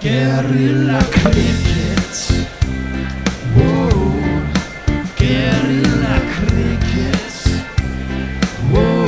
Guerrilla cricket. Whoa. Guerrilla cricket. Whoa.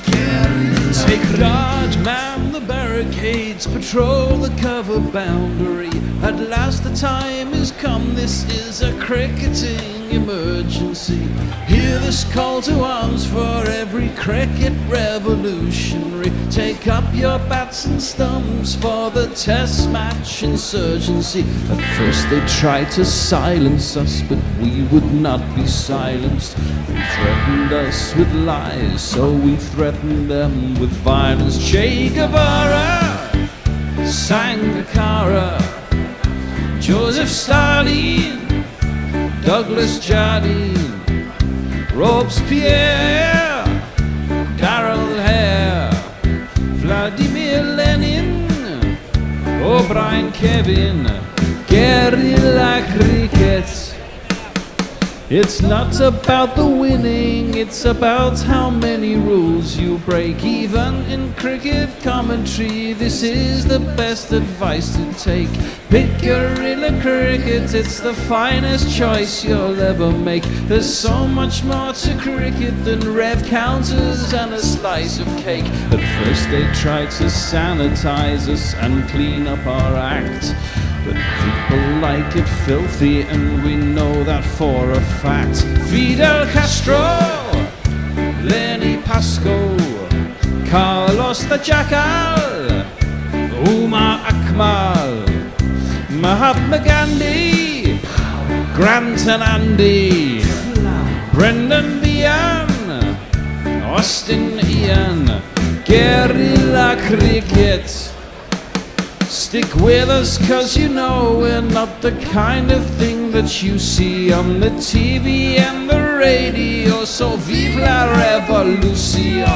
Guerrilla. Take guard, man the barricades, patrol the cover boundary. At last the time is come, this is a cricketing emergency. Hear this call to arms for every cricket revolutionary. Take up your bats and stumps for the test match insurgency. At first they tried to silence us, but we would not be silenced. They threatened us with lies, so we threatened them with violence. Che Guevara, Sangakkara, Joseph Stalin, Douglas Jardine, Robespierre, Darrell Hare, Vladimir Lenin, O'Brien Kevin, guerrilla cricket. It's not about the winning, it's about how many rules you break. Even in cricket commentary, this is the best advice to take. Pick guerrilla cricket, it's the finest choice you'll ever make. There's so much more to cricket than rev counters and a slice of cake. At first they tried to sanitize us and clean up our act, but people like it filthy, and we know that for a fact. Fidel Castro, Lenny Pascoe, Carlos the Jackal, Umar Akmal, Mahatma Gandhi, Grant and Andy, Brendan Behan, Austin Ian, guerrilla cricket. Stick with us, cause you know we're not the kind of thing that you see on the TV and the radio. So vive la revolution.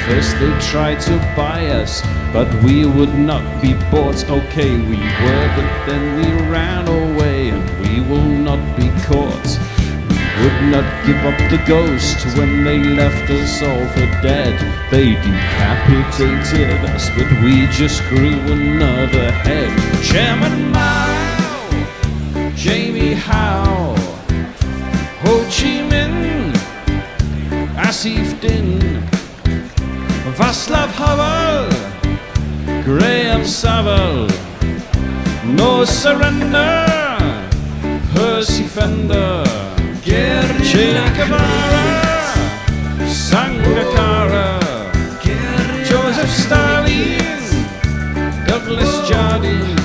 First they tried to buy us, but we would not be bought. Okay, we were, but then we ran away, and we will not be caught. We would not give up the ghost when they left us all for dead. They decapitated us, but we just grew another head. Chairman Mao, Jamie Howe, Ho Chi Minh, Asif Din, Václav Havel, Graham Saville, No Surrender, Percy Fender, Che Guevara, Sangakkara, Joseph Stalin, Douglas Jardine,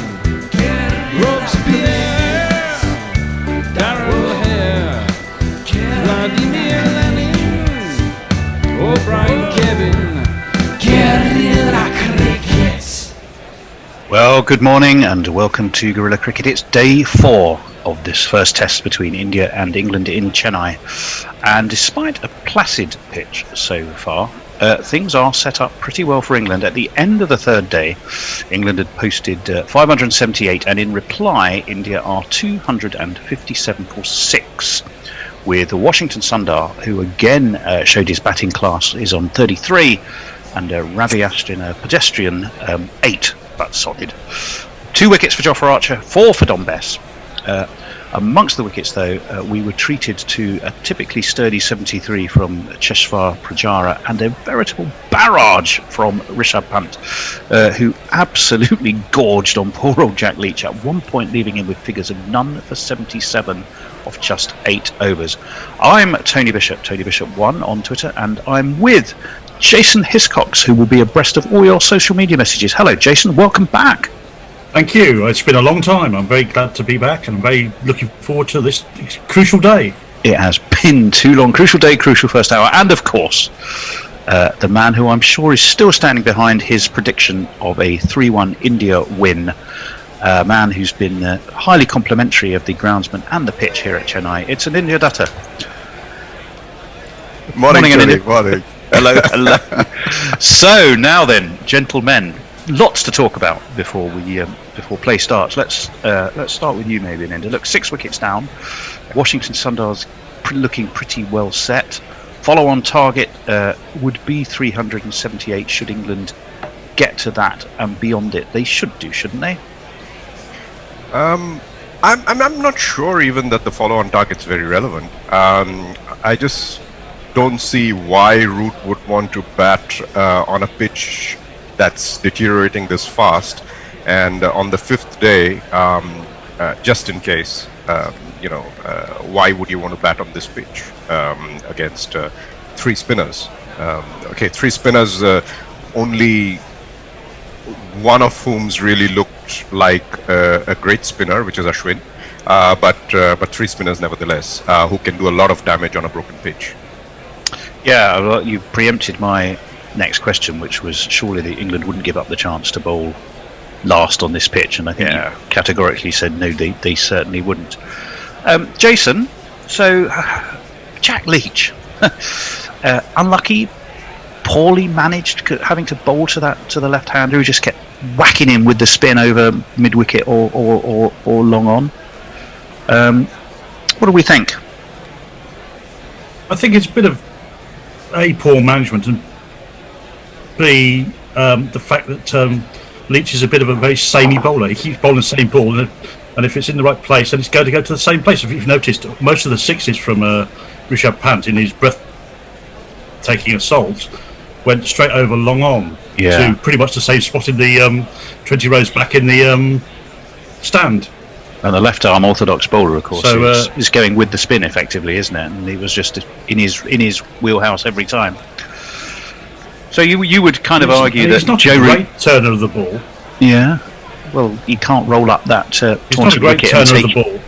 Robespierre, Darrell Hare, Vladimir Lenin, O'Brien Kevin, guerrilla cricket. Well, good morning and welcome to Guerrilla Cricket. It's day 4 of this first test between India and England in Chennai, and despite a placid pitch so far, things are set up pretty well for England. At the end of the third day, England had posted 578, and in reply India are 257 for 6, with Washington Sundar, who again showed his batting class, is on 33, and Ravi Ashton, a pedestrian, 8, but solid. 2 wickets for Jofra Archer, 4 for Dom Bess. Amongst the wickets, though, we were treated to a typically sturdy 73 from Cheshvar Pujara and a veritable barrage from Rishabh Pant, who absolutely gorged on poor old Jack Leach, at one point leaving him with figures of none for 77 off just 8 overs. I'm Tony Bishop 1 on Twitter, and I'm with Jason Hiscox, who will be abreast of all your social media messages. Hello, Jason. Welcome back. Thank you. It's been a long time. I'm very glad to be back, and I'm very looking forward to this crucial day. It has been too long. Crucial day, crucial first hour, and of course, the man who I'm sure is still standing behind his prediction of a 3-1 India win, a man who's been highly complimentary of the groundsman and the pitch here at Chennai. It's an India Datta. Morning, India. Morning. Hello. So now then, gentlemen, lots to talk about before play starts. Let's start with you, maybe, Linda. Look, 6 wickets down. Washington Sundar's looking pretty well set. Follow-on target would be 378 should England get to that and beyond it. They should do, shouldn't they? I'm not sure even that the follow-on target's very relevant. I just don't see why Root would want to bat on a pitch that's deteriorating this fast, and on the fifth day, just in case, why would you want to bat on this pitch against three spinners? Three spinners, only one of whom's really looked like a great spinner, which is Ashwin, but three spinners nevertheless, who can do a lot of damage on a broken pitch. Yeah, well, you preempted my next question, which was surely that England wouldn't give up the chance to bowl last on this pitch, and I think you categorically said no, they certainly wouldn't. Jason, so Jack Leach, unlucky, poorly managed, having to bowl to the left-hander who just kept whacking him with the spin over mid-wicket or long on. What do we think? I think it's a bit of A, poor management, and B, the fact that Leach is a bit of a very samey bowler. He keeps bowling the same ball, and if it's in the right place, then it's going to go to the same place. If you've noticed, most of the sixes from Rishabh Pant in his breathtaking assaults went straight over long on to pretty much the same spot in the 20 rows back in the stand. And the left-arm orthodox bowler, of course, is going with the spin effectively, isn't it? And he was just in his wheelhouse every time. So you would kind of argue that not a great turner of the ball. Yeah. Well, he can't roll up that He's not a great turner of the ball.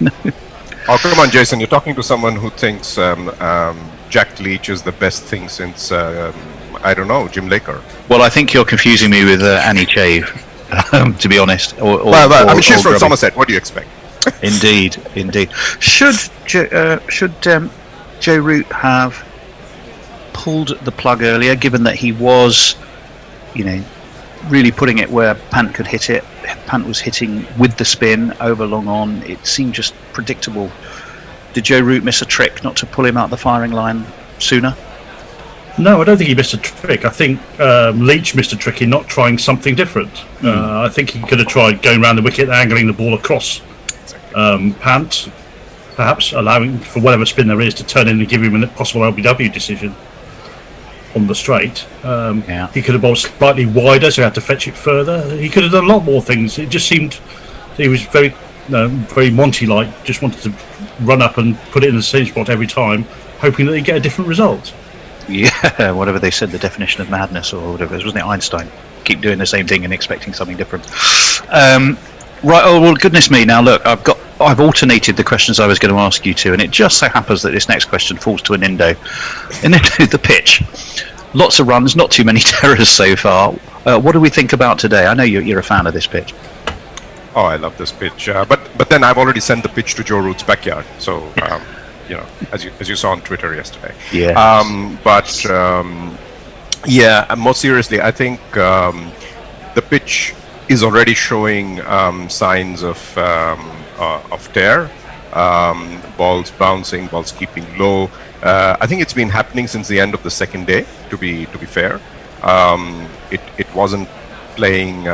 Oh, come on, Jason! You're talking to someone who thinks Jack Leach is the best thing since I don't know, Jim Laker. Well, I think you're confusing me with Annie Chave, to be honest. I mean, she's from Somerset. What do you expect? Indeed. Should Joe Root have pulled the plug earlier, given that he was, really putting it where Pant could hit it? Pant was hitting with the spin over long on. It seemed just predictable. Did Joe Root miss a trick not to pull him out the firing line sooner? No, I don't think he missed a trick. I think Leach missed a trick in not trying something different. I think he could have tried going around the wicket, angling the ball across Pant, perhaps allowing for whatever spin there is to turn in and give him a possible LBW decision on the straight. He could have bowled slightly wider, so he had to fetch it further. He could have done a lot more things. It just seemed he was very Monty-like, just wanted to run up and put it in the same spot every time, hoping that he'd get a different result. Yeah, whatever they said, the definition of madness or whatever, wasn't it Einstein? Keep doing the same thing and expecting something different. Right, oh well, goodness me, now look, I've alternated the questions I was going to ask you to, and it just so happens that this next question falls to an Indo. The pitch. Lots of runs, not too many terrors so far. What do we think about today? I know you're a fan of this pitch. Oh, I love this pitch. But then I've already sent the pitch to Joe Root's backyard, so as you saw on Twitter yesterday. Yeah. More seriously, I think the pitch is already showing signs of tear. Balls bouncing, balls keeping low. I think it's been happening since the end of the second day. To be fair, it wasn't playing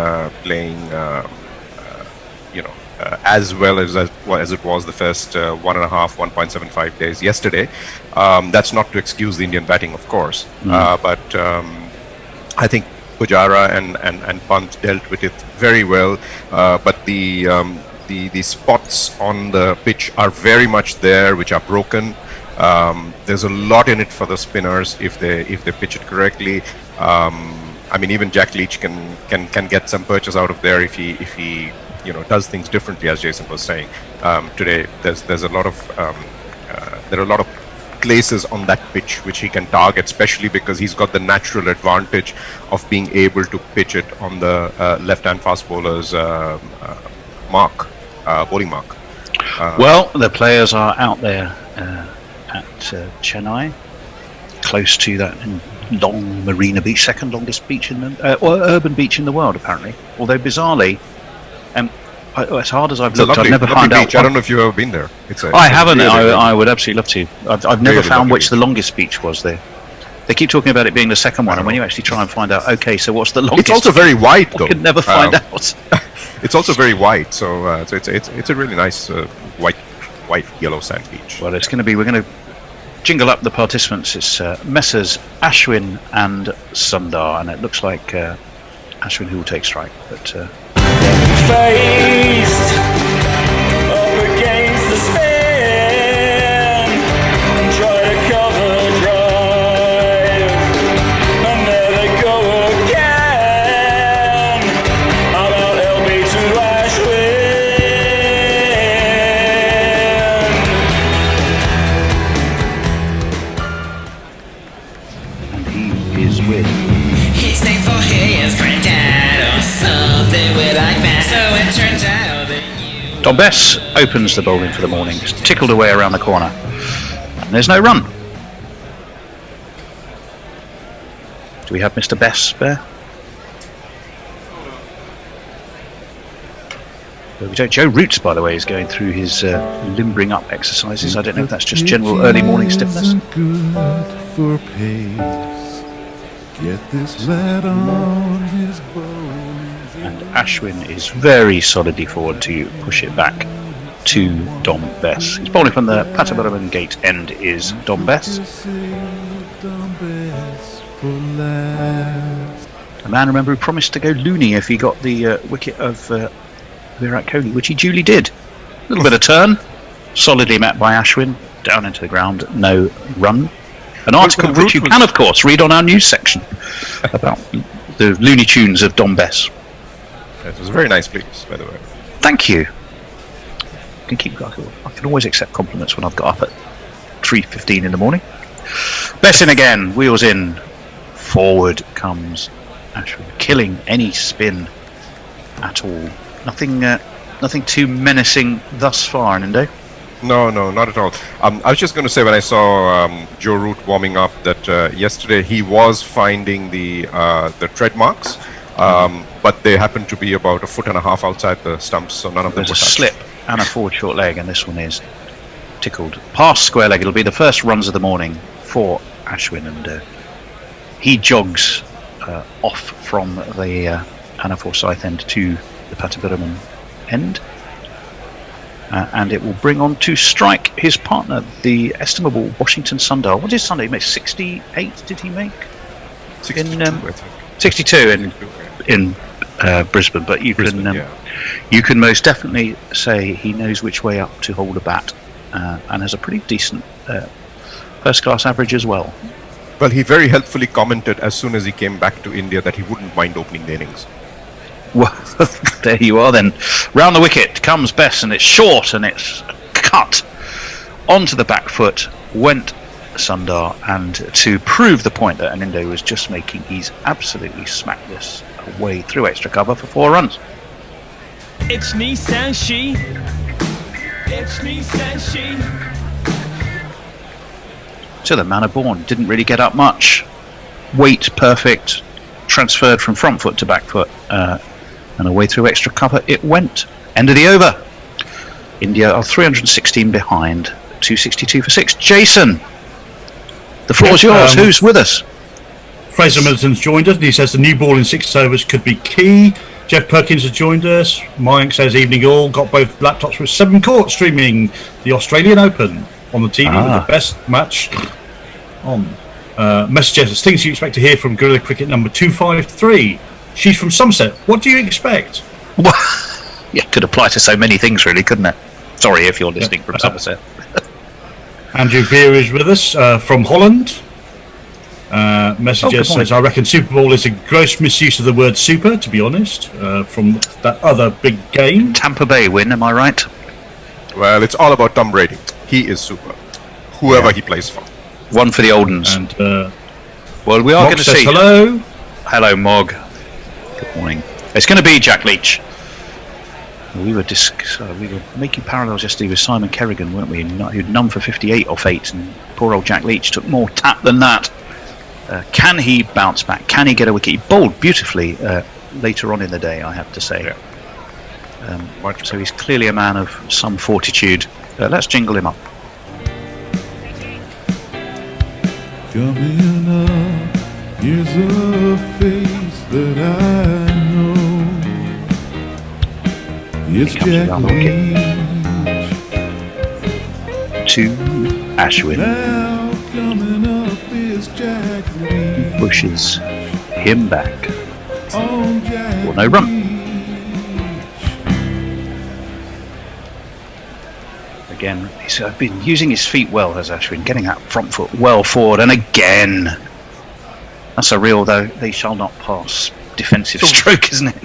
as well as it was the first 1.75 days yesterday. That's not to excuse the Indian batting, of course, but I think Pujara and Pant dealt with it very well. But the spots on the pitch are very much there, which are broken. There's a lot in it for the spinners if they pitch it correctly. I mean, even Jack Leach can get some purchase out of there if he does things differently, as Jason was saying today. There's a lot of there are a lot of places on that pitch which he can target, especially because he's got the natural advantage of being able to pitch it on the left-hand fast bowler's bowling mark. Well, the players are out there at Chennai, close to that long Marina Beach, second longest beach or urban beach in the world, apparently. Although bizarrely, as hard as I've looked, I've never found out. I don't know if you've ever been there. I haven't. I would absolutely love to. I've never found which the longest beach was there. They keep talking about it being the second one, and when you actually try and find out, okay, so what's the longest? It's also very wide, though. I could never find out. It's also very wide, so it's a really nice white yellow sand beach. Well, it's going to be. We're going to jingle up the participants. It's Messrs. Ashwin and Sundar, and it looks like Ashwin who will take strike. But faced up against the spin, try to cover drive, and there they go again. I'm out LB to Ashwin. and he is with. His name for his granddad or something with like that. So it turns out that you Don Bess opens the bowling for the morning. It's tickled away around the corner, and there's no run. Do we have Mr. Bess there? Well, we don't. Joe Roots, by the way, is going through his limbering up exercises. I don't know if that's just general early morning stiffness. Good for pace. Get this lad on his bowling. And Ashwin is very solidly forward to push it back to Dom Bess. He's bowling from the Pattabaraman gate end is Dom Bess. A man, remember, who promised to go loony if he got the wicket of Virat Kohli, which he duly did. A little bit of turn, solidly met by Ashwin, down into the ground, no run. An article which you can, of course, read on our news section about the Looney Tunes of Dom Bess. It was a very nice place, by the way. Thank you. I can always accept compliments when I've got up at 3:15 in the morning. Bess in again, wheels in, forward comes Ashwin, killing any spin at all. Nothing too menacing thus far, Nindo. No, not at all. I was just going to say, when I saw Joe Root warming up, that yesterday he was finding the tread marks, but they happened to be about 1.5 feet outside the stumps, so none of them There's were a touched. slip and a forward short leg, and this one is tickled past square leg. It'll be the first runs of the morning for Ashwin, and he jogs off from the Anna Forsyth end to the Pattabiraman end. And it will bring on to strike his partner, the estimable Washington Sundar. What did Sundar make? 68 did he make? 62, I think. 62 in Brisbane. But you can most definitely say he knows which way up to hold a bat, and has a pretty decent first-class average as well. Well, he very helpfully commented as soon as he came back to India that he wouldn't mind opening the innings. Well, there you are then. Round the wicket comes Bess, and it's short, and it's cut onto the back foot. Went Sundar, and to prove the point that Anindo was just making, he's absolutely smacked this away through extra cover for 4 runs. It's me, Sanshi. It's me, Sanshi. To the manner born, didn't really get up much. Weight perfect, transferred from front foot to back foot, and away through extra cover it went. End of the over. India are 316 behind, 262 for 6. Jason, the floor's yours. Who's with us? Fraser Middleton's joined us, and he says the new ball in 6 overs could be key. Jeff Perkins has joined us. Mayank says evening all, got both laptops with 7 court streaming the Australian Open on the TV with the best match on. Messages, things you expect to hear from Guerrilla Cricket number 253. She's from Somerset. What do you expect? Well, yeah, could apply to so many things, really, couldn't it? Sorry if you're listening from Somerset. Andrew Veer is with us from Holland. Messages says, I reckon Super Bowl is a gross misuse of the word super, to be honest, from that other big game. Tampa Bay win, am I right? Well, it's all about Tom Brady. He is super. Whoever he plays for. One for the old uns. And well, we are Mog going to says see. hello. Hello, Mog. Good morning. It's going to be Jack Leach. We were making parallels yesterday with Simon Kerrigan, weren't we? Who'd none for 58 off 8, and poor old Jack Leach took more tap than that. Can he bounce back? Can he get a wicket? He bowled beautifully later on in the day, I have to say. Yeah. So he's clearly a man of some fortitude. Let's jingle him up. Coming up, here's a face that I know. It's He comes Jack around the wicket Leach. to Ashwin. Now coming up is Jack Leach. Pushes him back. Oh, Jack Well, no run. Leach. Again, he's been using his feet well, has Ashwin, getting that front foot well forward, and again, that's a real though they shall not pass defensive stroke, isn't it?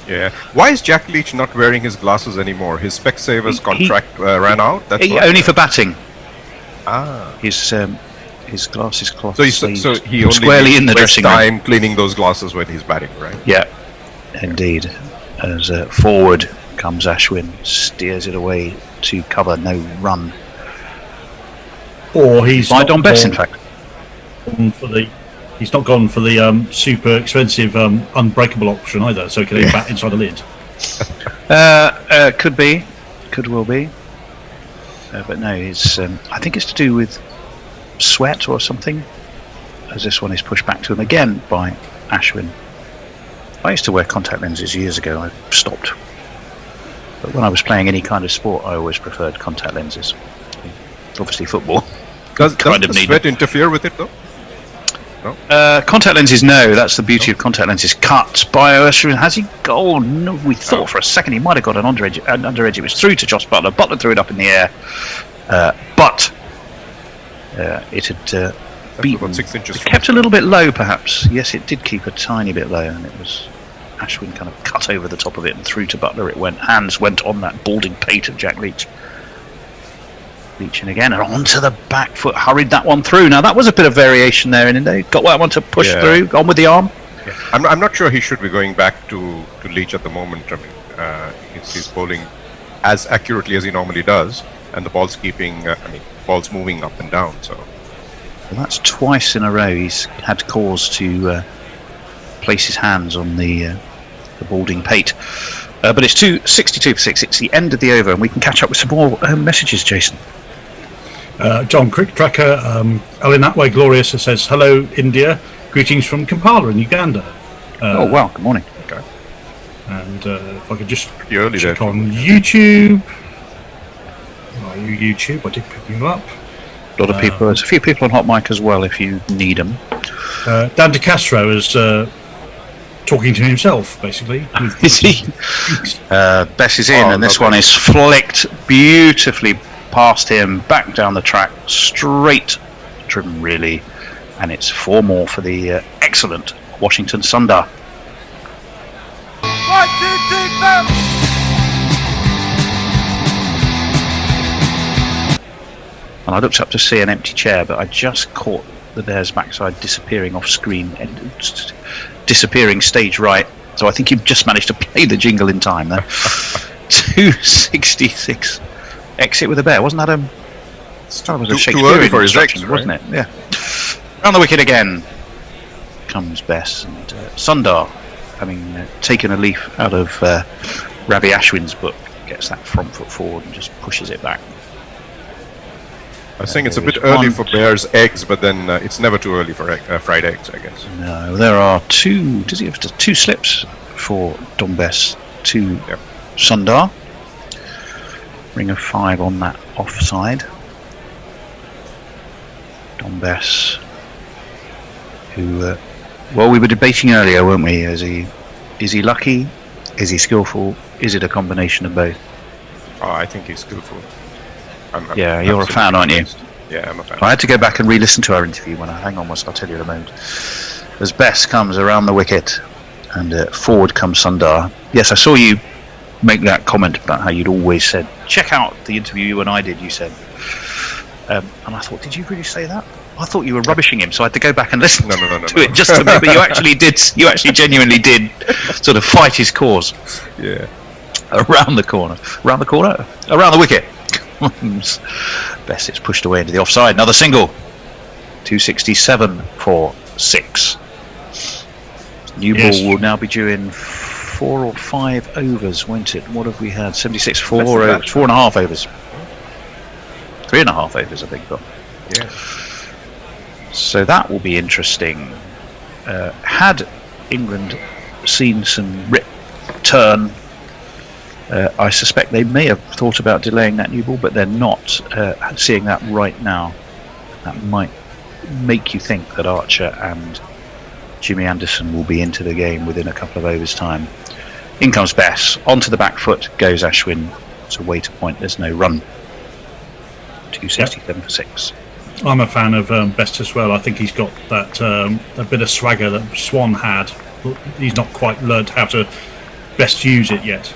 Yeah. Why is Jack Leach not wearing his glasses anymore? His Specsavers He- contract ran out. That's what? Only for batting. Ah. His glasses cloth. So he only squarely in the wastes dressing room. time cleaning those glasses when he's batting, right? Yeah, indeed. As forward comes Ashwin, steers it away to cover, no run. Or he's By not Don Bess, in gone fact. for the. He's not gone for the super expensive unbreakable option either, so he can bat inside the lid. Could be, could well be. But no, it's. I think it's to do with sweat or something, as this one is pushed back to him again by Ashwin. I used to wear contact lenses years ago. I stopped. But when I was playing any kind of sport, I always preferred contact lenses. Obviously, football. Does Kind of the need sweat interfere with it though? Contact lenses, no. That's the beauty of contact lenses. Cut by Ashwin. Has he? Oh no! We thought for a second he might have got an under edge. It was through to Josh Butler. Butler threw it up in the air, but it had beaten. about 6 inches It from kept the a little bit low, perhaps. Yes, it did keep a tiny bit low, and it was Ashwin kind of cut over the top of it and through to Butler. It went. Hands went on that balding pate of Jack Leach. Leaching again and onto the back foot, hurried that one through. Now that was a bit of variation there, and they got that one to push through. On with the arm. Yeah. I'm not sure he should be going back to Leach at the moment. I mean, he's bowling as accurately as he normally does, and the ball's ball's moving up and down. So Well, that's twice in a row he's had cause to place his hands on the balding pate. But it's 62 for 6. It's the end of the over, and we can catch up with some more messages, Jason. John Crick Tracker, Alan Atway Glorious says, hello India, greetings from Kampala in Uganda. Oh, wow, good morning. okay, And if I could just pretty early check there. on YouTube. Are you YouTube? I did pick you up. A lot of people, there's a few people on hot mic as well if you need them. Dan De Castro is talking to himself, basically. Is he? Bess is in, Oh, and this lovely. one is flicked beautifully past him, back down the track, straight driven really, and it's 4 more for the excellent Washington Sundar. And I looked up to see an empty chair, but I just caught the bear's backside disappearing off screen, and disappearing stage right. So I think you've just managed to play the jingle in time there. 266 exit with a bear. Wasn't that that was a too Shakespearean early for his instruction, exit, wasn't it? Yeah. Round the wicket again comes Bess, and Sundar, having taken a leaf out of Ravi Ashwin's book, gets that front foot forward and just pushes it back. I was saying it's a there bit is early one- for Bears eggs, but then it's never too early for fried eggs, I guess. No, there are 2. Does he have 2 slips for Don Bess to Yep. Sundar? Ring of 5 on that offside. Don Bess, who, well, we were debating earlier, weren't we? Is he lucky? Is he skillful? Is it a combination of both? Oh, I think he's skillful. I'm Yeah, you're a absolutely fan, aren't you? convinced. Yeah, I'm a fan. I had to go back and re-listen to our interview when hang on, I'll tell you in a moment. As Bess comes around the wicket and forward comes Sundar. Yes, I saw you make that comment about how you'd always said, check out the interview you and I did, you said. And I thought, did you really say that? I thought you were rubbishing him, so I had to go back and listen No. to it just to make, but you actually genuinely did sort of fight his cause Yeah. around the corner. Around the wicket. Bess, it's pushed away into the offside. Another single. 267 for 6. New Yes. ball will now be due in 4 or 5 overs, won't it? What have we had? 76, 4 Less than overs, that. 4.5 overs. 3.5 overs, I think. Yeah. So that will be interesting. Had England seen some return I suspect they may have thought about delaying that new ball, but they're not seeing that right now. That might make you think that Archer and Jimmy Anderson will be into the game within a couple of overs' time. In comes Bess. Onto the back foot goes Ashwin. It's a way to point. There's no run. 267 for 6. I'm a fan of Best as well. I think he's got that a bit of swagger that Swan had. He's not quite learned how to best use it yet.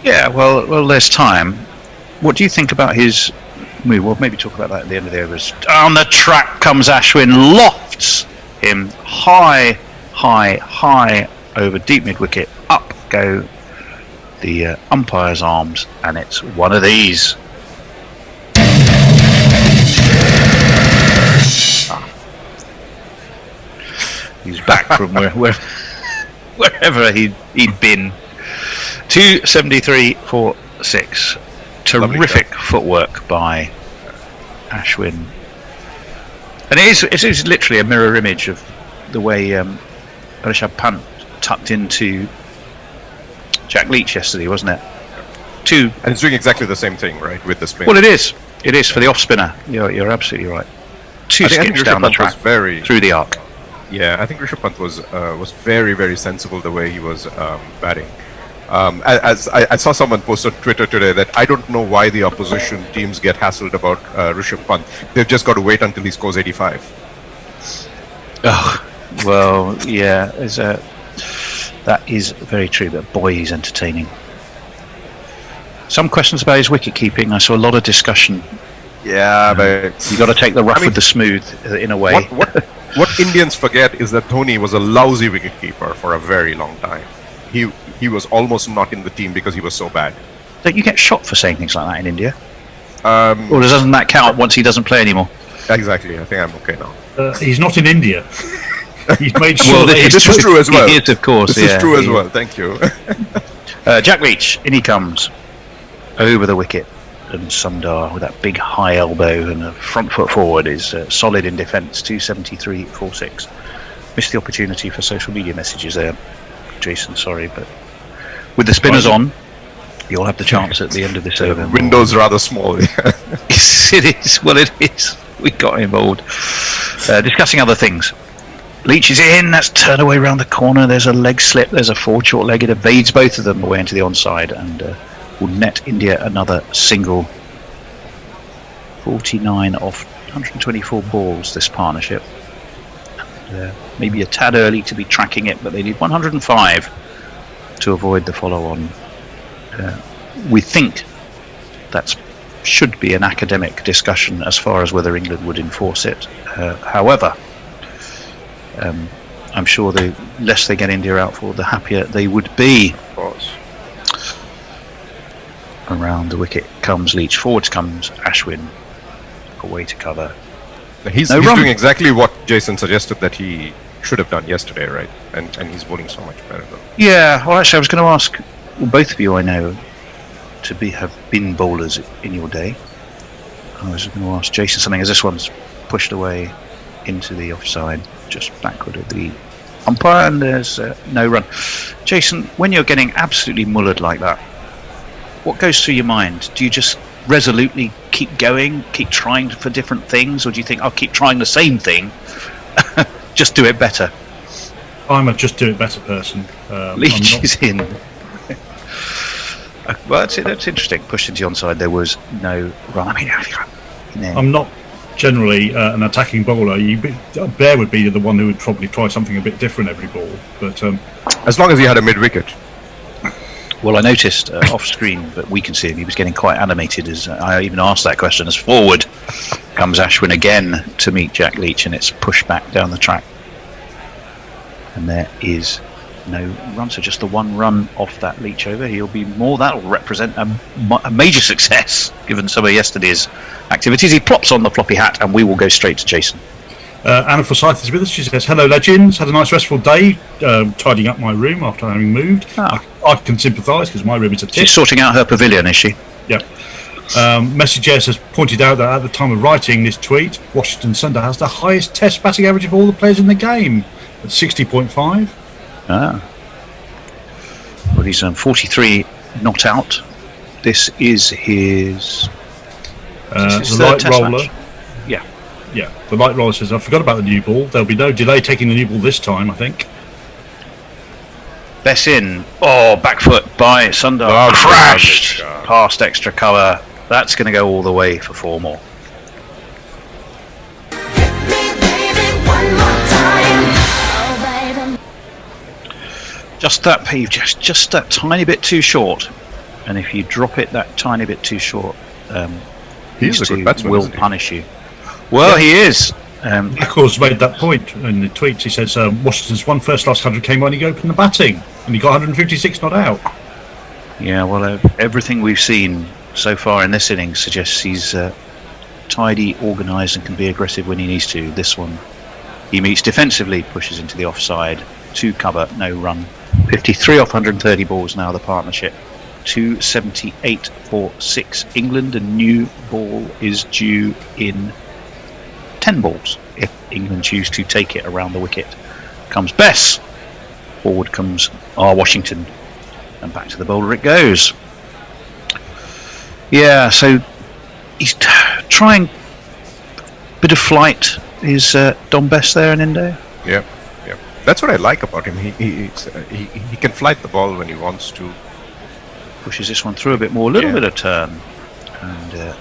Yeah, well, there's time. What do you think about his move? We'll maybe talk about that at the end of the overs. Down the track comes Ashwin, lofts him high over deep mid wicket. Up go the umpire's arms, and it's one of these. He's back from wherever he'd been. 273 for 6. Terrific footwork by Ashwin, and it is literally a mirror image of the way Rishabh Pant tucked into Jack Leach yesterday, wasn't it? And it's doing exactly the same thing, right, with the spin. Well, it is for the off spinner. You're absolutely right. Two skips down the track through the arc. Yeah, I think Rishabh Pant was very, very sensible the way he was batting. As I saw someone post on Twitter today that I don't know why the opposition teams get hassled about Rishabh Pant. They've just got to wait until he scores 85. Oh, well, yeah, that is very true, but boy, he's entertaining. Some questions about his wicket keeping. I saw a lot of discussion. Yeah, but you got to take the rough with the smooth in a way. What Indians forget is that Dhoni was a lousy wicketkeeper for a very long time. He was almost not in the team because he was so bad. Don't you get shot for saying things like that in India? Or doesn't that count once he doesn't play anymore? Exactly. I think I'm okay now. He's not in India. He's made sure this is true as well. He is, of course. This is true as well. Thank you. Jack Leach, in he comes over the wicket, and Sundar with that big high elbow and a front foot forward is solid in defence. 273 for 6. Missed the opportunity for social media messages there, Jason. Sorry, but with the spinners on, you'll have the chance at the end of this over. Window's rather small. It is. Well, it is. We got involved. Discussing other things. Leach is in. That's turn away round the corner. There's a leg slip. There's a forward short leg. It evades both of them away into the onside and will net India another single. 49 off 124 balls, this partnership. Maybe a tad early to be tracking it, but they need 105 to avoid the follow-on. We think that should be an academic discussion as far as whether England would enforce it. However, I'm sure the less they get India out for, the happier they would be. Of course. Around the wicket comes Leach. Forwards comes Ashwin. Away to cover. He's doing exactly what Jason suggested that he should have done yesterday, right? And he's bowling so much better though. Yeah, well actually I was going to ask, well, both of you I know have been bowlers in your day. I was going to ask Jason something as this one's pushed away into the offside, just backward of the umpire, and there's no run. Jason, when you're getting absolutely mullered like that, what goes through your mind? Do you just resolutely keep going, keep trying for different things, or do you think I'll keep trying the same thing, just do it better? I'm a just do it better person. Leach is in. Well, that's interesting. Pushed into the onside, there was no run. I mean, I'm not generally an attacking bowler. Bear would be the one who would probably try something a bit different every ball, but as long as he had a mid-wicket. Well, I noticed off screen, but we can see him. He was getting quite animated as I even asked that question. As forward comes Ashwin again to meet Jack Leach, and it's pushed back down the track. And there is no run, so just the one run off that Leach over. He'll be more. That'll represent a major success given some of yesterday's activities. He plops on the floppy hat, and we will go straight to Jason. Anna Forsyth is with us. She says, "Hello, legends. Had a nice restful day, tidying up my room after having moved. I can sympathise because my room is a tip." She's sorting out her pavilion, is she? Yep. Messenger has pointed out that at the time of writing this tweet, Washington Sundar has the highest Test batting average of all the players in the game at 60.5. Well, he's 43 not out. This is his. The third light test roller. match. Yeah, the light roller says, I forgot about the new ball. There'll be no delay taking the new ball this time, I think. Bess in. Oh, back foot by Sundar. Crashed past extra cover. That's going to go all the way for 4 more. Just that pave, just that tiny bit too short. And if you drop it that tiny bit too short, He's a good batsman, will isn't he? punish you. Well, he is. Nichols made that point in the tweets. He says Washington's first last 100 came when he opened the batting, and he got 156 not out. Yeah, well, everything we've seen so far in this innings suggests he's tidy, organised, and can be aggressive when he needs to. This one, he meets defensively, pushes into the offside, 2 cover, no run. 53 off 130 balls now, the partnership. 278 for 6. England, a new ball is due in 10 balls if England choose to take it around the wicket. Comes Bess, forward comes Washington, and back to the bowler it goes. Yeah, so he's trying bit of flight. Is Dom Bess there in Indo? Yeah. That's what I like about him. He can flight the ball when he wants to. Pushes this one through a bit more, a little bit of turn, and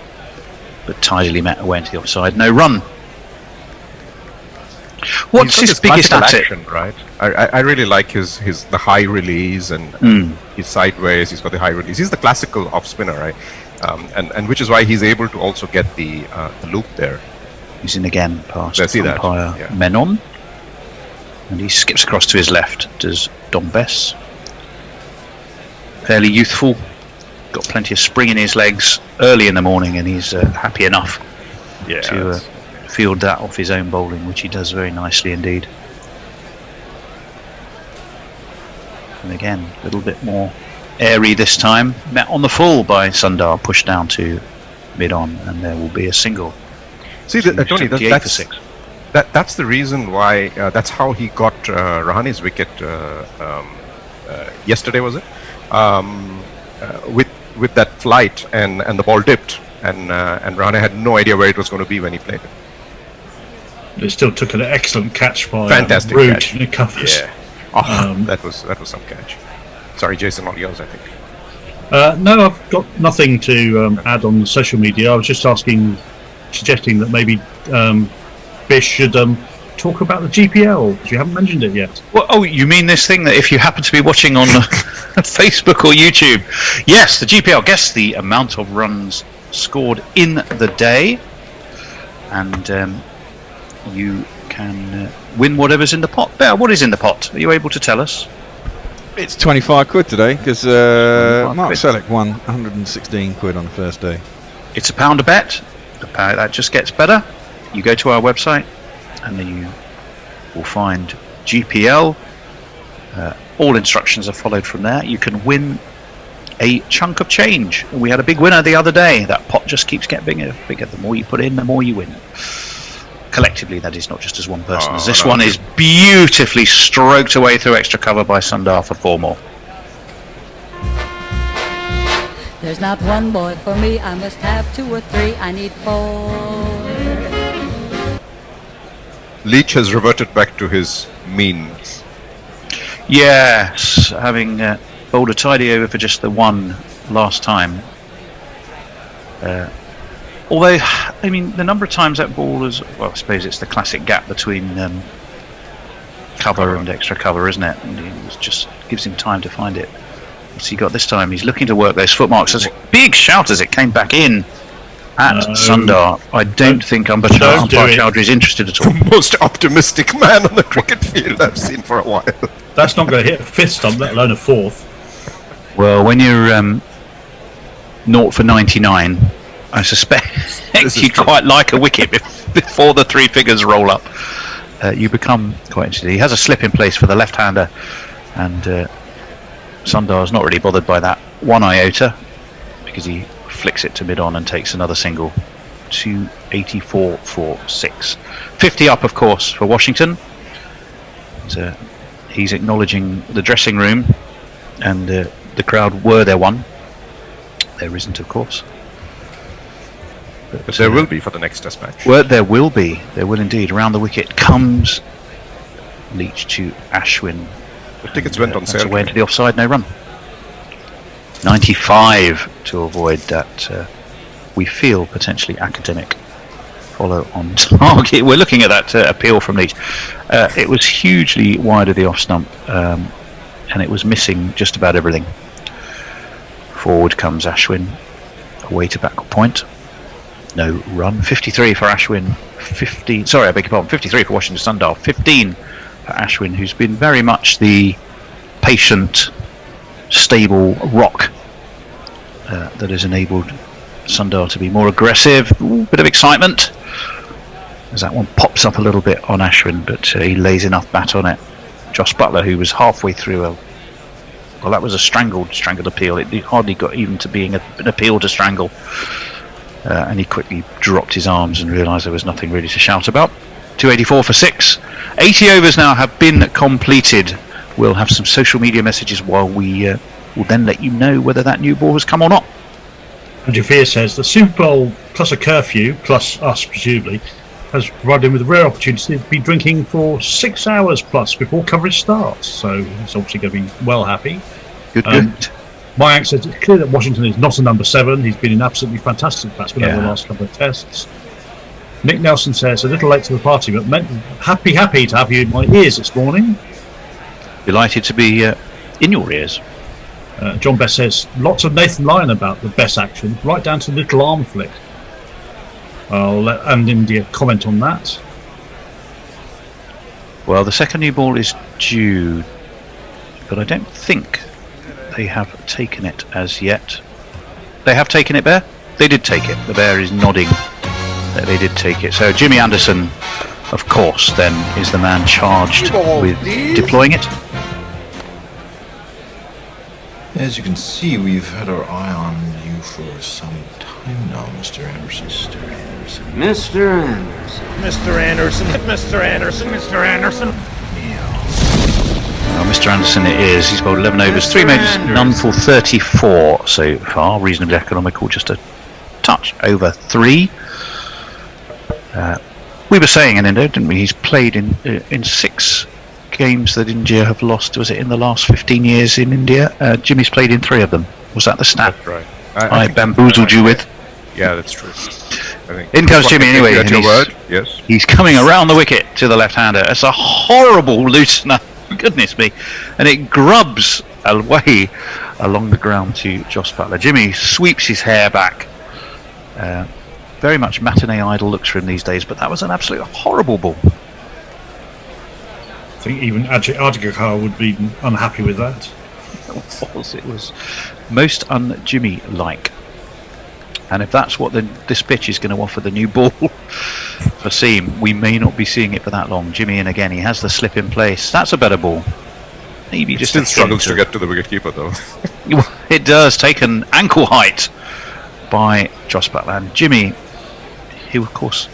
but tidily met away into the offside. No run. What's He's got his this biggest classical asset? action, right? I really like his the high release and his sideways. He's got the high release. He's the classical off spinner, right? And which is why he's able to also get the loop there. He's in again past I see that. umpire Yeah. Menon, and he skips across to his left. Does Dom Bess? Fairly youthful, got plenty of spring in his legs early in the morning, and he's happy enough to field that off his own bowling, which he does very nicely indeed. And again, a little bit more airy this time. Met on the full by Sundar, pushed down to mid-on, and there will be a single. See, Tony, 58 for 6. that's the reason why. That's how he got Rahani's wicket yesterday, was it? With that flight and the ball dipped, and Rahane had no idea where it was going to be when he played it. It still took an excellent catch by Fantastic Rude catch. and it covers. That was some catch. Sorry, Jason, all yours, I think. No, I've got nothing to add on social media. I was just suggesting that maybe Bish should talk about the GPL, because you haven't mentioned it yet. Well, you mean this thing that if you happen to be watching on Facebook or YouTube? Yes, the GPL. Guess the amount of runs scored in the day, and you can win whatever's in the pot. Bear, what is in the pot? Are you able to tell us? It's 25 quid today because 25 Mark quid. Selleck won 116 quid on the first day. It's £1 a bet. That just gets better. You go to our website, and then you will find GPL. All instructions are followed from there. You can win a chunk of change. We had a big winner the other day. That pot just keeps getting bigger. The more you put in, the more you win. Collectively, that is not just as one person. As this one is beautifully stroked away through extra cover by Sundar for 4 more. There's not one boy for me, I must have 2 or 3, I need 4. Leach has reverted back to his mean. Yes, having bowled a tidy over for just the one last time. Although, I mean, the number of times that ball is, well, I suppose it's the classic gap between cover and extra cover, isn't it? And it just gives him time to find it. What's he got this time? He's looking to work those footmarks. There's a big shout as it came back in at Sundar. I don't think umpire Chowdhury is interested at all. Most optimistic man on the cricket field I've seen for a while. That's not going to hit a 5th stump, let alone a 4th. Well, when you're 0 for 99, I suspect you'd quite like a wicket before the 3 figures roll up. You become quite interested. He has a slip in place for the left-hander, and Sundar's not really bothered by that 1 iota, because he flicks it to mid-on and takes another single. 284 for 6. 50 up, of course, for Washington. He's acknowledging the dressing room and the crowd were there one. There isn't, of course. But there will be for the next test match. Well, there will be. There will indeed. Around the wicket comes Leach to Ashwin. The tickets went on That's sale. away into the offside, no run. 95 to avoid that, we feel, potentially academic follow on target. We're looking at that appeal from Leach. It was hugely wide of the off stump, and it was missing just about everything. Forward comes Ashwin, away to backward point. No run. 53 for Ashwin. 15. Sorry, I beg your pardon. 53 for Washington Sundar. 15 for Ashwin, who's been very much the patient, stable rock that has enabled Sundar to be more aggressive. Ooh, bit of excitement as that one pops up a little bit on Ashwin, but he lays enough bat on it. Josh Butler, who was halfway through well, that was a strangled appeal. It hardly got even to being an appeal to strangle. And he quickly dropped his arms and realised there was nothing really to shout about. 284 for 6. 80 overs now have been completed. We'll have some social media messages while we will then let you know whether that new ball has come or not. Andrew Fear says the Super Bowl plus a curfew, plus us presumably, has provided him with a rare opportunity to be drinking for 6 hours plus before coverage starts. So he's obviously going to be well happy. Good. Mayank says it's clear that Washington is not a number 7. He's been an absolutely fantastic batsman over the last couple of tests. Nick Nelson says a little late to the party, but happy to have you in my ears this morning. Delighted to be in your ears. John Best says lots of Nathan Lyon about the best action, right down to the little arm flick. I'll let And India comment on that. Well, the second new ball is due, but I don't think they have taken it as yet. They have taken it, Bear? They did take it. The Bear is nodding that they did take it. So Jimmy Anderson, of course, then is the man charged with deploying it. As you can see, we've had our eye on you for some time now, Mr. Anderson. Mr. Anderson. Mr. Anderson. Mr. Anderson. Mr. Anderson. Mr. Anderson. Well, Mr. Anderson it is. He's bowled 11 overs, 3 majors, none for 34 so far. Reasonably economical, just a touch over 3. We were saying in Indo, didn't we? He's played in 6 games that India have lost. Was it in the last 15 years in India? Jimmy's played in 3 of them. Was that the stat? That's right. I bamboozled you with. Yeah, that's true. In comes Jimmy anyway. At your word. Yes. He's coming around the wicket to the left-hander. It's a horrible loosener. Goodness me. And it grubs away along the ground to Josh Butler. Jimmy sweeps his hair back. Very much matinee idol looks for him these days, but that was an absolute horrible ball. I think even Adhikar would be unhappy with that. It was most un-Jimmy-like. And if that's what this pitch is going to offer the new ball for seam, we may not be seeing it for that long. Jimmy in again, he has the slip in place. That's a better ball. Maybe just still struggles to get to the wicketkeeper though. It does, taken ankle height by Josh Butler. And Jimmy, who of course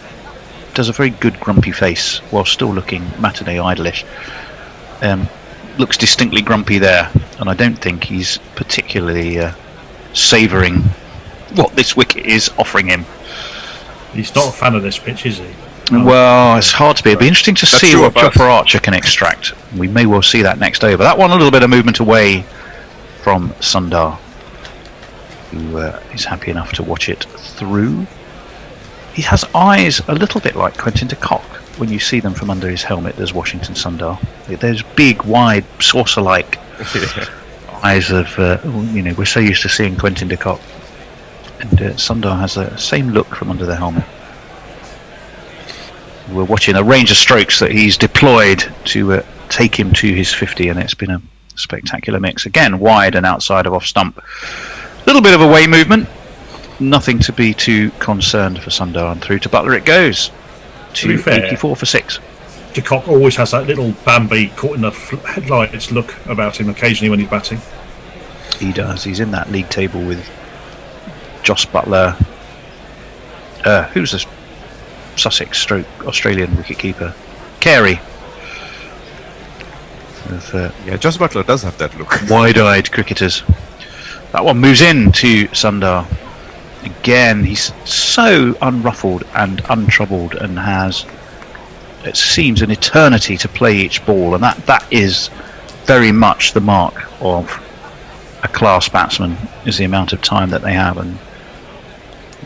does a very good grumpy face while still looking matinee idolish, looks distinctly grumpy there, and I don't think he's particularly savouring what this wicket is offering him. He's not a fan of this pitch, is he? Well, it's hard to be. It'll be interesting to see what Jofra Archer can extract. We may well see that next over. That one a little bit of movement away from Sundar, who is happy enough to watch it through. He has eyes a little bit like Quentin de Kock when you see them from under his helmet. There's Washington Sundar. Those big, wide, saucer-like eyes of, we're so used to seeing Quentin de Kock. And Sundar has the same look from under the helmet. We're watching a range of strokes that he's deployed to take him to his 50, and it's been a spectacular mix. Again, wide and outside of off stump. Little bit of away movement. Nothing to be too concerned for Sundar, and through to Butler it goes. To 84 for 6. De Kock always has that little Bambi caught in the headlights look about him occasionally when he's batting. He does. He's in that league table with Josh Butler. Who's the Sussex stroke Australian wicketkeeper? Carey. Josh Butler does have that look. Wide-eyed cricketers. That one moves in to Sundar. Again, he's so unruffled and untroubled and has, it seems, an eternity to play each ball, and that is very much the mark of a class batsman, is the amount of time that they have. And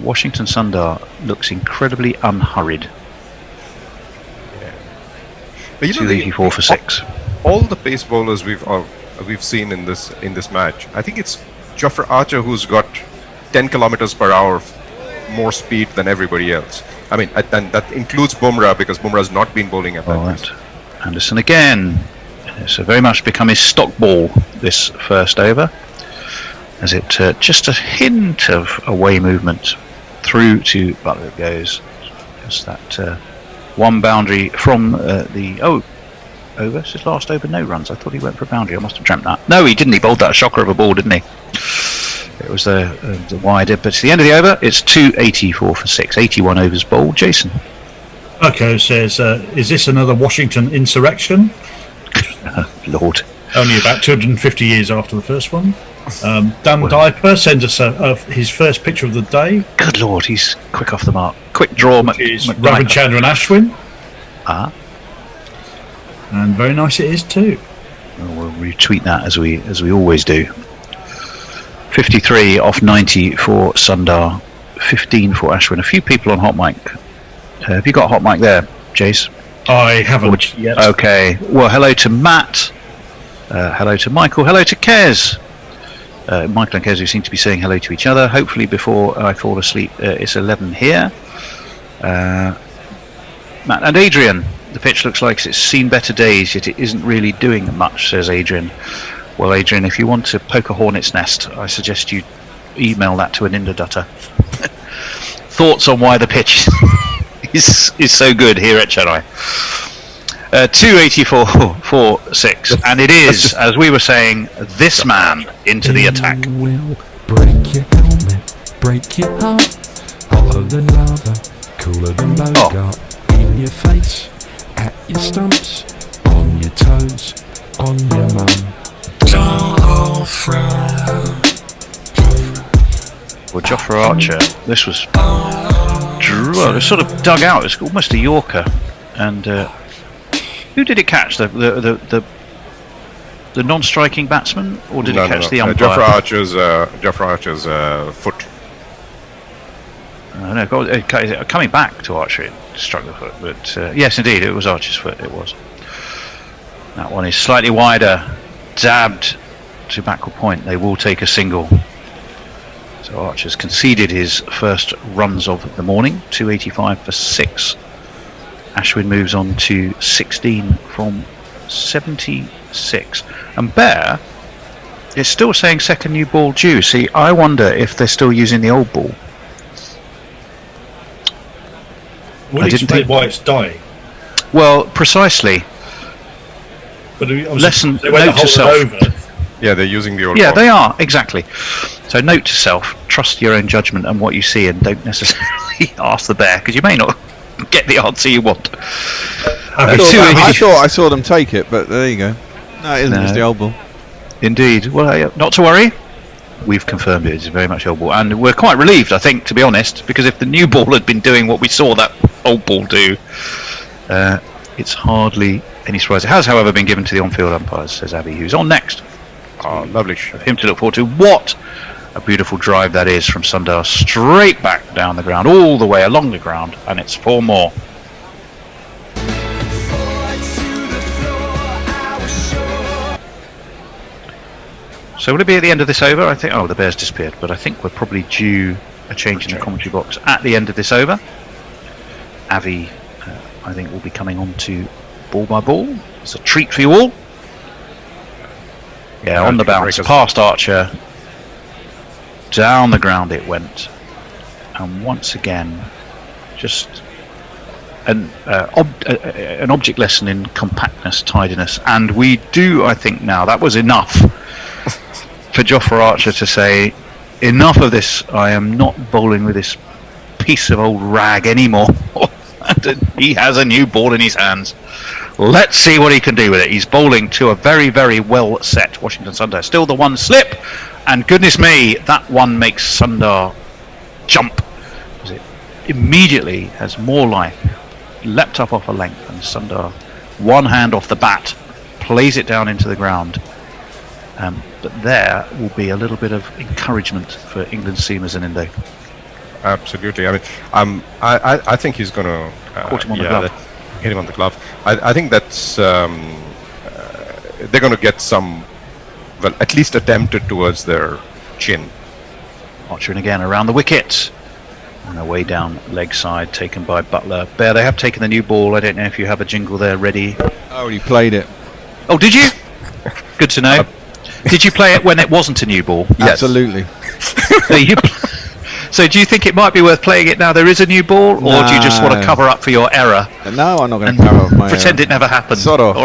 Washington Sundar looks incredibly unhurried. But 284 for 6. All the pace bowlers we've seen in this match, I think it's Jofra Archer who's got 10 kilometers per hour more speed than everybody else. I mean, and that includes Bumrah, because Bumrah's not been bowling at that pace. Anderson again. So very much become his stock ball this first over, as it just a hint of away movement through to Butler. It goes. Just that one boundary from the over. It's his last over, no runs. I thought he went for a boundary. I must have dreamt that. No, he didn't. He bowled that shocker of a ball, didn't he? It was the wider, but it's the end of the over. It's 284 for 6. 81 overs bowled. Jason. Okay, says, is this another Washington insurrection? Lord. Only about 250 years after the first one. Dan Diper sends us his first picture of the day. Good Lord, he's quick off the mark. Quick draw. Ravichandran Ashwin. And very nice it is too. Well, we'll retweet that as we always do. 53 off 90 for Sundar, 15 for Ashwin. A few people on hot mic. Have you got hot mic there, Jace? I haven't yet. Okay. Well, hello to Matt. Hello to Michael. Hello to Kez. Michael and Kez, who seem to be saying hello to each other. Hopefully before I fall asleep, it's 11 here. Matt and Adrian. The pitch looks like it's seen better days, yet it isn't really doing much, says Adrian. Well, Adrian, if you want to poke a hornet's nest, I suggest you email that to an Indodutter. Thoughts on why the pitch is so good here at Chennai. 284 for 6, and it is, as we were saying, this man into the attack. Will break your helmet, break your heart, hotter than lava, cooler than Bogart, in your face, at your stumps, on your toes, on your mum. Well, Jofra Archer, this was it was sort of dug out. It's almost a Yorker, and who did it catch? The non-striking batsman, or did it catch the umpire? Jofra Archer's foot. No, coming back to Archer, it struck the foot. But yes, indeed, it was Archer's foot. It was. That one is slightly wider, dabbed to backward point. They will take a single. So Archer's conceded his first runs of the morning. 285 for 6. Ashwin moves on to 16 from 76. And Bear is still saying second new ball due. See, I wonder if they're still using the old ball. Will you explain why it's dying? Well, precisely. But note to self. Yeah, they're using the old Yeah, ball. they are, exactly. So note to self, trust your own judgment and what you see, and don't necessarily ask the Bear, because you may not get the answer you want. I thought I saw them take it, but there you go. No, it isn't. It's the old ball. Indeed. Well, not to worry. We've confirmed it. It's very much old ball, and we're quite relieved, I think, to be honest, because if the new ball had been doing what we saw that old ball do, it's hardly any surprise. It has, however, been given to the on-field umpires, says Abby, who's on next. Oh, lovely. For him to look forward to. What a beautiful drive that is from Sundar, straight back down the ground, all the way along the ground, and it's 4 more. So will it be at the end of this over? I think. Oh, the Bears disappeared, but I think we're probably due a change in the commentary box at the end of this over. Avi, I think, will be coming on to ball by ball. It's a treat for you all. Yeah, on the bounce, past Archer, down the ground it went, and once again, just an object lesson in compactness, tidiness, and we do, I think, now that was enough for Jofra Archer to say, enough of this. I am not bowling with this piece of old rag anymore. He has a new ball in his hands. Let's see what he can do with it. He's bowling to a very, very well set Washington Sundar. Still the one slip, And goodness me, that one makes Sundar jump. It immediately has more life. Leapt up off a length, and Sundar, one hand off the bat, plays it down into the ground. But there will be a little bit of encouragement for England's seamers in Indo. Absolutely. I mean, I think he's going to Caught him on the glove. Hit him on the glove. I think that's they're going to get some, well, at least attempted towards their chin. Archer in again around the wicket. And away down leg side, taken by Butler. Bear, they have taken the new ball. I don't know if you have a jingle there ready. I already played it. Oh, did you? Good to know. Did you play it when it wasn't a new ball? Yes. Absolutely. So do you think it might be worth playing it now there is a new ball, or do you just want to cover up for your error? No, I'm not going to cover up my pretend it never happened. Sort of.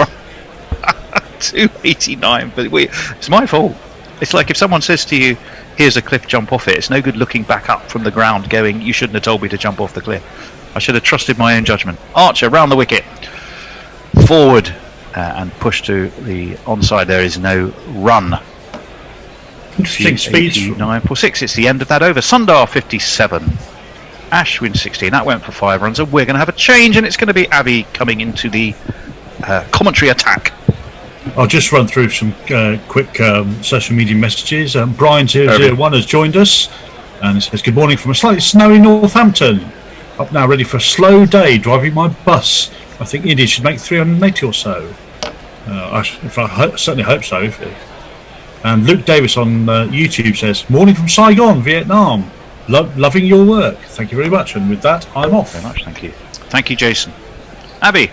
289, but it's my fault. It's like if someone says to you, here's a cliff, jump off it. It's no good looking back up from the ground going, you shouldn't have told me to jump off the cliff. I should have trusted my own judgment. Archer round the wicket. Forward and push to the onside. There is no run. Interesting speed. 946. It's the end of that over. Sundar 57. Ashwin 16. That went for 5 runs, and we're going to have a change, and it's going to be Abby coming into the commentary attack. I'll just run through some quick social media messages. Brian001 has joined us and it says, good morning from a slightly snowy Northampton. Up now ready for a slow day driving my bus. I think India should make 380 or so. I certainly hope so. And Luke Davis on YouTube says, morning from Saigon, Vietnam. Loving your work. Thank you very much. And with that, I'm off. Very much, thank you. Thank you, Jason. Abby.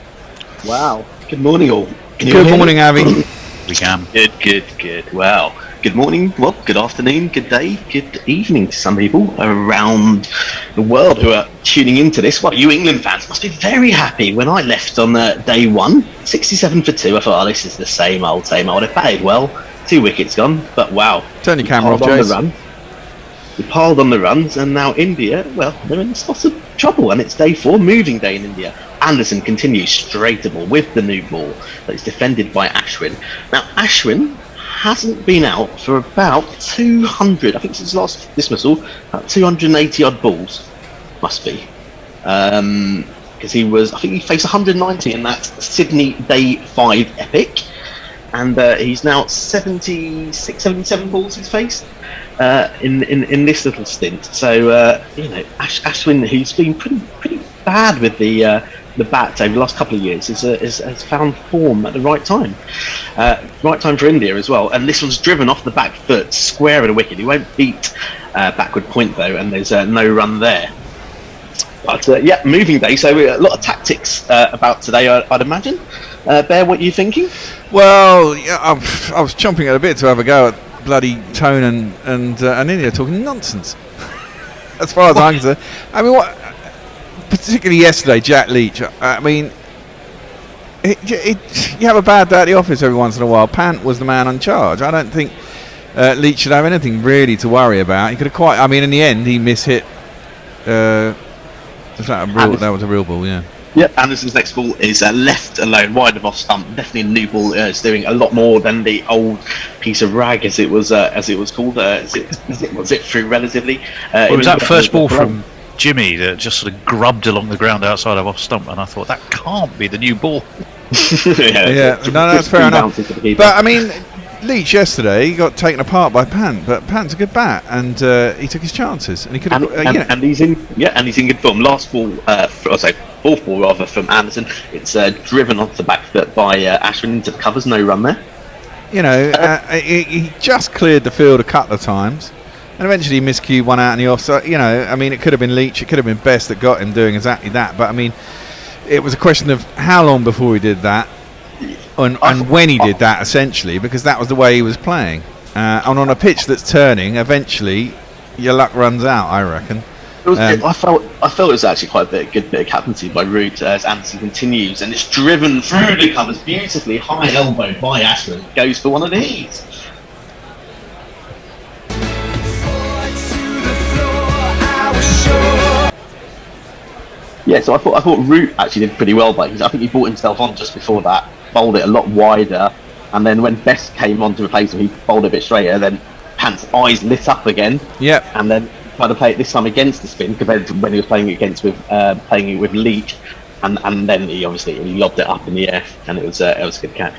Wow. Good morning, all. Good morning, Abby. We can. Good. Wow. Good morning, well, good afternoon, good day, good evening to some people around the world who are tuning into this. Well, you England fans must be very happy. When I left on day 1, 67 for 2, I thought, this is the same old. It paid well. 2 wickets gone, but wow. Turn your camera off, Jason. We piled on the runs, and now India, well, they're in lots of trouble, and it's day 4, moving day in India. Anderson continues straightable with the new ball that is defended by Ashwin. Now, Ashwin hasn't been out for about 200, I think since his last dismissal, about 280 odd balls, must be. Because I think he faced 190 in that Sydney Day 5 epic, and he's now 76, 77 balls he's faced in this little stint. So, Ashwin, who's been pretty bad with the bat over the last couple of years, has found form at the right time. Right time for India as well. And this one's driven off the back foot, square of the wicket. He won't beat backward point though, and there's no run there. But moving day. So a lot of tactics about today, I'd imagine. Bear, what are you thinking? Well, I was chomping at a bit to have a go at bloody Tone and India talking nonsense. As far as I'm concerned, I mean, particularly yesterday, Jack Leach. I mean, you have a bad day at the office every once in a while. Pant was the man on charge. I don't think Leach should have anything really to worry about. He could have I mean, in the end, he mishit. That was a real ball, yeah. Yep, Anderson's next ball is left alone, wide of off stump. Definitely a new ball. It's doing a lot more than the old piece of rag, as it was called. Was it through relatively? It was that first ball from Jimmy that just sort of grubbed along the ground outside of off stump, and I thought that can't be the new ball. No, that's fair enough. But I mean, Leach yesterday he got taken apart by Pant, but Pant's a good bat, and he took his chances, and he could. And he's in good form. Last ball, fourth ball rather from Anderson. It's driven off the back foot by Ashwin into the covers. No run there. He just cleared the field a couple of times. And eventually he miscued one out in the offside. I mean, it could have been Leach, it could have been Best that got him doing exactly that. But I mean, it was a question of how long before he did that, and when he did that, essentially, because that was the way he was playing. And on a pitch that's turning, eventually your luck runs out, I reckon. I felt it was actually quite a good bit of captaincy by Root as Anderson continues, and it's driven through the covers beautifully, high elbow by Ashwin. Goes for one of these. Yeah, so I thought Root actually did pretty well, but I think he brought himself on just before that, bowled it a lot wider, and then when Best came on to replace him, he bowled it a bit straighter. Then Pant's eyes lit up again. Yep. And then tried to play it this time against the spin compared to when he was playing it with Leach, and then he lobbed it up in the air, and it was a good catch.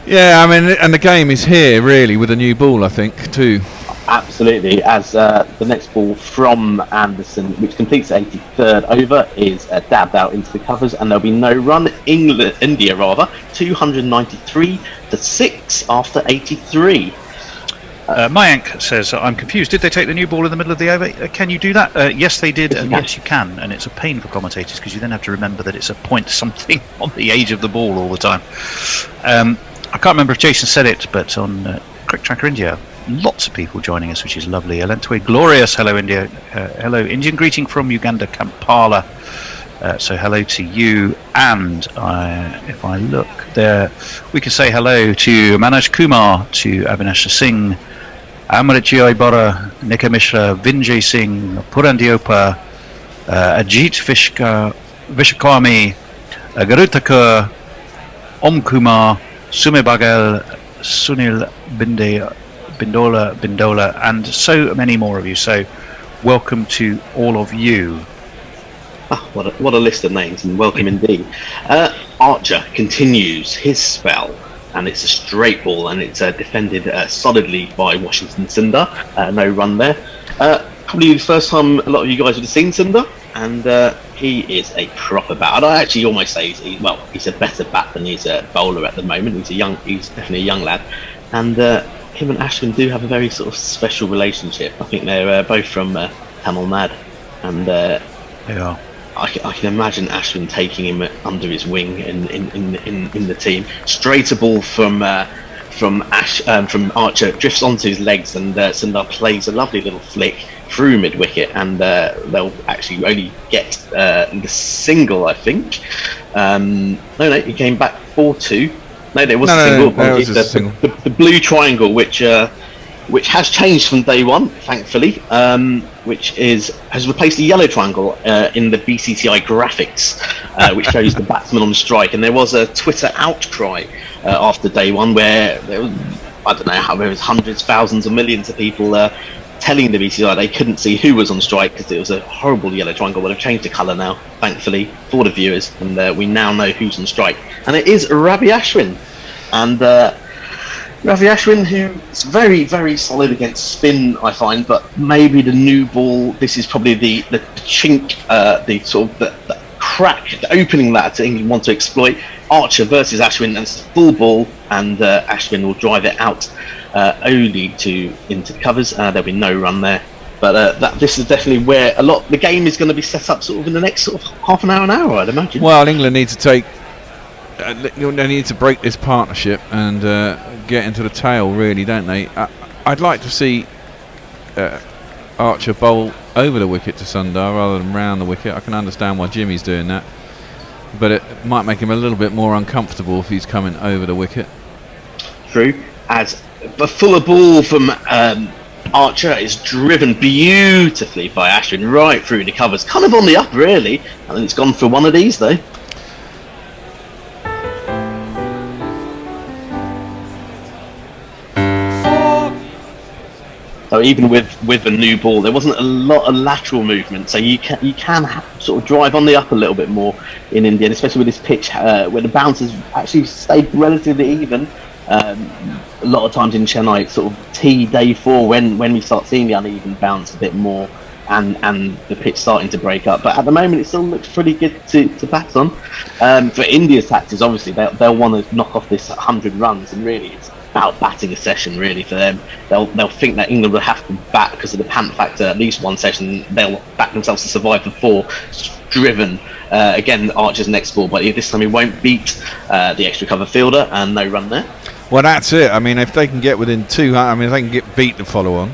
Yeah, I mean, and the game is here really with a new ball, I think, too. Absolutely, as the next ball from Anderson, which completes the 83rd over, is dabbed out into the covers, and there'll be no run. India 293-6 after 83. Mayank says, I'm confused. Did they take the new ball in the middle of the over? Can you do that? Yes, they did, and yes, you can. And it's a pain for commentators because you then have to remember that it's a point something on the age of the ball all the time. I can't remember if Jason said it, but on Cricket Tracker India, lots of people joining us, which is lovely. Alentwe Glorious, hello India, hello Indian greeting from Uganda, Kampala. So hello to you, and if I look there, we can say hello to Manoj Kumar, to Avinash Singh, Amrit Joy Bora, Nika Mishra, Vinjay Singh, Purandiopa, Ajit Vishakami, Garutakur, Om Kumar, Sume Bagel, Sunil Bindola, and so many more of you. So welcome to all of you. What a list of names, and welcome indeed. Archer continues his spell, and it's a straight ball, and it's defended solidly by Washington Sundar. No run there. Probably the first time a lot of you guys would have seen Sundar, and he is a proper bat. I'd actually almost say he's a better bat than he's a bowler at the moment. He's definitely a young lad, and him and Ashwin do have a very sort of special relationship. I think they're both from Tamil Nadu, and they are. I can imagine Ashwin taking him under his wing in the team. Straight a ball from Archer, drifts onto his legs, and Sundar plays a lovely little flick through mid-wicket, and they'll actually only get the single, I think. No, he came back 4-2. No, there was a single. No, it was a single. The blue triangle, which has changed from day one, thankfully, which has replaced the yellow triangle in the BCCI graphics, which shows the batsman on strike. And there was a Twitter outcry after day one where there was, I don't know how, there was hundreds, thousands, or millions of people telling the BCCI they couldn't see who was on strike because it was a horrible yellow triangle. Well, they've changed the colour now, thankfully, for the viewers, and we now know who's on strike. And it is Ravi Ashwin. And Ravi Ashwin, who is very, very solid against spin, I find, but maybe the new ball, this is probably the chink, the crack, the opening that England want to exploit. Archer versus Ashwin, and it's a full ball, and Ashwin will drive it out only into covers. There'll be no run there. But this is definitely where the game is going to be set up sort of in the next sort of half an hour, I'd imagine. Well, England need to take... they need to break this partnership and get into the tail, really, don't they? I'd like to see Archer bowl over the wicket to Sundar rather than round the wicket. I can understand why Jimmy's doing that, but it might make him a little bit more uncomfortable if he's coming over the wicket. True. As a fuller ball from Archer is driven beautifully by Ashwin right through the covers, kind of on the up, really. I think it's gone for one of these, though. So even with the new ball, there wasn't a lot of lateral movement. So you can sort of drive on the up a little bit more in India, and especially with this pitch where the bounces actually stayed relatively even. A lot of times in Chennai, it's sort of day 4 when we start seeing the uneven bounce a bit more, and the pitch starting to break up. But at the moment, it still looks pretty good to bat on. For India's tactics, obviously they'll want to knock off this 100 runs, and really it's about batting a session really for them. They'll think that England will have to bat because of the pant factor at least one session. They'll back themselves to survive for 4, driven. Again, Archer's next ball, but this time he won't beat the extra cover fielder, and no run there. Well, that's it. I mean, if they can get within 200, I mean, if they can beat the follow-on,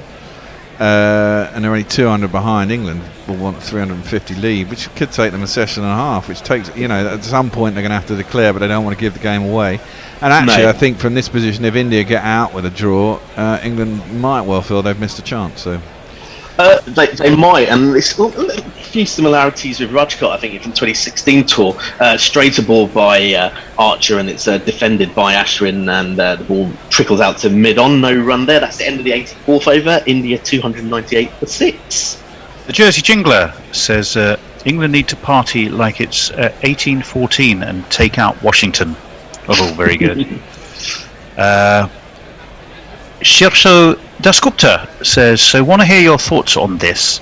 and they're only 200 behind, England will want 350 lead, which could take them a session and a half, which takes, at some point they're going to have to declare, but they don't want to give the game away. And actually, no. I think from this position, if India get out with a draw, England might well feel they've missed a chance. So They might, and there's a few similarities with Rajkot, I think, from 2016 tour. Straight a ball by Archer, and it's defended by Ashwin, and the ball trickles out to mid-on, no run there. That's the end of the 84th over. India 298 for 6. The Jersey Jingler says England need to party like it's 1814 and take out Washington. Oh, very good. Shirsho Dasgupta says, so want to hear your thoughts on this.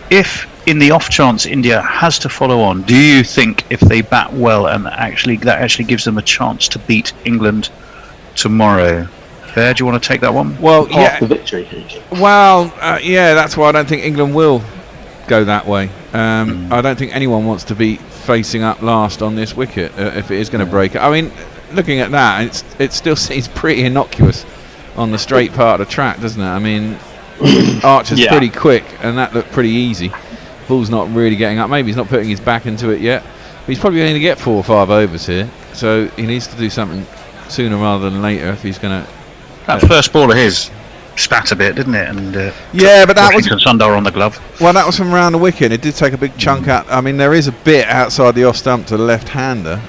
If in the off chance India has to follow on, do you think if they bat well and that actually gives them a chance to beat England tomorrow? Bear, do you want to take that one? Well, Half the victory. Well, yeah, that's why I don't think England will go that way. I don't think anyone wants to be facing up last on this wicket if it is going to break. I mean, looking at that, it still seems pretty innocuous on the straight part of the track, doesn't it? I mean, Archer's pretty quick, and that looked pretty easy. Ball's not really getting up. Maybe he's not putting his back into it yet. But he's probably going to get 4 or 5 overs here, so he needs to do something sooner rather than later if he's going to. That first ball of his spat a bit, didn't it? And but that was Sundar on the glove. Well, that was from around the wicket. It did take a big chunk out. I mean, there is a bit outside the off stump to the left-hander,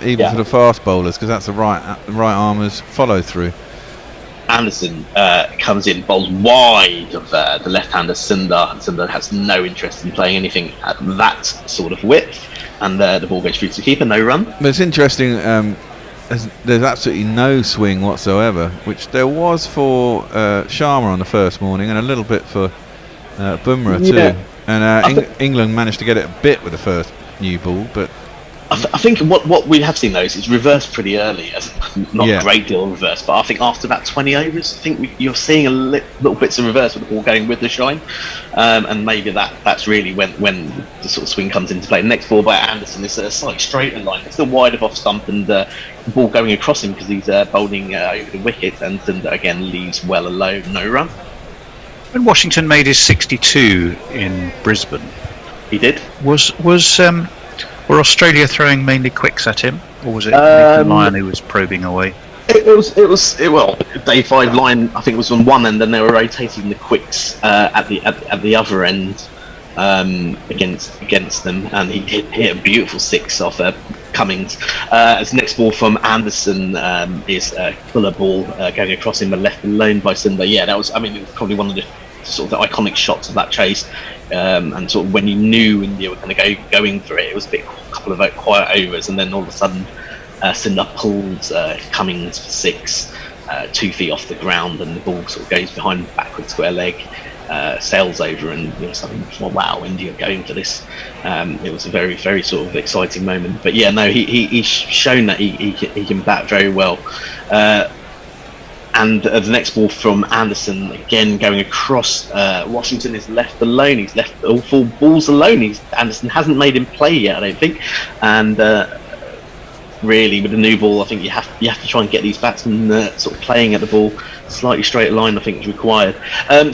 even for the fast bowlers, because that's the right armer's follow through. Anderson comes in, bowls wide of the left-hander Sundar, and Sundar has no interest in playing anything at that sort of width, and the ball goes through to the keeper, no run. But it's interesting. There's absolutely no swing whatsoever, which there was for Sharma on the first morning, and a little bit for Bumrah too. And England managed to get it a bit with the first new ball, but I think what we have seen though is it's reversed pretty early. Not a great deal of reverse, but I think after about 20 overs, I think you're seeing a little bits of reverse with the ball going with the shine, and maybe that's really when the sort of swing comes into play. The next ball by Anderson is a slightly straighter line. It's still wide of off stump, and the ball going across him because he's bowling over the wicket, and again leaves well alone, no run. When Washington made his 62 in Brisbane, he did. Were Australia throwing mainly quicks at him, or was it Lyon who was probing away? It was day 5 line. I think it was on one end, and they were rotating the quicks at the other end against them, and he hit a beautiful 6 off Cummings. His next ball from Anderson is a fuller ball going across him and left alone by Sundar. Yeah, that was. I mean, it was probably one of the sort of the iconic shots of that chase. And sort of when you knew India were going to going for it, it was a couple of quiet overs, and then all of a sudden Sundar pulls Cummings for 6, 2 feet off the ground, and the ball sort of goes behind backward square leg, sails over, and suddenly, wow, India going for this. It was a very, very sort of exciting moment. But yeah, no, he's shown that he can bat very well. And the next ball from Anderson, again going across. Washington is left alone. He's left all 4 balls alone. Anderson hasn't made him play yet, I don't think. And really, with the new ball, I think you have to try and get these batsmen sort of playing at the ball slightly straighter line. I think is required.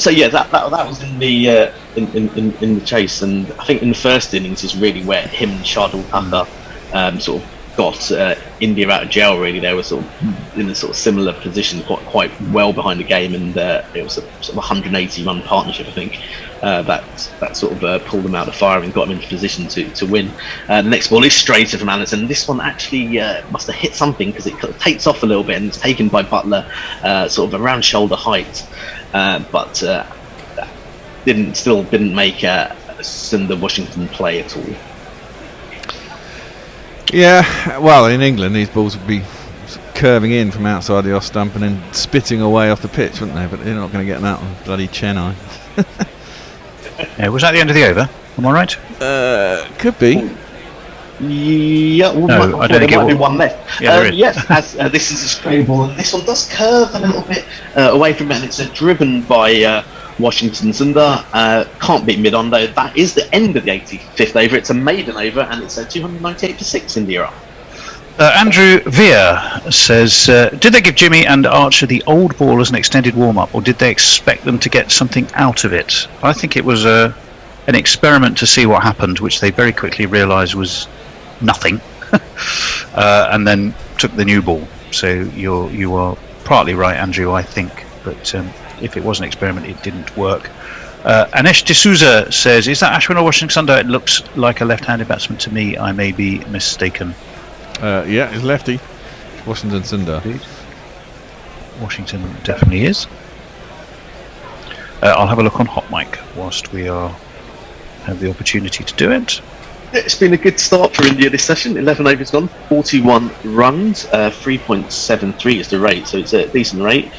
So yeah, that was in the in the chase, and I think in the first innings is really where him and Shardul Thakur sort of got India out of jail. Really, they were sort of in a sort of similar position, quite well behind the game, and it was a sort of 180 run partnership, I think, that sort of pulled them out of fire and got them into position to win. The next ball is straighter from Anderson. This one actually must have hit something, because it kind of takes off a little bit, and it's taken by Butler sort of around shoulder height, but didn't make Sundar Washington play at all. Yeah, well, in England these balls would be curving in from outside the off stump and then spitting away off the pitch, wouldn't they? But they're not going to get that on bloody Chennai. Was that the end of the over? Am I right? Could be. Yeah, no, I don't think there might be one left. Yeah, there is. Yes, as this is a straight ball, and this one does curve a little bit away from it, and it's driven by Washington. Sundar can't beat mid-on, though. That is the end of the 85th over. It's a maiden over, and it's 298 for 6 India up. Andrew Veer says, did they give Jimmy and Archer the old ball as an extended warm-up, or did they expect them to get something out of it? I think it was an experiment to see what happened, which they very quickly realised was nothing, and then took the new ball. So you are partly right, Andrew, I think. But if it was an experiment, it didn't work. Anesh D'Souza says, is that Ashwin or Washington Sundar? It looks like a left-handed batsman to me. I may be mistaken. Yeah, it's lefty. Washington Sundar. Washington definitely is. I'll have a look on hot mic whilst we have the opportunity to do it. It's been a good start for India this session. 11 overs gone, 41 runs, 3.73 is the rate, so it's a decent rate.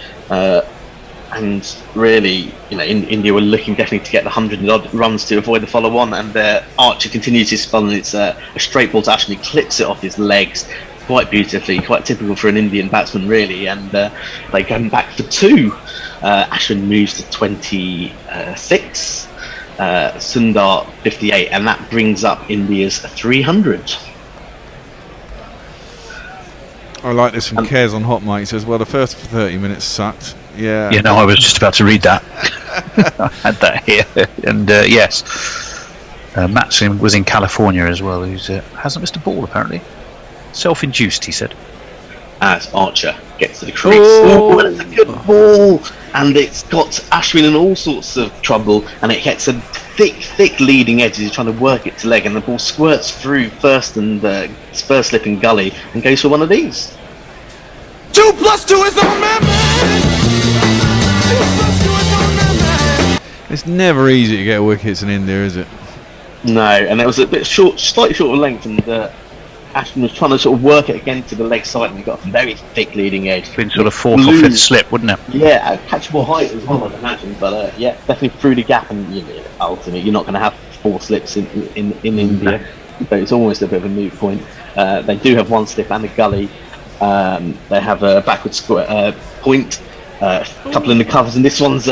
And really, India were looking definitely to get the 100-odd runs to avoid the follow-on, and Archer continues his spell, and it's a straight ball to Ashwin. He clips it off his legs quite beautifully, quite typical for an Indian batsman, really, and they come back for 2. Ashwin moves to 26, Sundar 58, and that brings up India's 300. I like this from Kez on hot mic. He says, well, the first 30 minutes sucked. Yeah. Yeah, no, I was just about to read that. I had that here. And yes, Matson was in California as well. He hasn't missed a ball, apparently. Self-induced, he said. As Archer gets to the crease. Oh, it's a good ball! And it's got Ashwin in all sorts of trouble, and it hits a thick leading edge as he's trying to work it to leg, and the ball squirts through first slip and gully and goes for one of these. 2 + 2 is on man. It's never easy to get wickets in India, is it? No, and it was a bit slightly short of length, and Ashwin was trying to sort of work it again to the leg side, and he got a very thick leading edge. Been sort of 4th or 5th slip, wouldn't it? Yeah, catchable height as well, I'd imagine. But yeah, definitely through the gap, and ultimately you're not going to have 4 slips in India, so it's almost a bit of a moot point. They do have 1 slip and a gully. They have a backward point, a couple in the covers, and this one's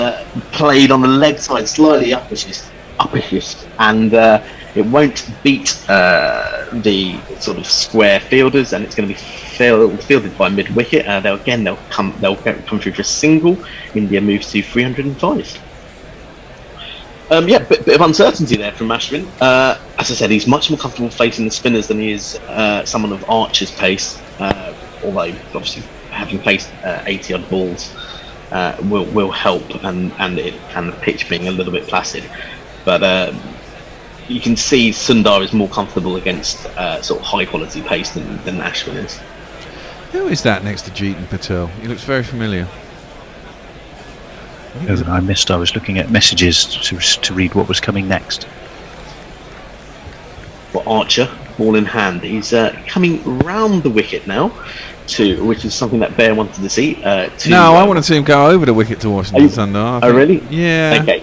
played on the leg side, slightly uppish, and it won't beat the sort of square fielders, and it's going to be fielded by mid wicket. They'll come through for a single. India moves to 305. Bit of uncertainty there from Ashwin. As I said, he's much more comfortable facing the spinners than he is someone of Archer's pace. Although obviously having placed 80 odd balls will help, and the pitch being a little bit placid, but you can see Sundar is more comfortable against sort of high quality pace than Ashwin is. Who is that next to Jeetan Patel? He looks very familiar. I missed. I was looking at messages to read what was coming next. For Archer, ball in hand, he's coming round the wicket now, which is something that Bear wanted to see. I want to see him go over the wicket to Washington Sundar. Oh, really? Yeah. Okay.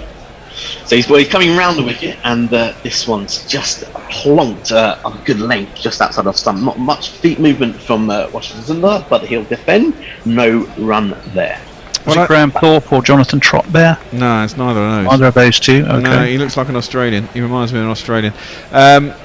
So he's coming round the wicket, and this one's just plonked on good length just outside of stump. Not much feet movement from Washington Sundar, but he'll defend. No run there. Was it Graham Thorpe or Jonathan Trott there? No, it's neither of those. Neither of those two? Okay. No, he looks like an Australian. He reminds me of an Australian. And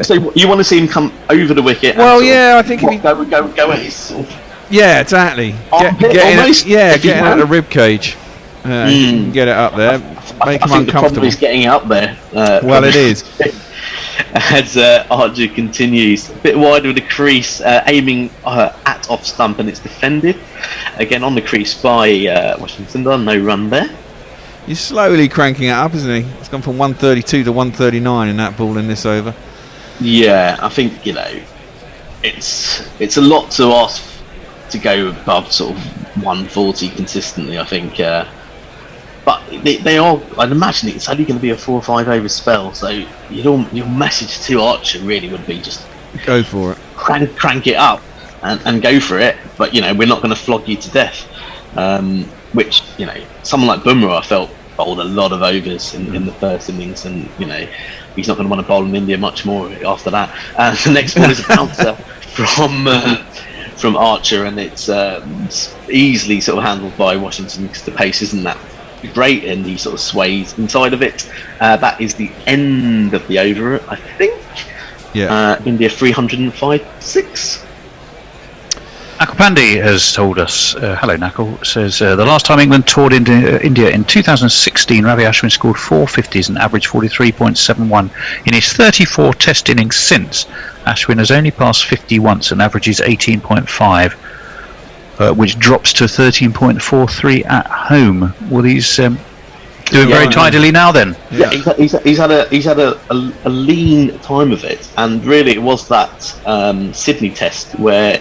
so you want to see him come over the wicket? Well, yeah, I think go at his sort of exactly. Getting out of the rib cage. You can get it up there. Make him uncomfortable. He's getting it up there. Well, it is. As Archer continues, a bit wider with the crease, aiming at off stump, and it's defended again on the crease by Washington Sundar. No run there. He's slowly cranking it up, isn't he? It's gone from 132 to 139 in that ball in this over. Yeah, I think it's a lot to ask to go above sort of 140 consistently. I think. But they are. I'd imagine it's only going to be a 4 or 5 over spell. So your message to Archer really would be just go for it, crank it up, and go for it. But we're not going to flog you to death. Which someone like Bumrah I felt bowled a lot of overs in the first innings, and he's not going to want to bowl in India much more after that. The next one is a bouncer from Archer, and it's easily sort of handled by Washington because the pace isn't that great, and he sort of sways inside of it. That is the end of the over, I think. India 305-6. Nakul has told us, hello Nakul, says the last time England toured India in 2016, Ravi Ashwin scored 450s and averaged 43.71. In his 34 test innings since, Ashwin has only passed 50 once and averages 18.5. which drops to 13.43 at home. Well, he's doing very tidily now. Then, he's had a lean time of it, and really it was that Sydney test where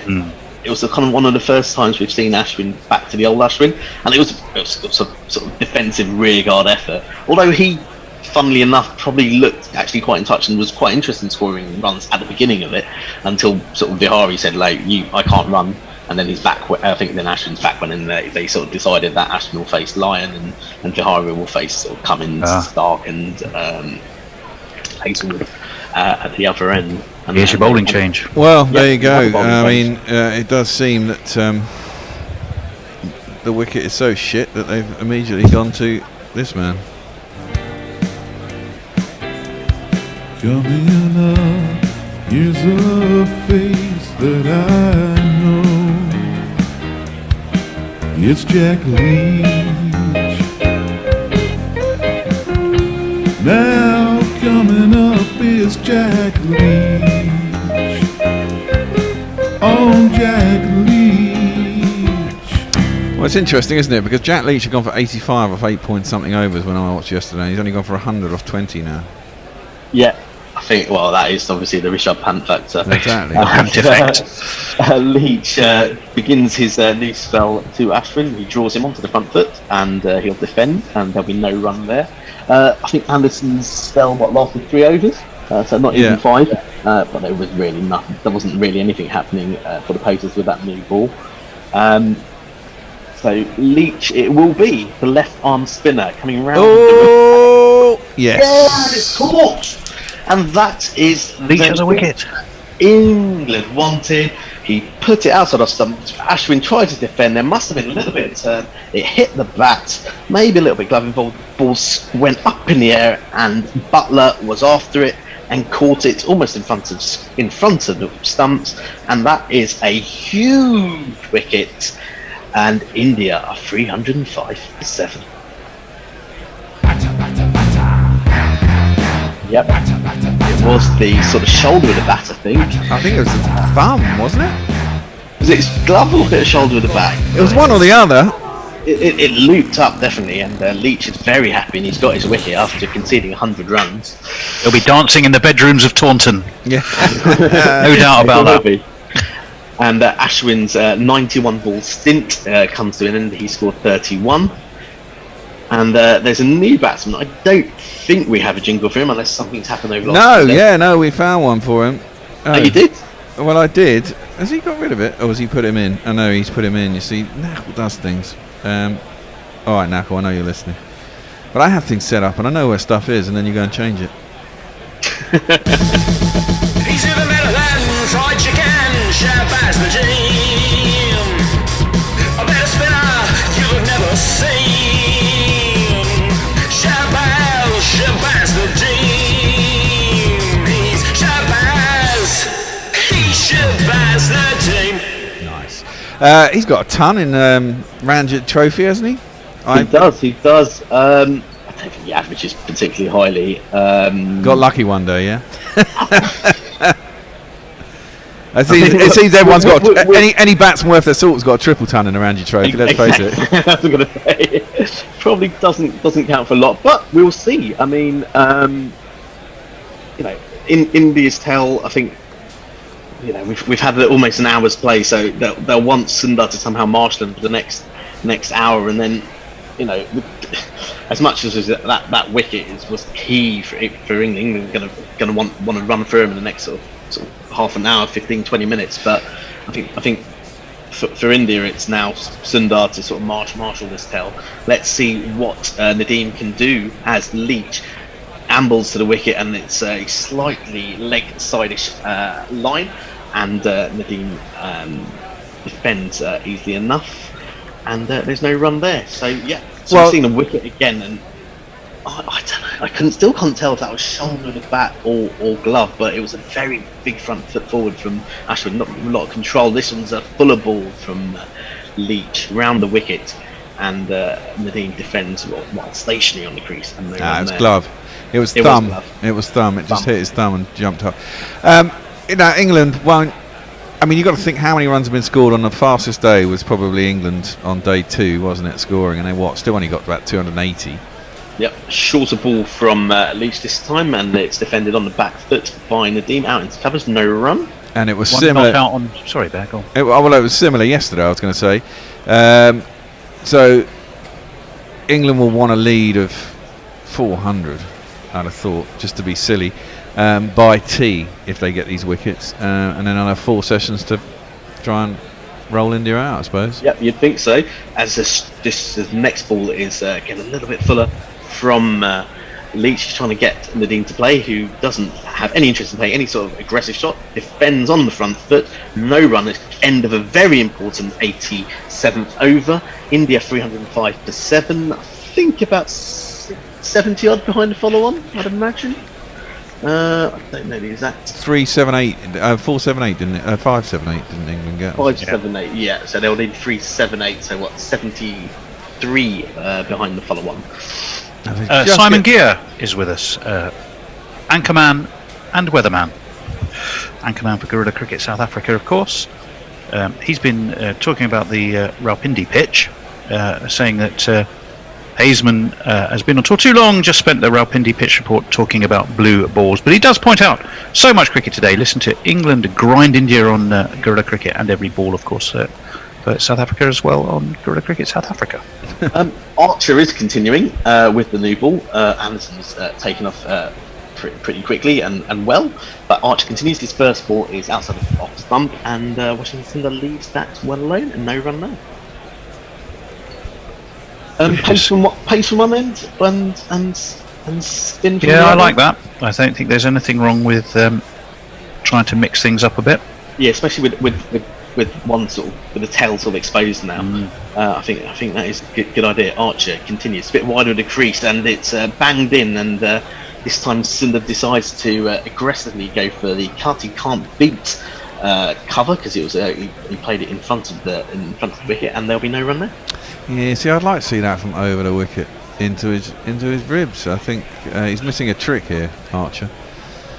it was kind of one of the first times we've seen Ashwin back to the old Ashwin, and it was a sort of defensive rearguard effort. Although he, funnily enough, probably looked actually quite in touch and was quite interested in scoring runs at the beginning of it, until sort of Vihari said, like, I can't run. And then he's back. I think then Ashwin's back when they sort of decided that Ashwin will face Lyon and Vihari will face sort of Cummins, Stark, and Hazelwood at the other end. And here's your bowling change. Well, there you go. I mean, it does seem that the wicket is so shit that they've immediately gone to this man. Coming up, here's a face that I know. It's Jack Leach. Now coming up is Jack Leach. Oh, Jack Leach. Well, it's interesting, isn't it? Because Jack Leach had gone for 85 off 8 point something overs when I watched yesterday. He's only gone for 100 off 20 now. Yeah. I think, well, that is obviously the Rishabh Pant factor. Exactly. Leach begins his new spell to Ashwin. He draws him onto the front foot, and he'll defend, and there'll be no run there. I think Anderson's spell lasted 3 overs, so not even 5. But there was really nothing. There wasn't really anything happening for the Pacers with that new ball. So Leach, it will be the left arm spinner coming round. Oh, yes. Yeah, it's caught. And that is Leach has a wicket. England wanted. He put it outside of stump. Ashwin tried to defend. There must have been a little bit of turn. It hit the bat, maybe a little bit glove involved. Ball went up in the air, and Butler was after it and caught it almost in front of the stumps. And that is a huge wicket. And India are 305 for 7. Yep. It was the sort of shoulder of the bat, I think. I think it was the thumb, wasn't it? Was it his glove or the shoulder of the bat? It was one or the other. It looped up, definitely, and Leach is very happy, and he's got his wicket after conceding 100 runs. He'll be dancing in the bedrooms of Taunton. Yeah. No doubt about that. And Ashwin's 91 ball stint comes to an end. He scored 31. And there's a new batsman. I don't think we have a jingle for him unless something's happened over last week. No, we found one for him. Oh, you did? Well, I did. Has he got rid of it, or has he put him in? I know he's put him in. You see, Knuckle does things. All right, Knuckle, I know you're listening. But I have things set up, and I know where stuff is, and then you go and change it. He's even better than fried chicken, Shabazz Nadeem. A better spinner you've never seen. Shabazz Nadeem. He's Shabazz Nadeem. Nice. He's got a ton in Ranjit Trophy, hasn't he? He does. I don't think he averages particularly highly. Got lucky one day, yeah. It seems everyone's got any batsman worth their salt's got a triple ton in a Ranji Trophy. Let's face it. I was going to say, probably doesn't count for a lot, but we'll see. I mean, in India's tell, I think we've had almost an hour's play, so they'll want Sundar to somehow marshal them for the next hour, and then as much as that wicket was key for England, going to want to run through him in the next sort of half an hour, 15-20 minutes. But I think for India, it's now Sundar to sort of marshal this tell. Let's see what Nadeem can do as Leach ambles to the wicket, and it's a slightly leg side-ish line, and Nadeem defends easily enough. And there's no run there, so yeah. So we've seen a wicket again, and I don't know. I still can't tell if that was shoulder of the bat or glove, but it was a very big front foot forward from Ashwin. Not a lot of control. This one's a fuller ball from Leach round the wicket, and Nadeem defends while stationary on the crease. And it was glove. It was thumb. It was thumb. It just hit his thumb and jumped up. England won't I mean, you've got to think how many runs have been scored on the fastest day was probably England on day 2, wasn't it, scoring? And they still only got about 280. Yep, shorter ball from Leach this time, and it's defended on the back foot by Nadeem, out into covers, no run. And it was One similar. not out on. Sorry, Bear, go on. It was similar yesterday, I was going to say. So England will want a lead of 400, I'd have thought, just to be silly, by tea if they get these wickets, and then I'll have 4 sessions to try and roll India out, I suppose. Yep, you'd think so. As this next ball is getting a little bit fuller from Leach. He's trying to get Nadeem to play, who doesn't have any interest in playing any sort of aggressive shot, defends on the front foot, no run at the end of a very important 87th over. India 305 for 7, I think about 70 odd behind the follow-on, I'd imagine. I don't know the exact. 378, 478 didn't it? 578 didn't England get? 578, yeah. So they'll need 378. So what? 73 behind the follow-on. Simon Gear is with us, anchorman and weatherman. Anchorman for Guerrilla Cricket South Africa, of course. He's been talking about the Rawalpindi pitch, saying that Haseman has been on tour too long, just spent the Rawalpindi pitch report talking about blue balls. But he does point out so much cricket today. Listen to England grind India on Guerrilla Cricket, and every ball, of course, for South Africa as well on Guerrilla Cricket South Africa. Archer is continuing with the new ball. Anderson's taken off pretty quickly and well, but Archer continues. His first ball is outside of off stump, and Washington Sundar leaves that one alone, and no run there. Pace from one end and spin from the I other. like that. I don't think there's anything wrong with trying to mix things up a bit. Yeah, especially with one sort of with the tail sort of exposed now. I think that is a good idea. Archer continues, it's a bit wider of the crease, and it's banged in, and this time Sundar decides to aggressively go for the cut. He can't beat cover because it was he played it in front of the wicket, and there'll be no run there. Yeah, see, I'd like to see that from over the wicket into his ribs. I think he's missing a trick here, Archer.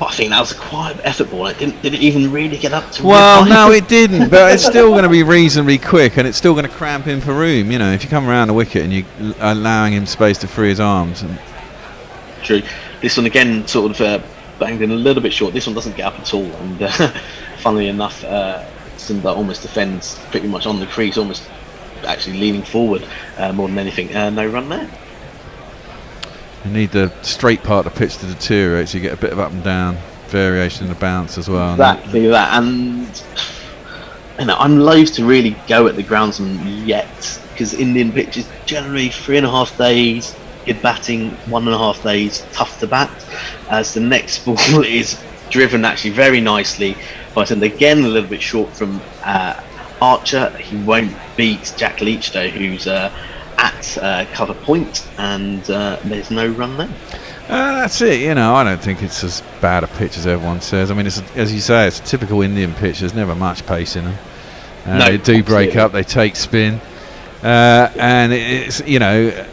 I think that was a quiet effort ball. Did it even really get up to? Well, no, it didn't. But it's still going to be reasonably quick, and it's still going to cramp him for room. You know, if you come around the wicket and you're allowing him space to free his arms. True. This one again, sort of banged in a little bit short. This one doesn't get up at all, and funnily enough, Sundar almost defends pretty much on the crease, almost actually leaning forward more than anything. No run there. You need the straight part of the pitch to deteriorate, so you get a bit of up and down variation in the bounce as well. Exactly that, and I'm loath to really go at the groundsman yet, because Indian pitches generally 3.5 days, good batting, 1.5 days, tough to bat, as the next ball is driven actually very nicely by Sundar, again a little bit short from Archer. He won't beat Jack Leach though, who's at cover point, and there's no run there. That's it. You know, I don't think it's as bad a pitch as everyone says. I mean, it's as you say, it's a typical Indian pitch. There's never much pace in them. No, they do break up. They take spin, and it's, you know,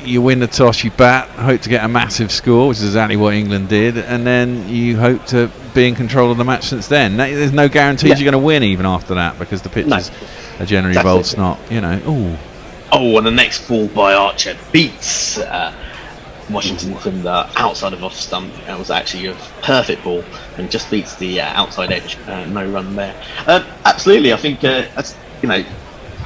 you win the toss, you bat, hope to get a massive score, which is exactly what England did, and then you hope to be in control of the match since then. There's no guarantees you're going to win even after that, because the pitches are generally bowled snot. You know. Ooh. Oh, and the next ball by Archer beats Washington Sundar outside of off stump. That was actually a perfect ball and just beats the outside edge. No run there. Absolutely, I think that's, you know,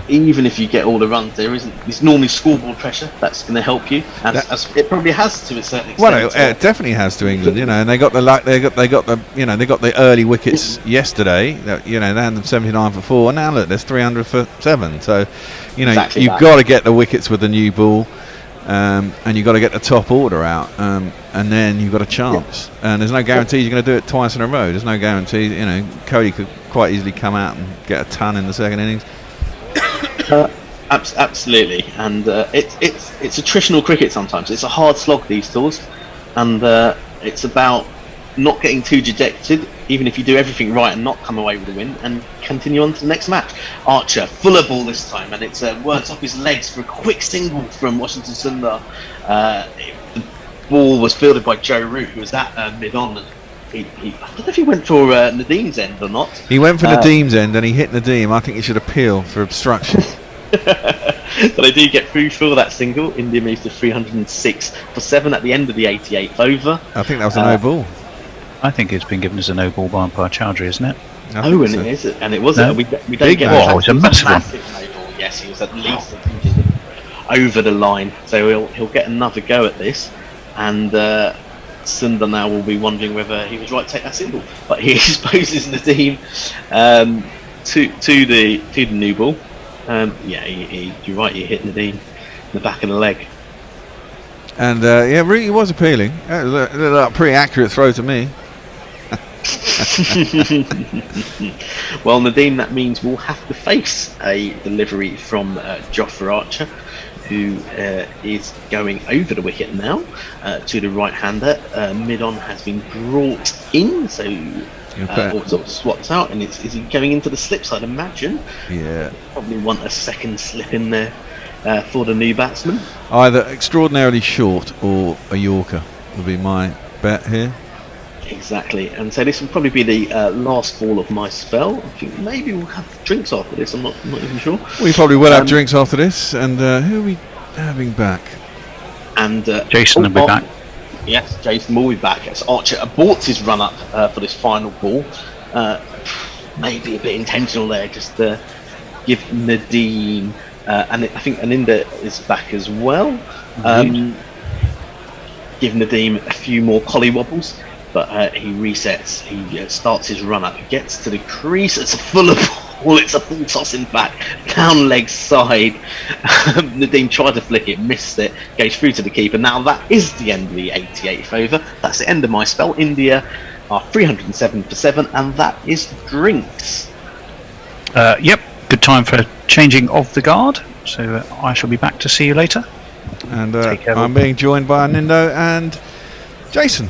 even if you get all the runs, there's normally scoreboard pressure that's going to help you, as it probably has to a certain extent. Well, it definitely has to England, you know, and they got the early wickets yesterday. You know, they had them 79 for 4, and now look, there's 300 for 7. So, you know, exactly you've got to get the wickets with the new ball, and you've got to get the top order out, and then you've got a chance. And there's no guarantee you're going to do it twice in a row. There's no guarantee. You know, Cody could quite easily come out and get a ton in the second innings. Absolutely, and it's attritional cricket sometimes. It's a hard slog, these tours, and it's about not getting too dejected, even if you do everything right and not come away with a win, and continue on to the next match. Archer, fuller ball this time, and it's worked off his legs for a quick single from Washington Sundar. The ball was fielded by Joe Root, who was at mid-on, and I don't know if he went for Nadeem's end or not. He went for Nadeem's end and he hit Nadeem. I think he should appeal for obstruction. But they do get through for that single. India moves to 306 for 7 at the end of the 88th over. I think that was a no ball. I think it's been given as a no ball by umpire Chowdhury, isn't it? And it was. No? We don't Big get no. It's a massive one. no ball. Yes, he was at least over the line, so he'll get another go at this, and Sundar now will be wondering whether he was right to take that single, but he exposes Nadeem to the new ball. You're right. He hit Nadeem in the back of the leg. And really was appealing. It looked like a pretty accurate throw to me. Well, Nadeem, that means we'll have to face a delivery from Jofra Archer, who is going over the wicket now to the right-hander. Mid-on has been brought in, so or sort of swapped out, and is he going into the slips, I'd imagine? Yeah. Probably want a second slip in there for the new batsman. Either extraordinarily short or a Yorker would be my bet here. Exactly, and so this will probably be the last ball of my spell. I think maybe we'll have drinks after this, I'm not even sure. We probably will have drinks after this, and who are we having back? And Jason will be back. Yes, Jason will be back as Archer aborts his run up for this final ball. Maybe a bit intentional there, just to give Nadeem, and I think Aninda is back as well. Give Nadeem a few more collie wobbles. But he resets, he starts his run up, gets to the crease, it's a fuller ball, it's a full tossing back, down leg side. Nadeem tried to flick it, missed it, goes through to the keeper. Now that is the end of the 88th over. That's the end of my spell. India are 307 for 7, and that is drinks. Yep, good time for changing of the guard. So I shall be back to see you later. And I'm being joined by Nindo and Jason.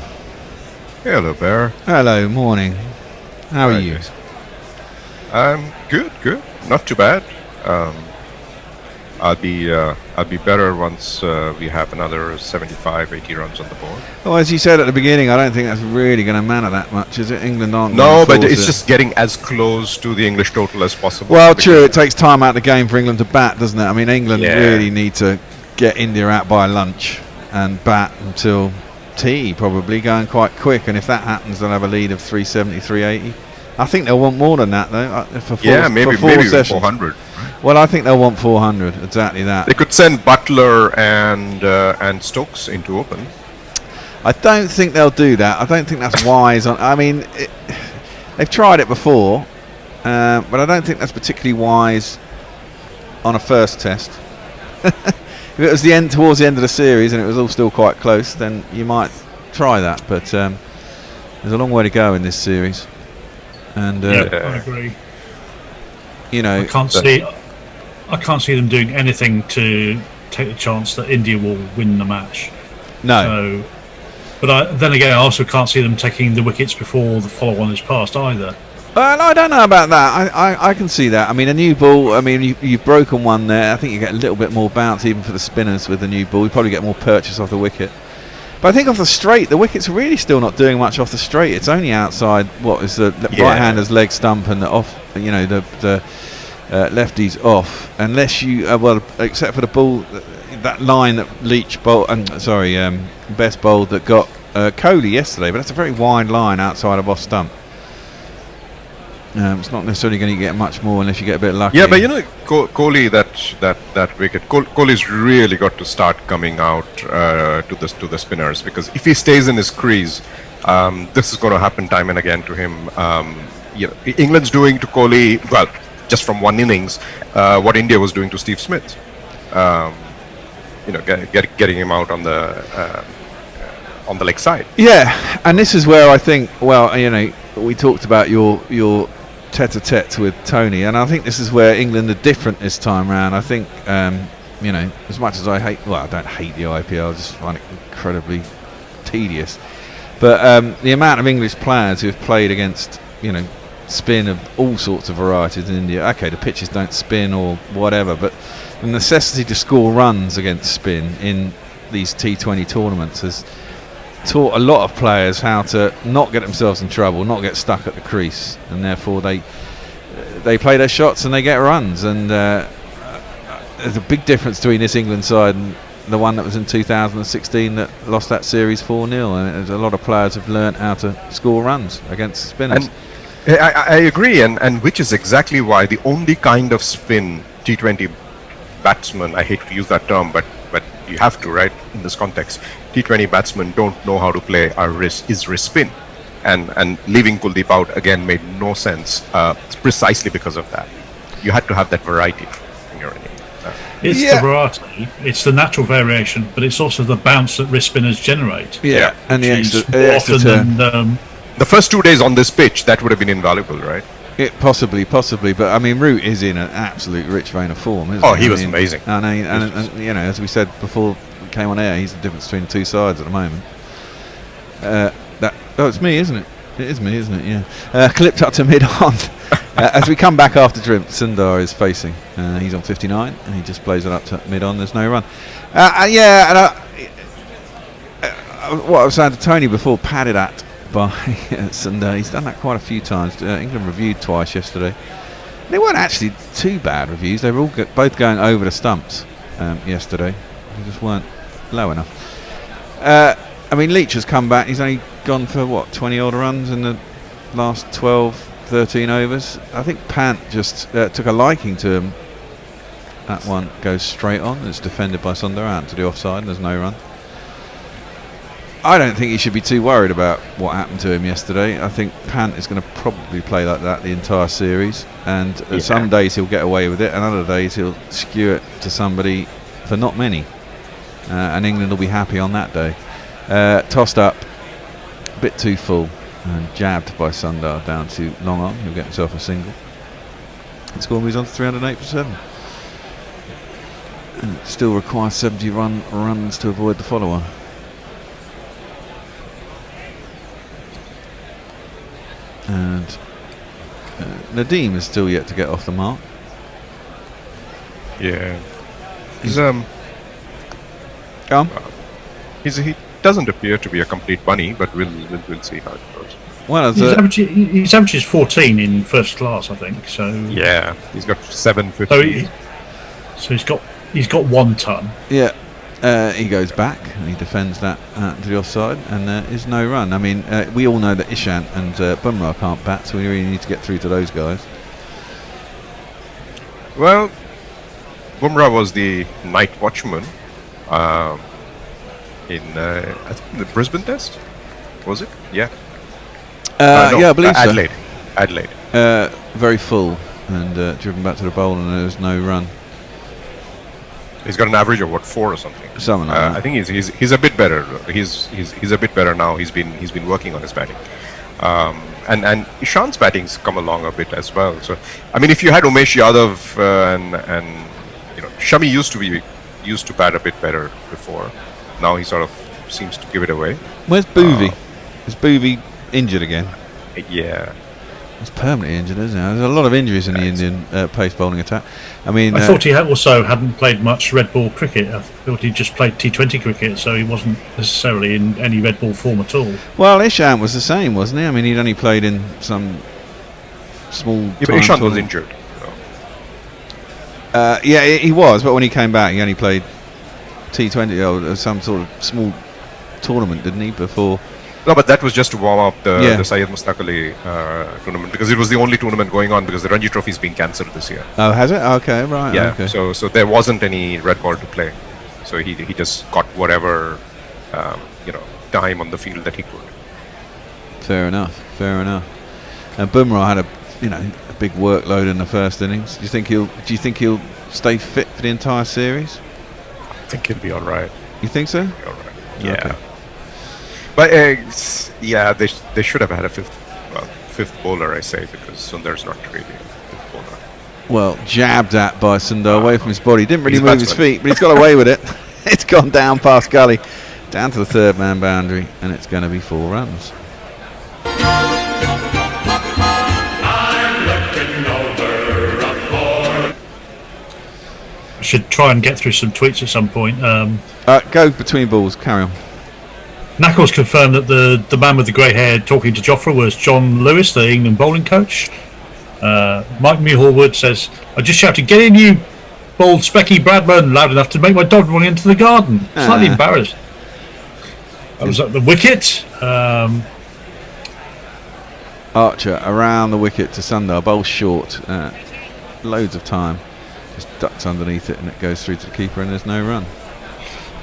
Hello, Bear. Hello, morning. How are you? Good. Not too bad. I'll be better once we have another 75, 80 runs on the board. Well, as you said at the beginning, I don't think that's really going to matter that much, is it? England aren't. No, but it's just getting as close to the English total as possible. Well, true. It takes time out of the game for England to bat, doesn't it? I mean, England really need to get India out by lunch and bat until tea, probably going quite quick, and if that happens they'll have a lead of 370, 380. I think they'll want more than that though, for maybe 400. Well, I think they'll want 400, exactly that. They could send Butler and Stokes into open. I don't think they'll do that. I don't think that's wise. I mean, they've tried it before, but I don't think that's particularly wise on a first test. If it was towards the end of the series and it was all still quite close, then you might try that. But there's a long way to go in this series. And I agree. You know, I can't see them doing anything to take the chance that India will win the match. No. So, but then again, I also can't see them taking the wickets before the follow-on is passed either. I don't know about that. I can see that. I mean, a new ball. I mean, you've broken one there. I think you get a little bit more bounce even for the spinners with the new ball. You probably get more purchase off the wicket. But I think off the straight, the wicket's really still not doing much off the straight. It's only outside what is the right-hander's leg stump and the off. You know, the lefty's off, unless you except for the ball, that line that Leach bowled. Best bowled that got Kohli yesterday. But that's a very wide line outside of off stump. It's not necessarily going to get much more unless you get a bit lucky. Yeah, but you know, Kohli, that wicket, Kohli's really got to start coming out to the spinners, because if he stays in his crease, this is going to happen time and again to him. England's doing to Kohli, well, just from one innings, what India was doing to Steve Smith. Getting him out on the leg side. Yeah, and this is where I think, we talked about your tete-a-tete with Tony, and I think this is where England are different this time round. I think, as much as I don't hate the IPL, I just find it incredibly tedious. But the amount of English players who have played against, spin of all sorts of varieties in India. Okay, the pitches don't spin or whatever, but the necessity to score runs against spin in these T20 tournaments taught a lot of players how to not get themselves in trouble, not get stuck at the crease, and therefore they play their shots and they get runs. And there's a big difference between this England side and the one that was in 2016 that lost that series 4-0. And a lot of players have learnt how to score runs against spinners. And I agree, and which is exactly why the only kind of spin T20 batsmen, I hate to use that term, but you have to, right, in this context, T20 batsmen don't know how to play is wrist spin. And leaving Kuldeep out again made no sense, precisely because of that. You had to have that variety in your inning. It's the variety, it's the natural variation, but it's also the bounce that wrist spinners generate. Yeah, and the extra often turn. The first 2 days on this pitch, that would have been invaluable, right? It possibly, but I mean, Root is in an absolute rich vein of form, isn't he? Oh, he was amazing. And you know, as we said before we came on air, he's the difference between two sides at the moment. It's me, isn't it? It is me, isn't it? Yeah. Clipped up to mid-on. As we come back after drip, Sundar is facing. He's on 59, and he just plays it up to mid-on. There's no run. What I was saying to Tony before, padded at by Sundar. He's done that quite a few times. England reviewed twice yesterday. They weren't actually too bad reviews. They were all both going over the stumps yesterday. They just weren't low enough. I mean, Leach has come back. He's only gone for, 20 odd runs in the last 12, 13 overs. I think Pant just took a liking to him. That one goes straight on. It's defended by Sundar out to the offside, and there's no run. I don't think he should be too worried about what happened to him yesterday. I think Pant is going to probably play like that the entire series, and some days he'll get away with it, and other days he'll skew it to somebody for not many. And England will be happy on that day. Tossed up, a bit too full, and jabbed by Sundar down to long on. He'll get himself a single. The score moves on to 308 for 7. And it still requires 70 runs to avoid the follower. And Nadeem is still yet to get off the mark. Yeah. He's he doesn't appear to be a complete bunny, but we'll see how it goes. Well, his average is 14 in first class, I think. So yeah, he's got 750. So he's got 1 ton. Yeah. He goes back and he defends that to the offside, and there is no run. I mean, we all know that Ishant and Bumrah can't bat, so we really need to get through to those guys. Well, Bumrah was the night watchman in I think the Brisbane Test, was it? Yeah. No, yeah, I believe Adelaide. so. Adelaide. Very full and driven back to the bowl, and there was no run. He's got an average of 4 or something. Something like that. I think he's a bit better. He's a bit better now. He's been working on his batting, and Ishant's batting's come along a bit as well. So I mean, if you had Umesh Yadav and Shami used to bat a bit better before. Now he sort of seems to give it away. Where's Boovy? Is Boovy injured again? Yeah. He's permanently injured, isn't he? There's a lot of injuries in the Indian pace bowling attack. I mean, I thought he also hadn't played much red ball cricket. I thought he just played T20 cricket, so he wasn't necessarily in any red ball form at all. Well, Ishant was the same, wasn't he? I mean, he'd only played in some small. Yeah, but Ishant was injured. Yeah, he was, but when he came back, he only played T20 or some sort of small tournament, didn't he? Before. No, but that was just to warm up the Syed Mustaq Ali tournament, because it was the only tournament going on, because the Ranji Trophy has been cancelled this year. Oh, has it? Okay, right. Yeah. Okay. So there wasn't any red ball to play, so he just got whatever time on the field that he could. Fair enough. And Bumrah had a big workload in the first innings. Do you think he'll stay fit for the entire series? I think he'll be all right. You think so? He'll be all right. Yeah. Okay. But they should have had a fifth bowler, I say, because Sundar's not really a fifth bowler. Well, jabbed at by Sundar away from his body. Didn't really move his feet, but he's got away with it. It's gone down past gully, down to the third man boundary, and it's going to be 4 runs. I should try and get through some tweets at some point. Go between balls, carry on. Knuckles confirmed that the man with the grey hair talking to Jofra was John Lewis, the England bowling coach. Mike Muhallwood says, "I just shouted, 'Get in, you bold specky Bradman!' loud enough to make my dog run into the garden." Slightly embarrassed. I was at the wicket. Archer around the wicket to Sundar, bowl short, loads of time, just ducks underneath it and it goes through to the keeper and there's no run.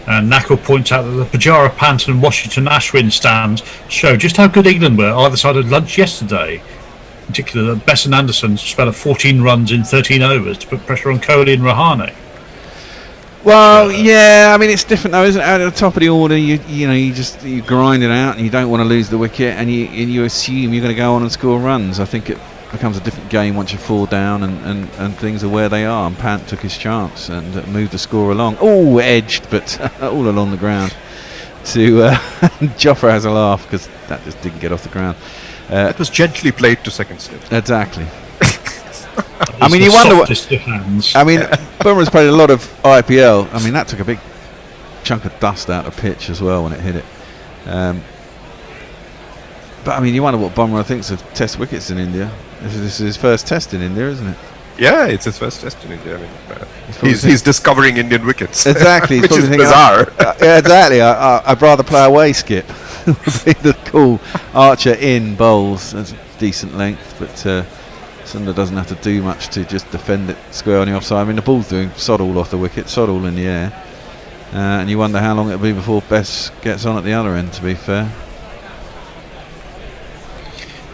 And Knuckle points out that the Pujara, Pant and Washington Ashwin stands show just how good England were either side of lunch yesterday. In particular, that Bess and Anderson spent 14 runs in 13 overs to put pressure on Kohli and Rahane. Well, yeah, I mean it's different though, isn't it? At the top of the order, you grind it out, and you don't want to lose the wicket, and you assume you're going to go on and score runs. I think it becomes a different game once you fall down, and things are where they are. And Pant took his chance and moved the score along. Oh, edged, but all along the ground. To Jofra has a laugh because that just didn't get off the ground. It was gently played to second slip. Exactly. I mean, you wonder what. I mean, Bumrah's played a lot of IPL. I mean, that took a big chunk of dust out of pitch as well when it hit it. But I mean, you wonder what Bumrah thinks of Test wickets in India. This is his first Test in India, isn't it? Yeah, it's his first Test in India. I mean, he's discovering Indian wickets. Exactly, which is bizarre. Yeah, exactly. I'd rather play away skip. Would be the cool. Archer in bowls. That's a decent length, but. Sundar doesn't have to do much to just defend it square on the offside. I mean, the ball's doing sod all off the wicket, sod all in the air. And you wonder how long it'll be before Bess gets on at the other end, to be fair.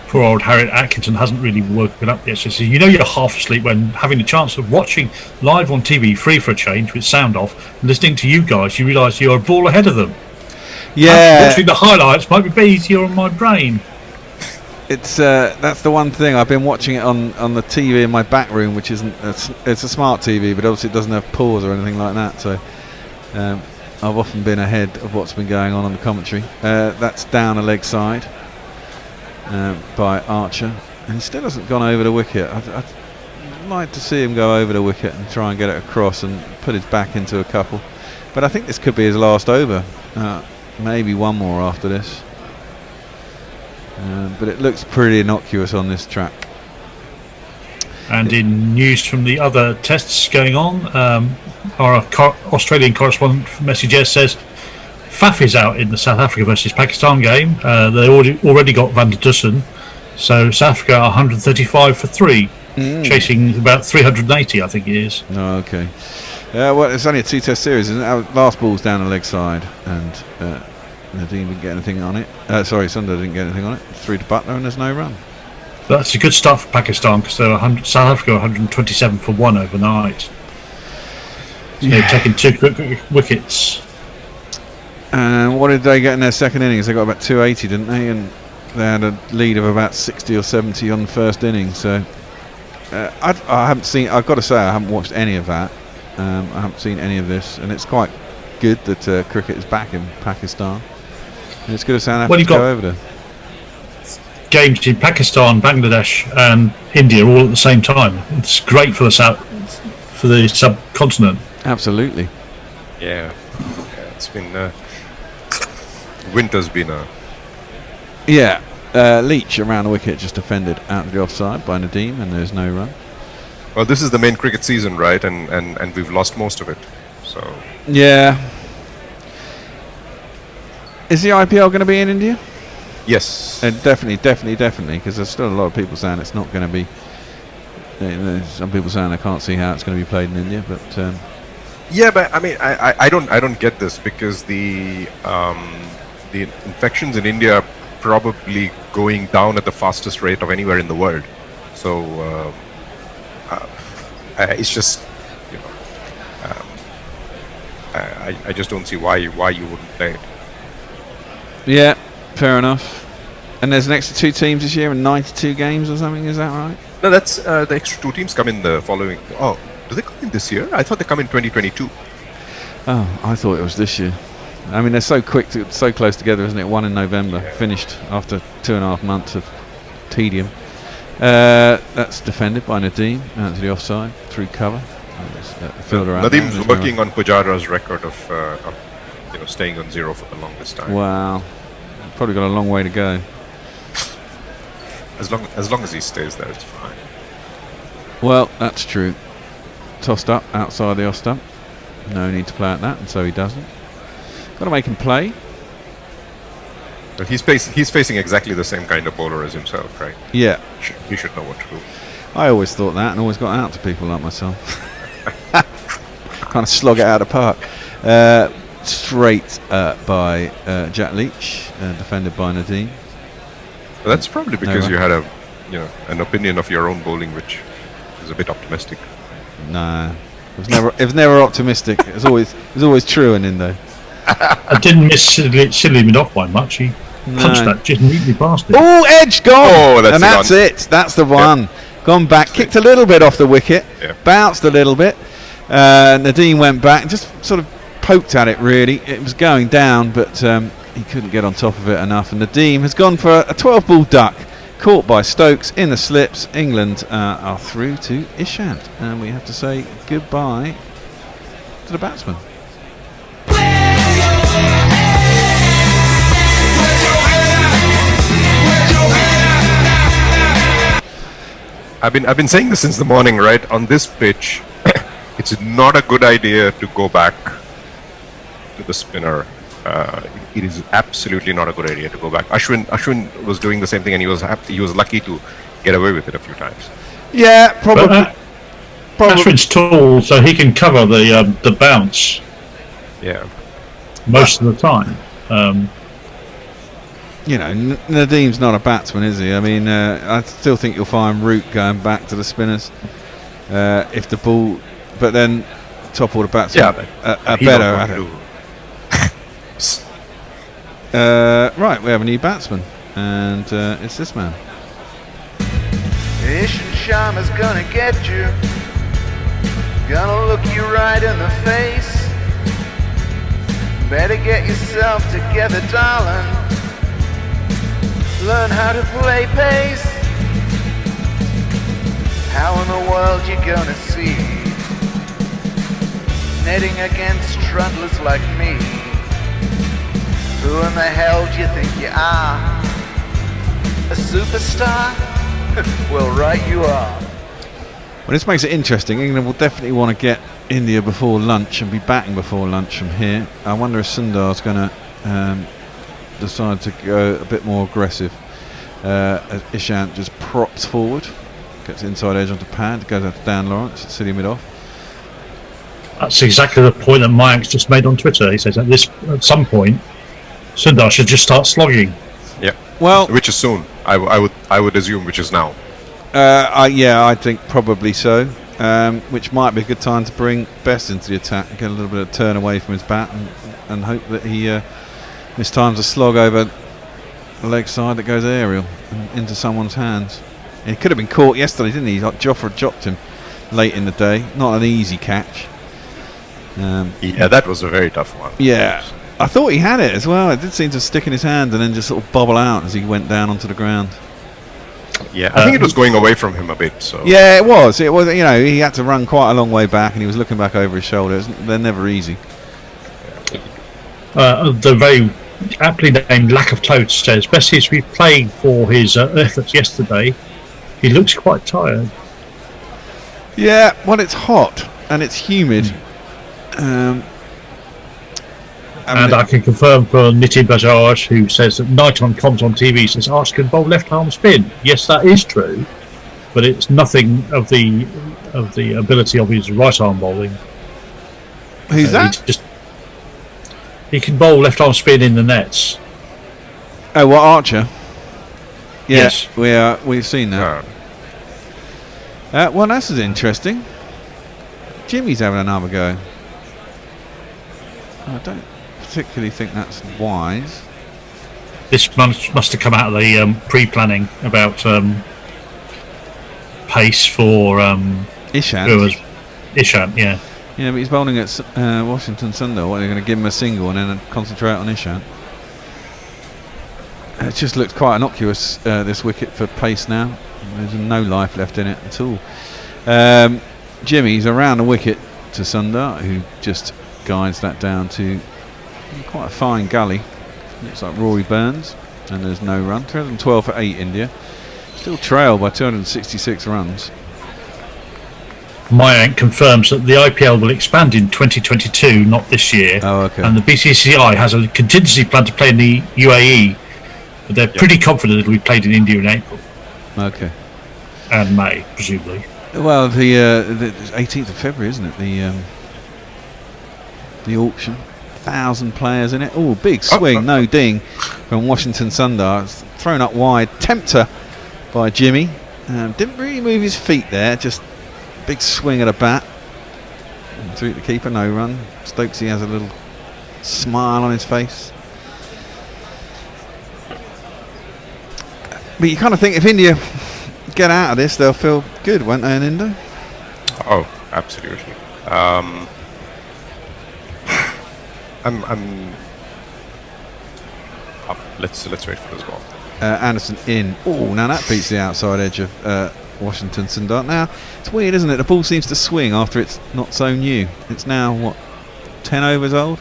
Poor old Harriet Atkinson hasn't really woken up yet. So you know you're half asleep when having the chance of watching live on TV, free for a change, with sound off, and listening to you guys, you realise you're a ball ahead of them. Yeah. Watching the highlights might be easier on my brain. It's that's the one thing. I've been watching it on the TV in my back room, which isn't it's a smart TV, but obviously it doesn't have pause or anything like that. So I've often been ahead of what's been going on the commentary. That's down a leg side by Archer, and he still hasn't gone over the wicket. I'd like to see him go over the wicket and try and get it across and put his back into a couple. But I think this could be his last over. Maybe one more after this. But it looks pretty innocuous on this track. And in news from the other tests going on, our Australian correspondent from SCJS says Faf is out in the South Africa versus Pakistan game. They already got Van der Dussen, so South Africa are 135 for 3, chasing about 380, I think it is. Oh, okay. Well, it's only a 2-test series, isn't it? Our last ball's down the leg side, and Nadeem didn't get anything on it. Sundar didn't get anything on it. Through to Butler, and there's no run. That's a good start for Pakistan because South Africa 127 for 1 overnight. So they've taken 2 quick wickets. And what did they get in their second innings? They got about 280, didn't they? And they had a lead of about 60 or 70 on the first innings. So I haven't seen. I've got to say, I haven't watched any of that. I haven't seen any of this, and it's quite good that cricket is back in Pakistan. And it's good to South Africa go over there. Games in Pakistan, Bangladesh, and India all at the same time. It's great for the subcontinent. Absolutely. Yeah, it's been winter's been a. Yeah, Leach around the wicket, just defended out of the offside by Nadeem, and there's no run. Well, this is the main cricket season, right? And we've lost most of it. So. Yeah. Is the IPL going to be in India? Yes. Definitely, because there's still a lot of people saying it's not going to be. Some people saying I can't see how it's going to be played in India, but. Yeah, but I mean, I don't get this because the infections in India are probably going down at the fastest rate of anywhere in the world. So it's just, you know, I just don't see why you wouldn't play it. Yeah, fair enough. And there's an extra 2 teams this year and 92 games or something, is that right? No, that's the extra 2 teams come in the following. Oh, do they come in this year? I thought they come in 2022. Oh, I thought it was this year. I mean, they're so quick, so close together, isn't it? 1 in November, finished after 2.5 months of tedium. That's defended by Nadeem out to the offside through cover. Nadeem's working on Pujara's record of staying on 0 for the longest time. Wow. Probably got a long way to go. As long as he stays there, it's fine. Well, that's true. Tossed up outside the off stump. No need to play at that, and so he doesn't. Got to make him play. But he's facing exactly the same kind of bowler as himself, right? Yeah. He should know what to do. I always thought that, and always got out to people like myself. Kind of slog it out of the park. Straight by Jack Leach, defended by Nadeem. Well, that's probably because you had an opinion of your own bowling which is a bit optimistic. No, it was never optimistic. It was always true and in there. I didn't miss Sidley off by much. He punched that just neatly past it. Oh, edge gone! Oh, that's it. That's the one. Yep. Gone back, kicked a little bit off the wicket, bounced a little bit. Nadeem went back and just sort of poked at it. Really, it was going down, but he couldn't get on top of it enough. And Nadeem has gone for a 12-ball duck, caught by Stokes in the slips. England are through to Ishant, and we have to say goodbye to the batsman. I've been saying this since the morning, right? On this pitch, it's not a good idea to go back to the spinner. It is absolutely not a good idea to go back. Ashwin was doing the same thing, and he was lucky to get away with it a few times. Yeah, probably. Ashwin's tall, so he can cover the bounce. Yeah. Most of the time. Nadeem's not a batsman, is he? I mean, I still think you'll find Root going back to the spinners if the ball, but then top order batsmen are better at it. Right, we have a new batsman, and it's this man. Ishan Sharma's gonna get you, gonna look you right in the face. Better get yourself together, darling. Learn how to play pace. How in the world you gonna see netting against trundlers like me? Who in the hell do you think you are? A superstar? Well, right you are. Well, this makes it interesting. England will definitely want to get India before lunch and be batting before lunch from here. I wonder if Sundar's going to decide to go a bit more aggressive. As Ishant just props forward, gets inside edge onto pad, goes out to Dan Lawrence, City mid-off. That's exactly the point that Mayank's just made on Twitter. He says at some point Sundar should just start slogging. Yeah. Well, which is soon. I would assume, which is now. I think probably so. Which might be a good time to bring Best into the attack and get a little bit of turn away from his bat and hope that he mistimes a slog over the leg side that goes aerial and into someone's hands. He could have been caught yesterday, didn't he? Joffre dropped him late in the day. Not an easy catch. Yeah, that was a very tough one. Yeah, I thought he had it as well. It did seem to stick in his hand and then just sort of bobble out as he went down onto the ground. Yeah, I think it was going away from him a bit. So yeah, it was. It was. He had to run quite a long way back, and he was looking back over his shoulders. They're never easy. The very aptly named Lack of Toad says, best seems to be playing for his efforts yesterday. He looks quite tired. Yeah, well, it's hot and it's humid. And I can confirm for Nitin Bajaj, who says that night on comms on TV says Arch can bowl left arm spin. Yes, that is true, but it's nothing of the ability of his right arm bowling. Who's that? He can bowl left arm spin in the nets. Oh, what, Archer? Yeah, yes, we've seen that. Well, this is interesting. Jimmy's having another go. I don't particularly think that's wise. This must have come out of the pre-planning about pace for Ishant. Ishant, yeah. Yeah, but he's bowling at Washington Sundar. What, they're going to give him a single and then concentrate on Ishant? It just looks quite innocuous, this wicket for pace now. There's no life left in it at all. Jimmy's around the wicket to Sundar, who just guides that down to Quite a fine gully. Looks like Rory Burns, and there's no run. 212 for 8 India. Still trailed by 266 runs. My aunt confirms that the IPL will expand in 2022, not this year. Oh, okay. And the BCCI has a contingency plan to play in the UAE, but they're pretty confident it'll be played in India in April. Okay. And May, presumably. Well, the 18th of February, isn't it? The auction. 1,000 players in it. Oh, big swing, no ding from Washington Sundar. It's thrown up wide. Tempter by Jimmy. Didn't really move his feet there, just big swing at a bat. And through the keeper, no run. Stokesy has a little smile on his face. But you kind of think if India get out of this, they'll feel good, won't they, in Indo? Oh, absolutely. Let's wait for this ball. Anderson in. Oh, now that beats the outside edge of Washington Sundar. Now it's weird, isn't it? The ball seems to swing after it's not so new. It's now what, 10 overs old?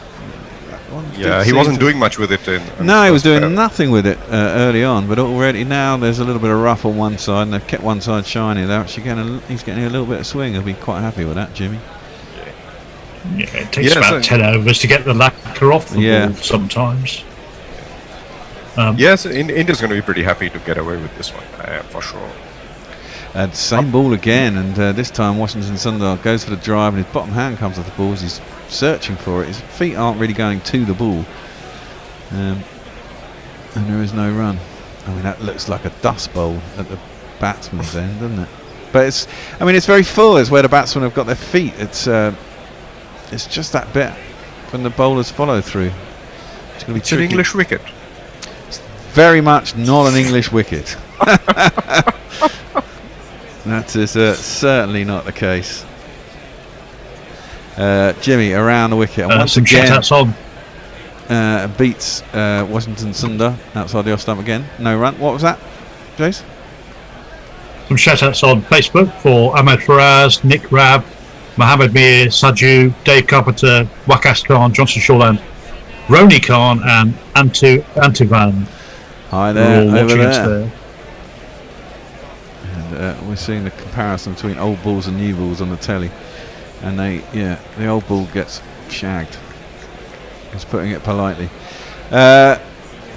Yeah, he wasn't doing much with it. No, he was doing nothing with it early on, but already now there's a little bit of rough on one side, and they've kept one side shiny. They're actually he's getting a little bit of swing. He'll be quite happy with that, Jimmy. Yeah, it takes about 10 overs to get the lacquer off the ball sometimes. Yes, India's going to be pretty happy to get away with this one, for sure. Same ball again, and this time Washington Sundar goes for the drive, and his bottom hand comes off the ball as he's searching for it. His feet aren't really going to the ball, and there is no run. I mean, that looks like a dust bowl at the batsman's end, doesn't it? But it's very full. It's where the batsmen have got their feet. It's just that bit from the bowler's follow through. It's going to be It's an English wicket. It's very much not an English wicket. That is certainly not the case. Jimmy around the wicket, and once again beats Washington Sundar outside the off stump again. No run. What was that, Jace? Some shout-outs on Facebook for Ahmed Faraz, Nick Rab, Mohammed Mir, Saju, Dave Carpenter, Wakas Khan, Johnson Shawland, Roni Khan, and Antivan. Hi there, over there. And we're seeing the comparison between old balls and new balls on the telly, and the old ball gets shagged. Just putting it politely.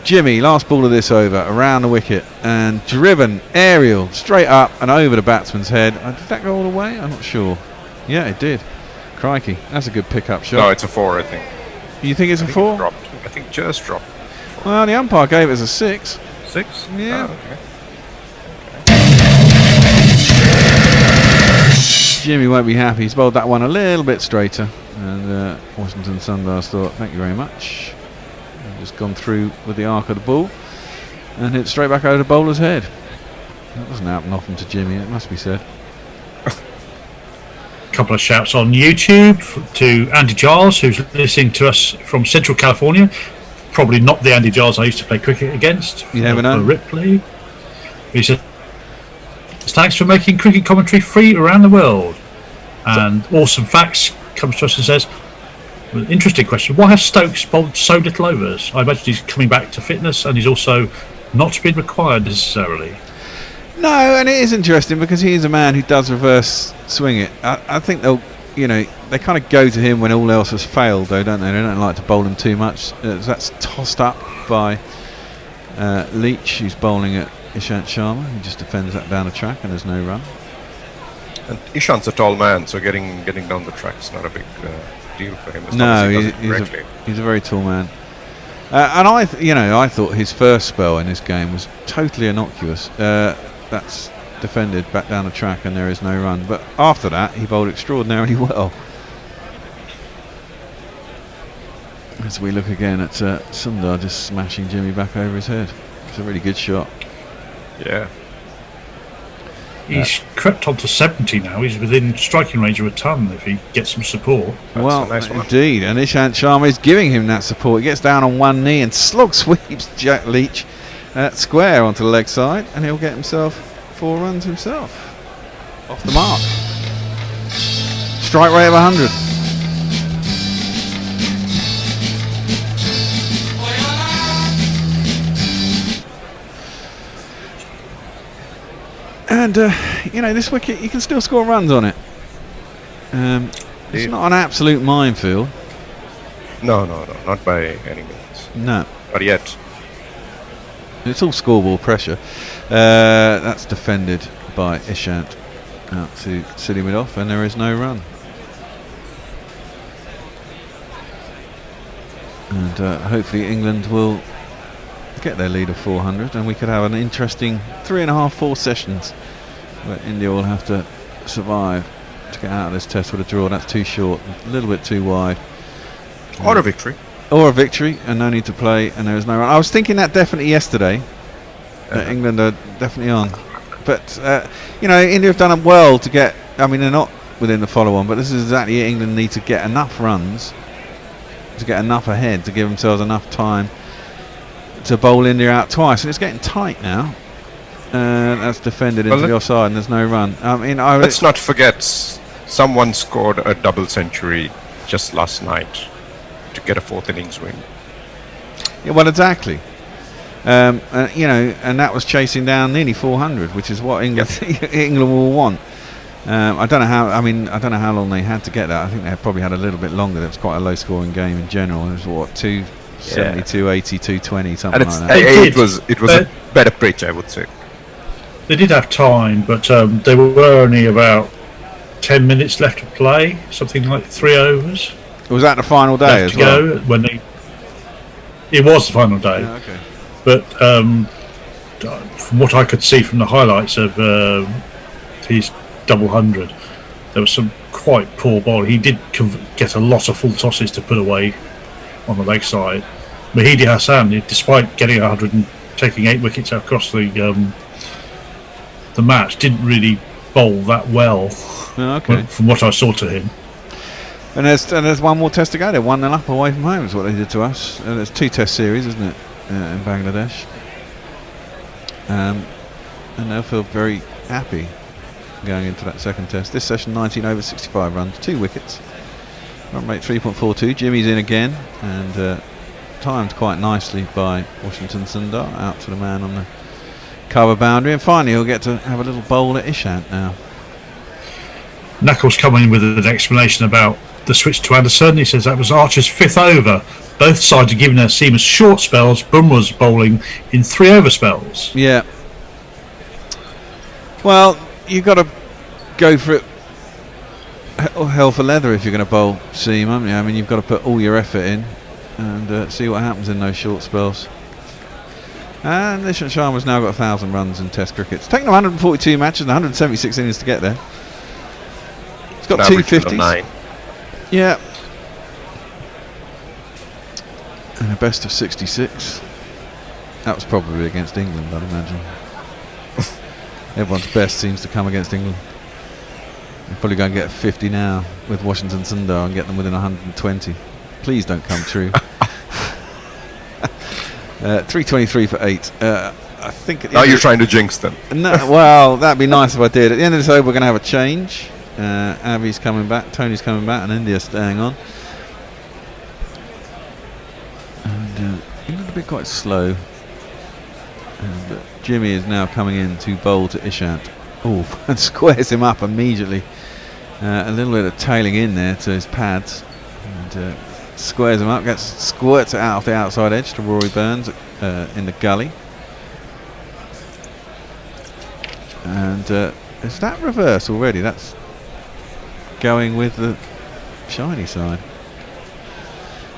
Jimmy, last ball of this over, around the wicket, and driven aerial straight up and over the batsman's head. Did that go all the way? I'm not sure. Yeah, it did. Crikey, that's a good pick-up shot. No, it's a 4, I think. You think it's a 4? I think just dropped. Well, the umpire gave it as a 6. 6? Yeah. Oh, okay. Jimmy won't be happy. He's bowled that one a little bit straighter, and Washington Sundar thought, thank you very much. And just gone through with the arc of the ball and hit straight back over the bowler's head. That doesn't happen often to Jimmy, it must be said. Couple of shouts on YouTube to Andy Giles, who's listening to us from Central California. Probably not the Andy Giles I used to play cricket against. You never know. Ripley. He said, thanks for making cricket commentary free around the world. And Awesome Facts comes to us and says, well, interesting question, why has Stokes bowled so little overs? I imagine he's coming back to fitness, and he's also not been required necessarily. No, and it is interesting because he is a man who does reverse swing it. I think they kind of go to him when all else has failed, though, don't they? They don't like to bowl him too much. That's tossed up by Leach, who's bowling at Ishant Sharma. He just defends that down the track, and there's no run. And Ishant's a tall man, so getting down the track is not a big deal for him. No, he's a very tall man. And I thought his first spell in this game was totally innocuous. That's defended back down the track, and there is no run. But after that, he bowled extraordinarily well. As we look again at Sundar just smashing Jimmy back over his head. It's a really good shot. Yeah. He's crept on to 70 now. He's within striking range of a ton if he gets some support. Well, indeed. And Ishant Sharma is giving him that support. He gets down on one knee and slog sweeps Jack Leach square onto the leg side, and he'll get himself 4 runs himself. Off the mark. Strike rate of 100. And this wicket, you can still score runs on it. It's not an absolute minefield. No, not by any means. No. But yet, it's all scoreboard pressure. That's defended by Ishant out to silly mid off, and there is no run. And hopefully England will get their lead of 400, and we could have an interesting 3.5-4 sessions where India will have to survive to get out of this test with a draw. That's too short, a little bit too wide. Or a victory. Or a victory, and no need to play, and there is no run. I was thinking that definitely yesterday, that England are definitely on. But, India have done well to get, they're not within the follow-on, but this is exactly it. England need to get enough runs, to get enough ahead, to give themselves enough time to bowl India out twice. And it's getting tight now. That's defended into the offside, and there's no run. Let's not forget, someone scored a double century just last night to get a fourth innings win. Yeah, well, exactly. And that was chasing down nearly 400, which is what England will want. I don't know how long they had to get that. I think they probably had a little bit longer. It was quite a low-scoring game in general. It was 270, 280, 220, something like that. It was a better pitch, I would say. They did have time, but there were only about 10 minutes left to play, something like 3 overs. Was that the final day as well? It was the final day. Yeah, okay. But from what I could see from the highlights of his double 100, there was some quite poor bowling. He did get a lot of full tosses to put away on the leg side. Mahidi Hassan, despite getting 100 and taking 8 wickets across the match, didn't really bowl that well. From what I saw to him. And there's one more test to go. They're 1-0 up away from home is what they did to us. And there's 2 test series, isn't it, in Bangladesh? And they'll feel very happy going into that second test. This session, 19 overs, 65 runs, 2 wickets. Run rate 3.42. Jimmy's in again, and timed quite nicely by Washington Sundar out to the man on the cover boundary. And finally, he'll get to have a little bowl at Ishant now. Knuckles coming in with an explanation about the switch to Anderson. He says that was Archer's 5th over. Both sides are giving their seamers short spells. Bumrah's bowling in 3 over spells. Yeah. Well, you've got to go for it hell for leather if you're going to bowl seam, haven't you? You've got to put all your effort in and see what happens in those short spells. And Ishant Sharma's now got 1,000 runs in Test cricket. It's taken 142 matches and 176 innings to get there. It's got 2 50s. Yeah. And a best of 66. That was probably against England, I'd imagine. Everyone's best seems to come against England. They're probably going to get a 50 now with Washington Sundar and get them within 120. Please don't come true. 323 for 8. I think. Now you're trying to jinx them. No, well, that'd be nice if I did. At the end of this over, we're going to have a change. Avi's coming back, Tony's coming back, and India's staying on. And England a bit quite slow. But Jimmy is now coming in to bowl to Ishant. Oh, and squares him up immediately. A little bit of tailing in there to his pads. And squares him up, squirts it out off the outside edge to Rory Burns in the gully. And is that reverse already? That's going with the shiny side,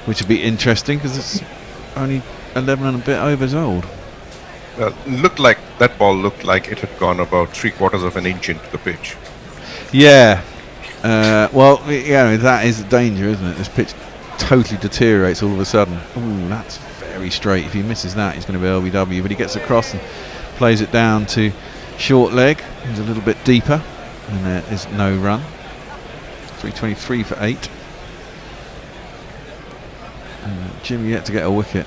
which would be interesting because it's only 11 and a bit overs old. That ball looked like it had gone about 3/4 of an inch into the pitch. Yeah. That is a danger, isn't it? This pitch totally deteriorates all of a sudden. Ooh, that's very straight. If he misses that, he's going to be LBW. But he gets across and plays it down to short leg. He's a little bit deeper, and there is no run. 323 for 8. Jimmy yet to get a wicket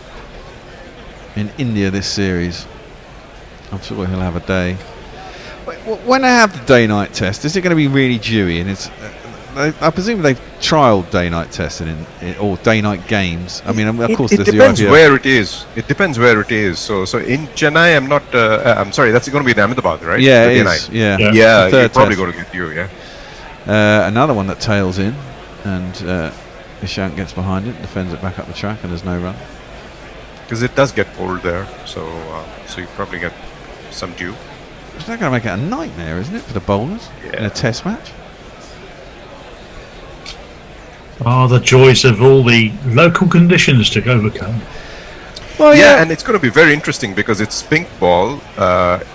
in India this series. I'm sure he'll have a day. When they have the day-night test, is it going to be really dewy? And I presume they've trialled day-night testing or day-night games. I mean, of course, it there's depends the IPL. where it is. It depends where it is. So in Chennai, I'm not. I'm sorry, that's going to be in Ahmedabad, right? Yeah, The it day is. night. Yeah, Yeah, The third you're probably test. going to get you. Yeah. Another one that tails in, and Ishant gets behind it, defends it back up the track, and there's no run. Because it does get cold there, so you probably get some dew. It's not going to make it a nightmare, isn't it, for the bowlers in a test match? The joys of all the local conditions to overcome. Well, yeah, and it's going to be very interesting because it's pink ball,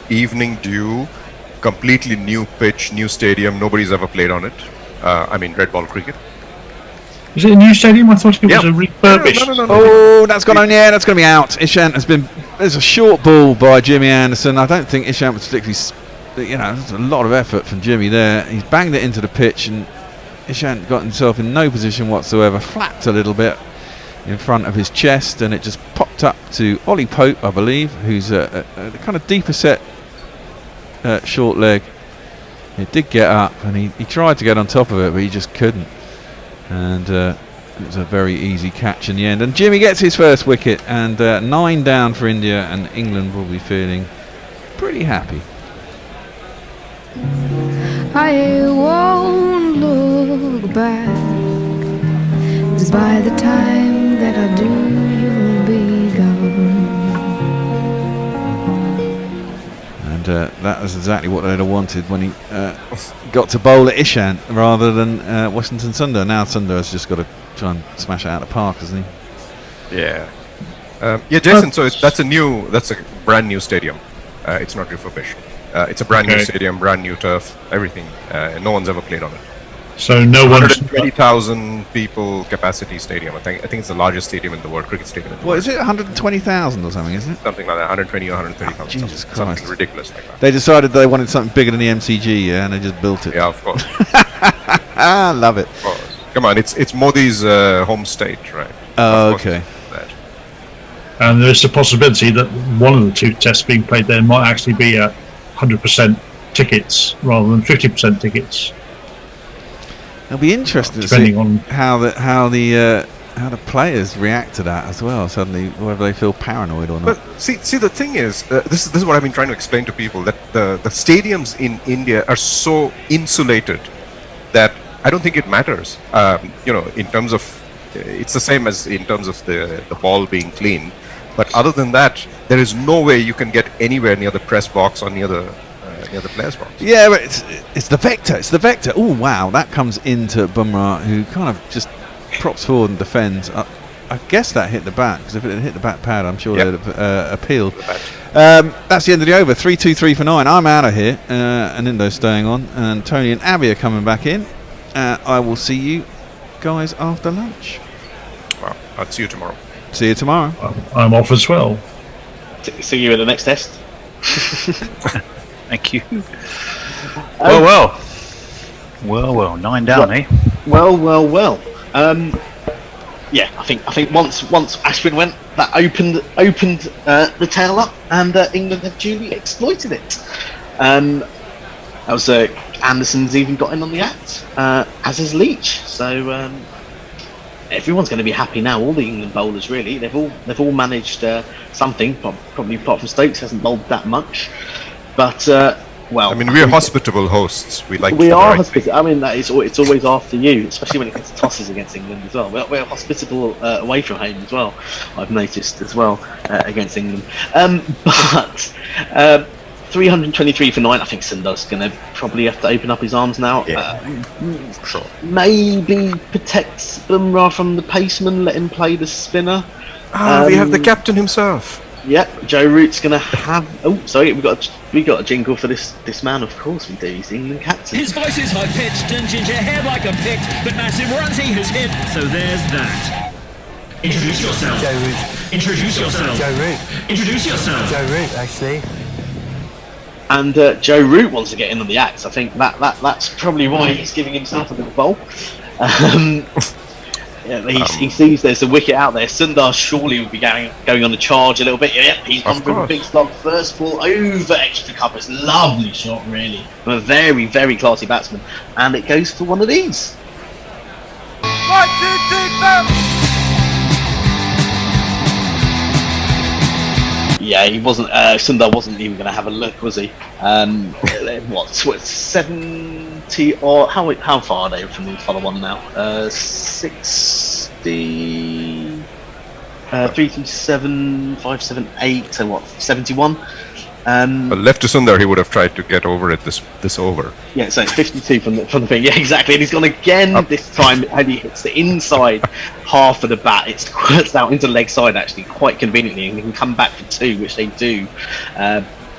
evening dew, completely new pitch, new stadium. Nobody's ever played on it. I mean, red ball cricket. Is it a new stadium? I thought it was a refurbished. No. Oh, that's gone on. Yeah, that's going to be out. Ishant has been. There's a short ball by Jimmy Anderson. I don't think Ishant was particularly. There's a lot of effort from Jimmy there. He's banged it into the pitch, and Ishant got himself in no position whatsoever. Flapped a little bit in front of his chest, and it just popped up to Ollie Pope, I believe, who's a kind of deeper set short leg. It did get up, and he tried to get on top of it, but he just couldn't. And it was a very easy catch in the end. And Jimmy gets his first wicket, and 9 down for India, and England will be feeling pretty happy. I won't look back, 'cause by the time that I do, you'll be gone. And that was exactly what they'd have wanted when he got to bowl at Ishant rather than Washington Sundar. Now Sundar's just got to try and smash it out of the park, hasn't he? Yeah. Jason. So that's a brand new stadium. It's not refurbished. It's a brand new stadium, brand new turf, everything. No one's ever played on it. So no one. 120,000 people capacity stadium. I think it's the largest stadium in the world, cricket stadium in the What world. is it? 120,000 or something, isn't it? Something like that, 120 or 130,000. Jesus Christ. Something ridiculous like that. They decided they wanted something bigger than the MCG, yeah, and they just built it. Yeah, of course. I love it. Of course. Come on, it's Modi's home state, right? Oh, okay. And there's a possibility that one of the 2 tests being played there might actually be 100% tickets rather than 50% tickets. It'll be interesting to see how the players react to that as well. Suddenly, whether they feel paranoid or not. But see, the thing is, this is what I've been trying to explain to people, that the stadiums in India are so insulated that I don't think it matters. In terms of, it's the same as in terms of the ball being clean. But other than that, there is no way you can get anywhere near the press box or near the players box. Yeah, but it's the vector. It's the vector. Oh wow, that comes into Bumrah, who kind of just props forward and defends. I guess that hit the bat, because if it had hit the bat pad, I'm sure they'd have appealed. That's the end of the over. 3-2, 3 for 9. I'm out of here. Anindo's staying on, and Tony and Abby are coming back in. I will see you guys after lunch. Well, I'll see you tomorrow. See you tomorrow. I'm off as well. See you in the next test. Thank you. Well, 9 down, eh? Well. Yeah, I think once Ashwin went, that opened the tail up, and England have duly exploited it. That was Anderson's even got in on the act, as has Leach. So everyone's going to be happy now. All the England bowlers, really, they've all managed something. Probably apart from Stokes, hasn't bowled that much. But I mean, we're hospitable hosts. We are hospitable. I mean, it's always after you, especially when it comes to tosses against England as well. We're hospitable away from home as well. I've noticed as well against England. But 323 for 9. I think Sundar's going to probably have to open up his arms now. Sure. Maybe protects Bumrah from the paceman. Let him play the spinner. We have the captain himself. Yep, Joe Root's going to have. Oh, sorry, we got a jingle for this man. Of course we do. He's the England captain. His voice is high pitched and ginger hair like a pict, but massive runs he has hit. So there's that. Introduce yourself. Joe Root. Introduce yourself. Joe Root. Introduce yourself. Joe Root, actually. And Joe Root wants to get in on the act. I think that's probably why he's giving himself a bit of bowl. He sees there's a wicket out there. Sundar surely would be going on the charge a little bit. Yeah, he's gone for a big slog. First ball over extra cover. It's a lovely shot, really, from a very, very classy batsman. And it goes for one of these. 1, 2, 3, 4. Yeah, he wasn't. Sundar wasn't even going to have a look, was he? What 70 or how far are they from the follow-on now? 60. 337, 578. So what? 71. But left to Sundar, he would have tried to get over it this over. Yeah, so 52 from the thing. Yeah, exactly. And he's gone again this time. And he hits the inside half of the bat. It's squirts out into leg side actually quite conveniently, and he can come back for 2, which they do.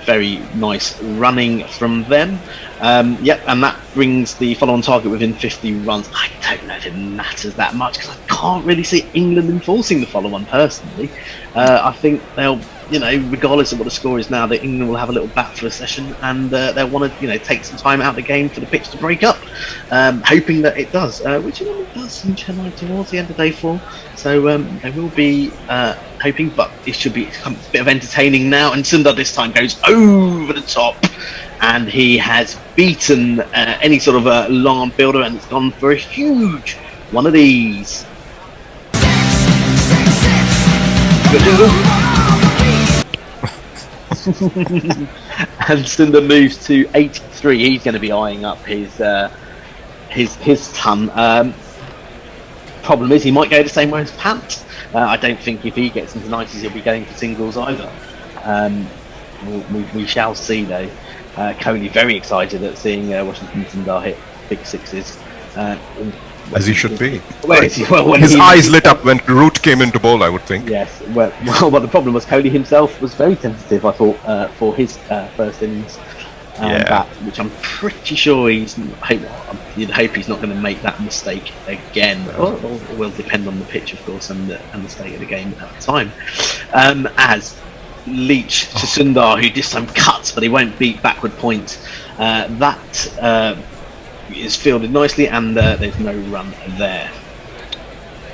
Very nice running from them. Yep, and that brings the follow-on target within 50 runs. I don't know if it matters that much because I can't really see England enforcing the follow-on personally. I think they'll, regardless of what the score is now, that England will have a little bat for a session, and they'll want to, take some time out of the game for the pitch to break up, hoping that it does, which it does in Chennai towards the end of day 4. So they will be hoping, but it should be a bit of entertaining now. And Sundar this time goes over the top, and he has beaten any sort of long on builder, and it's gone for a huge one of these. And Sundar moves to 83. He's going to be eyeing up his ton. Problem is, he might go the same way as Pant. I don't think if he gets into 90s, he'll be going for singles either. We shall see though. Kohli very excited at seeing Washington Sundar hit big sixes. As he should be. His eyes lit up when Root came into bowl, I would think. Yes. Well, the problem was Kohli himself was very tentative, I thought, for his first innings. Bat, which I'm pretty sure you'd hope he's not going to make that mistake again. Or will depend on the pitch, of course, and the state of the game at the time. As Leach to Sundar, who this time cuts, but he won't beat backward point. That is fielded nicely, and there's no run there.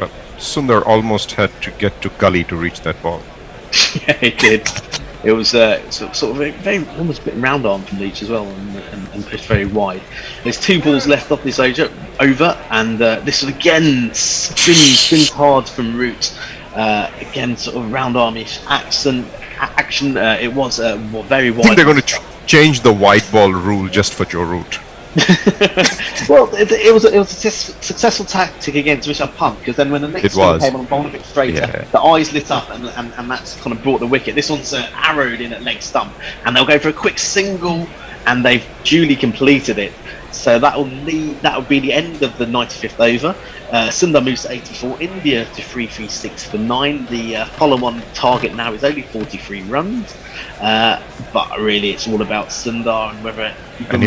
But Sundar almost had to get to gully to reach that ball. Yeah, it did. It was sort of a very almost a bit round arm from Leach as well, and pushed very wide. There's 2 balls left off this over, and this one again spins hard from Root. Again, sort of round armish action. It was very wide. I think they're going to change the wide ball rule just for Joe Root. Well, it was a successful tactic against Rishabh Pant, because then when the next one came on a bowl a bit straighter, the eyes lit up, and that's kind of brought the wicket. This one's arrowed in at leg stump, and they'll go for a quick single, and they've duly completed it. So that will be the end of the 95th over. Sundar moves to 84, India to 336 for 9. The follow-on target now is only 43 runs, but really it's all about Sundar and whether you can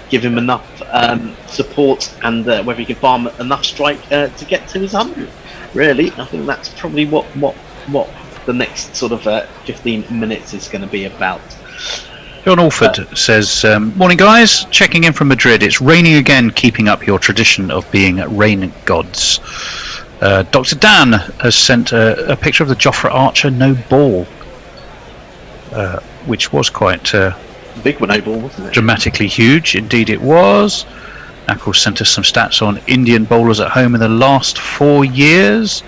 give him enough support, and whether he can farm enough strike to get to his 100. Really, I think that's probably what the next sort of 15 minutes is going to be about. John Alford says, morning guys, checking in from Madrid. It's raining again, keeping up your tradition of being rain gods. Dr. Dan has sent a picture of the Jofra Archer no ball, which was quite big no ball, wasn't it? Dramatically huge. Indeed it was. Ackles sent us some stats on Indian bowlers at home in the last 4 years.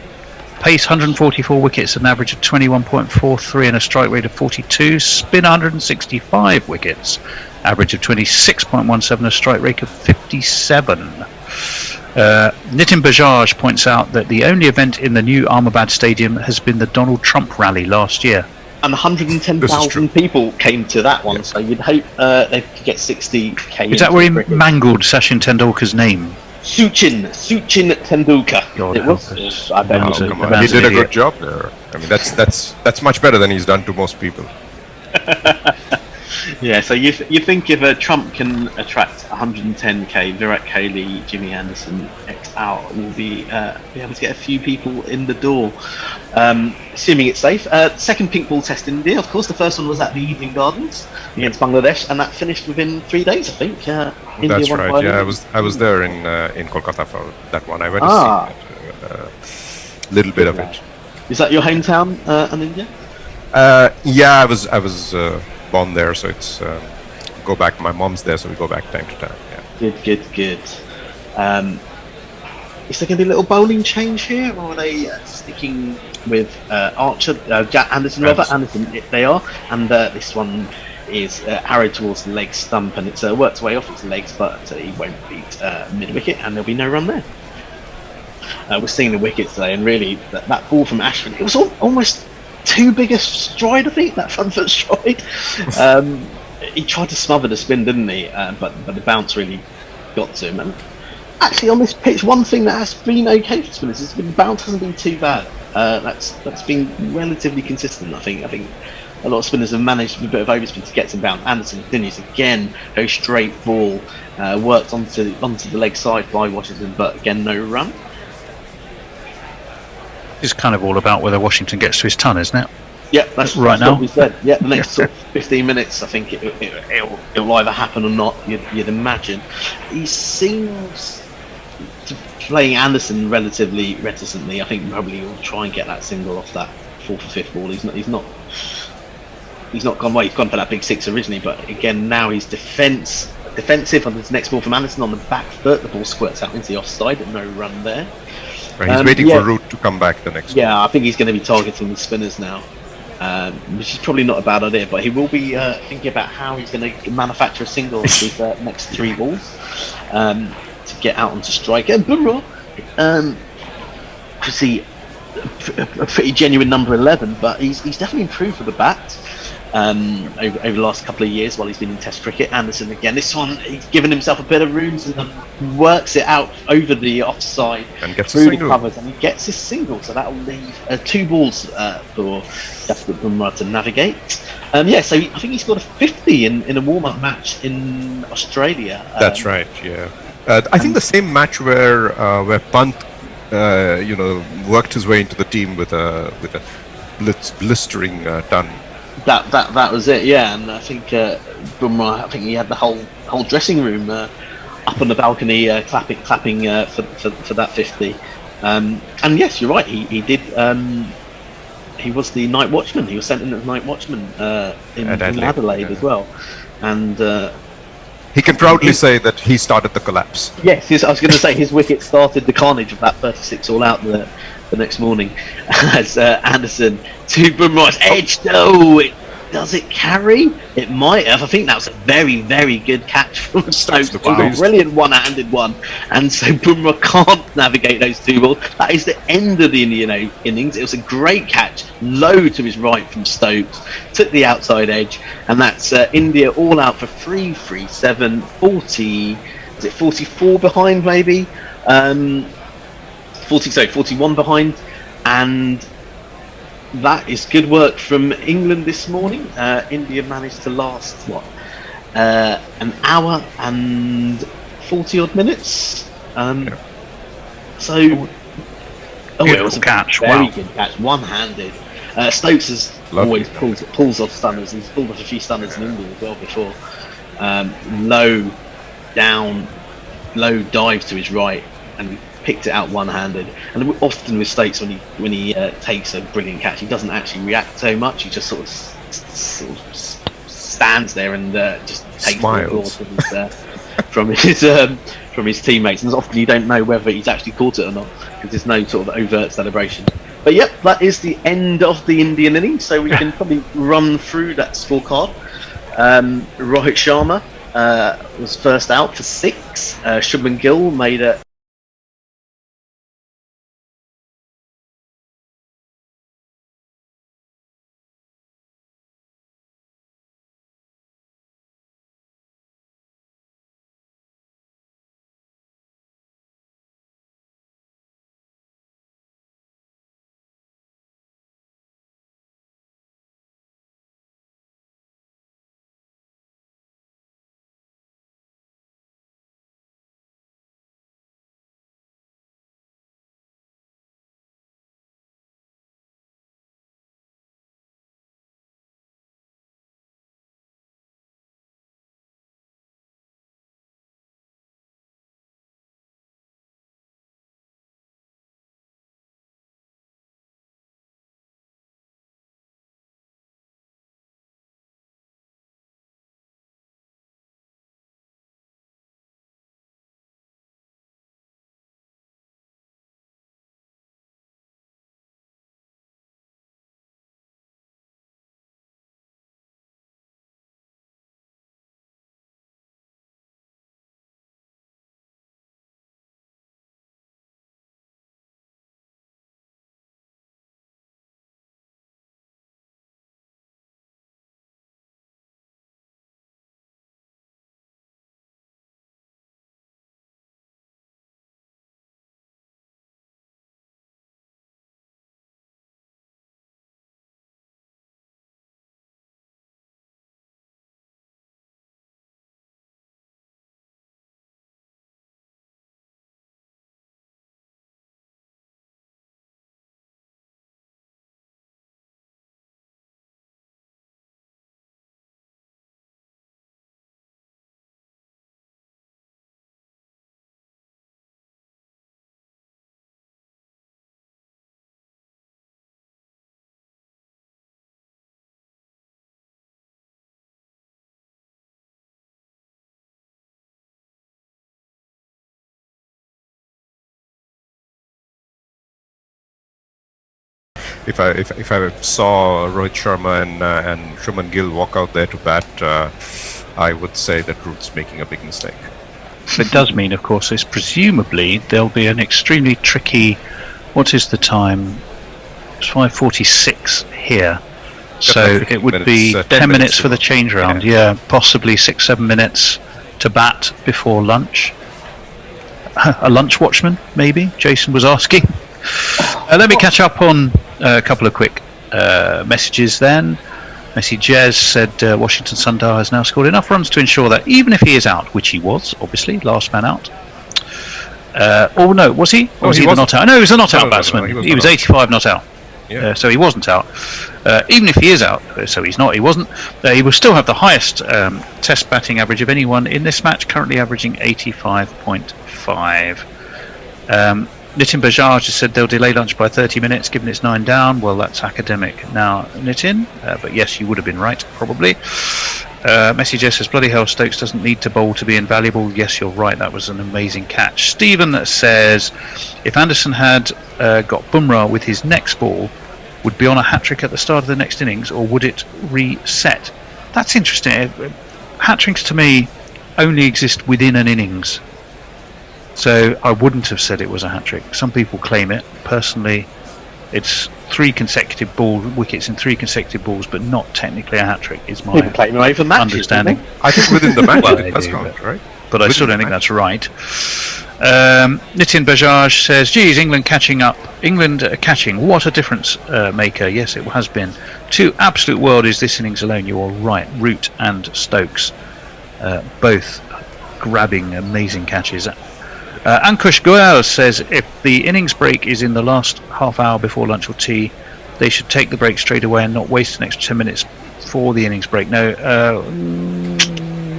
Pace 144 wickets, an average of 21.43 and a strike rate of 42. Spin 165 wickets, average of 26.17, a strike rate of 57. Nitin Bajaj points out that the only event in the new Ahmedabad Stadium has been the Donald Trump rally last year. And 110,000 people came to that one, so you'd hope they could get 60k. Is that where he mangled Sachin Tendulkar's name? Sachin Tendulkar. It was. I don't know. Come on. He did a good job there. I mean, that's much better than he's done to most people. Yeah. So you think if Trump can attract 110k, Virat Kohli, Jimmy Anderson, XR will be able to get a few people in the door, assuming it's safe. Second pink ball test in India. Of course, the first one was at the Evening Gardens against Bangladesh, and that finished within 3 days, I think. India That's won right. Yeah, I was there in Kolkata for that one. I went to see that, little bit of it. Is that your hometown in India? Yeah, I was born there, so it's go back. My mom's there, so we go back time to time. Yeah. Good. is there going to be a little bowling change here, or are they sticking with Jack Anderson? Anderson, they are, and this one is arrowed towards the leg stump, and it's worked its way off its legs, but he won't beat mid wicket, and there'll be no run there. We're seeing the wickets today, and really that ball from Ashford, it was almost too big a stride, I think, that front foot stride. He tried to smother the spin, didn't he? But the bounce really got to him. And actually, on this pitch, one thing that has been okay for spinners is the bounce hasn't been too bad. That's been relatively consistent. I think a lot of spinners have managed with a bit of overspin to get some bounce. Anderson continues again, very straight ball, worked onto the leg side by Washington, but again no run. It's kind of all about whether Washington gets to his ton, isn't it? Yeah, that's now. What we said. Yeah, the next sort of 15 minutes, I think it'll either happen or not. You'd imagine. He seems to playing Anderson relatively reticently. I think probably he'll try and get that single off that fourth or fifth ball. He's not gone. Well, he's gone for that big six originally, but again now he's defensive on this next ball from Anderson on the back foot. The ball squirts out into the offside, but no run there. Right, he's waiting for Root to come back the next. Yeah, I think he's going to be targeting the spinners now, which is probably not a bad idea. But he will be thinking about how he's going to manufacture a single with his next three balls to get out onto strike. And Bumrah, obviously a pretty genuine number 11, but he's definitely improved with the bat. Over the last couple of years while he's been in Test cricket. Anderson again, this one he's given himself a bit of room and works it out over the offside and gets through the covers, and he gets his single, so that'll leave two balls for Jasprit Bumrah to navigate. So I think he scored a 50 in a warm-up match in Australia. That's right, yeah. I think the same match where Pant worked his way into the team with a blistering ton. That was it, yeah. And I think Bumrah, I think he had the whole dressing room up on the balcony clapping for that 50. And yes, you're right. He did. He was the night watchman. He was sent in as night watchman in Adelaide as well. And he can proudly say that he started the collapse. Yes, I was going to say his wicket started the carnage of that 36 all out the next morning as Anderson to Bumrah's edge. No, does it carry? It might have. I think that was a very, very good catch from Stokes. A brilliant one-handed one. And so Bumrah can't navigate those two balls. That is the end of the Indian innings. It was a great catch, low to his right from Stokes. Took the outside edge. And that's India all out for 3-3-7, 40. Is it 44 behind maybe? 41 behind, and that is good work from England this morning. India managed to last an hour and 40 odd minutes. It was a catch. Very good catch, one-handed. Stokes has always pulls off stunners. He's pulled off a few stunners in India as well before. Low dive to his right, and picked it out one-handed. And often with Stokes, when he takes a brilliant catch, he doesn't actually react so much. He just sort of stands there and just takes the applause from his teammates. And often you don't know whether he's actually caught it or not, because there's no sort of overt celebration. But yep, that is the end of the Indian innings. So we can probably run through that scorecard. Rohit Sharma was first out for 6. Shubman Gill made a if I saw Rohit Sharma and Shubman Gill walk out there to bat, I would say that Root's making a big mistake. It does mean, of course, is presumably there'll be an extremely tricky. What is the time? It's 5:46 here, so it would be 10 minutes for the change round. Yeah, possibly 6-7 minutes to bat before lunch. A lunch watchman, maybe? Jason was asking. Let me catch up on a couple of quick messages then. Messi Jez said Washington Sundar has now scored enough runs to ensure that even if he is out, which he was, obviously, last man out. Oh no, was he? Or was he the not out? No, he was a not out batsman. No, he was 85 not out. Yeah. So he wasn't out. Even if he is out, so he's not, he wasn't, he will still have the highest test batting average of anyone in this match, currently averaging 85.5. Nitin Bajaj has said they'll delay lunch by 30 minutes given it's 9 down. Well, that's academic now, Nitin, but yes, you would have been right, probably. Messi just says bloody hell, Stokes doesn't need to bowl to be invaluable. Yes, you're right, that was an amazing catch. Stephen says if Anderson had got Bumrah with his next ball, would be on a hat-trick at the start of the next innings, or would it reset? That's interesting. Hat-tricks to me only exist within an innings, so I wouldn't have said it was a hat-trick. Some people claim it. Personally, it's 3 consecutive wickets in 3 consecutive balls, but not technically a hat-trick, is my understanding. I think within the match it does count, right? But I still don't think that's right. Nitin Bajaj says, geez, England catching, what a difference maker. Yes, it has been. 2 absolute worldies this innings alone, you are right. Root and Stokes, both grabbing amazing catches. Ankush Goyal says if the innings break is in the last half hour before lunch or tea, they should take the break straight away and not waste an extra 10 minutes for the innings break. No,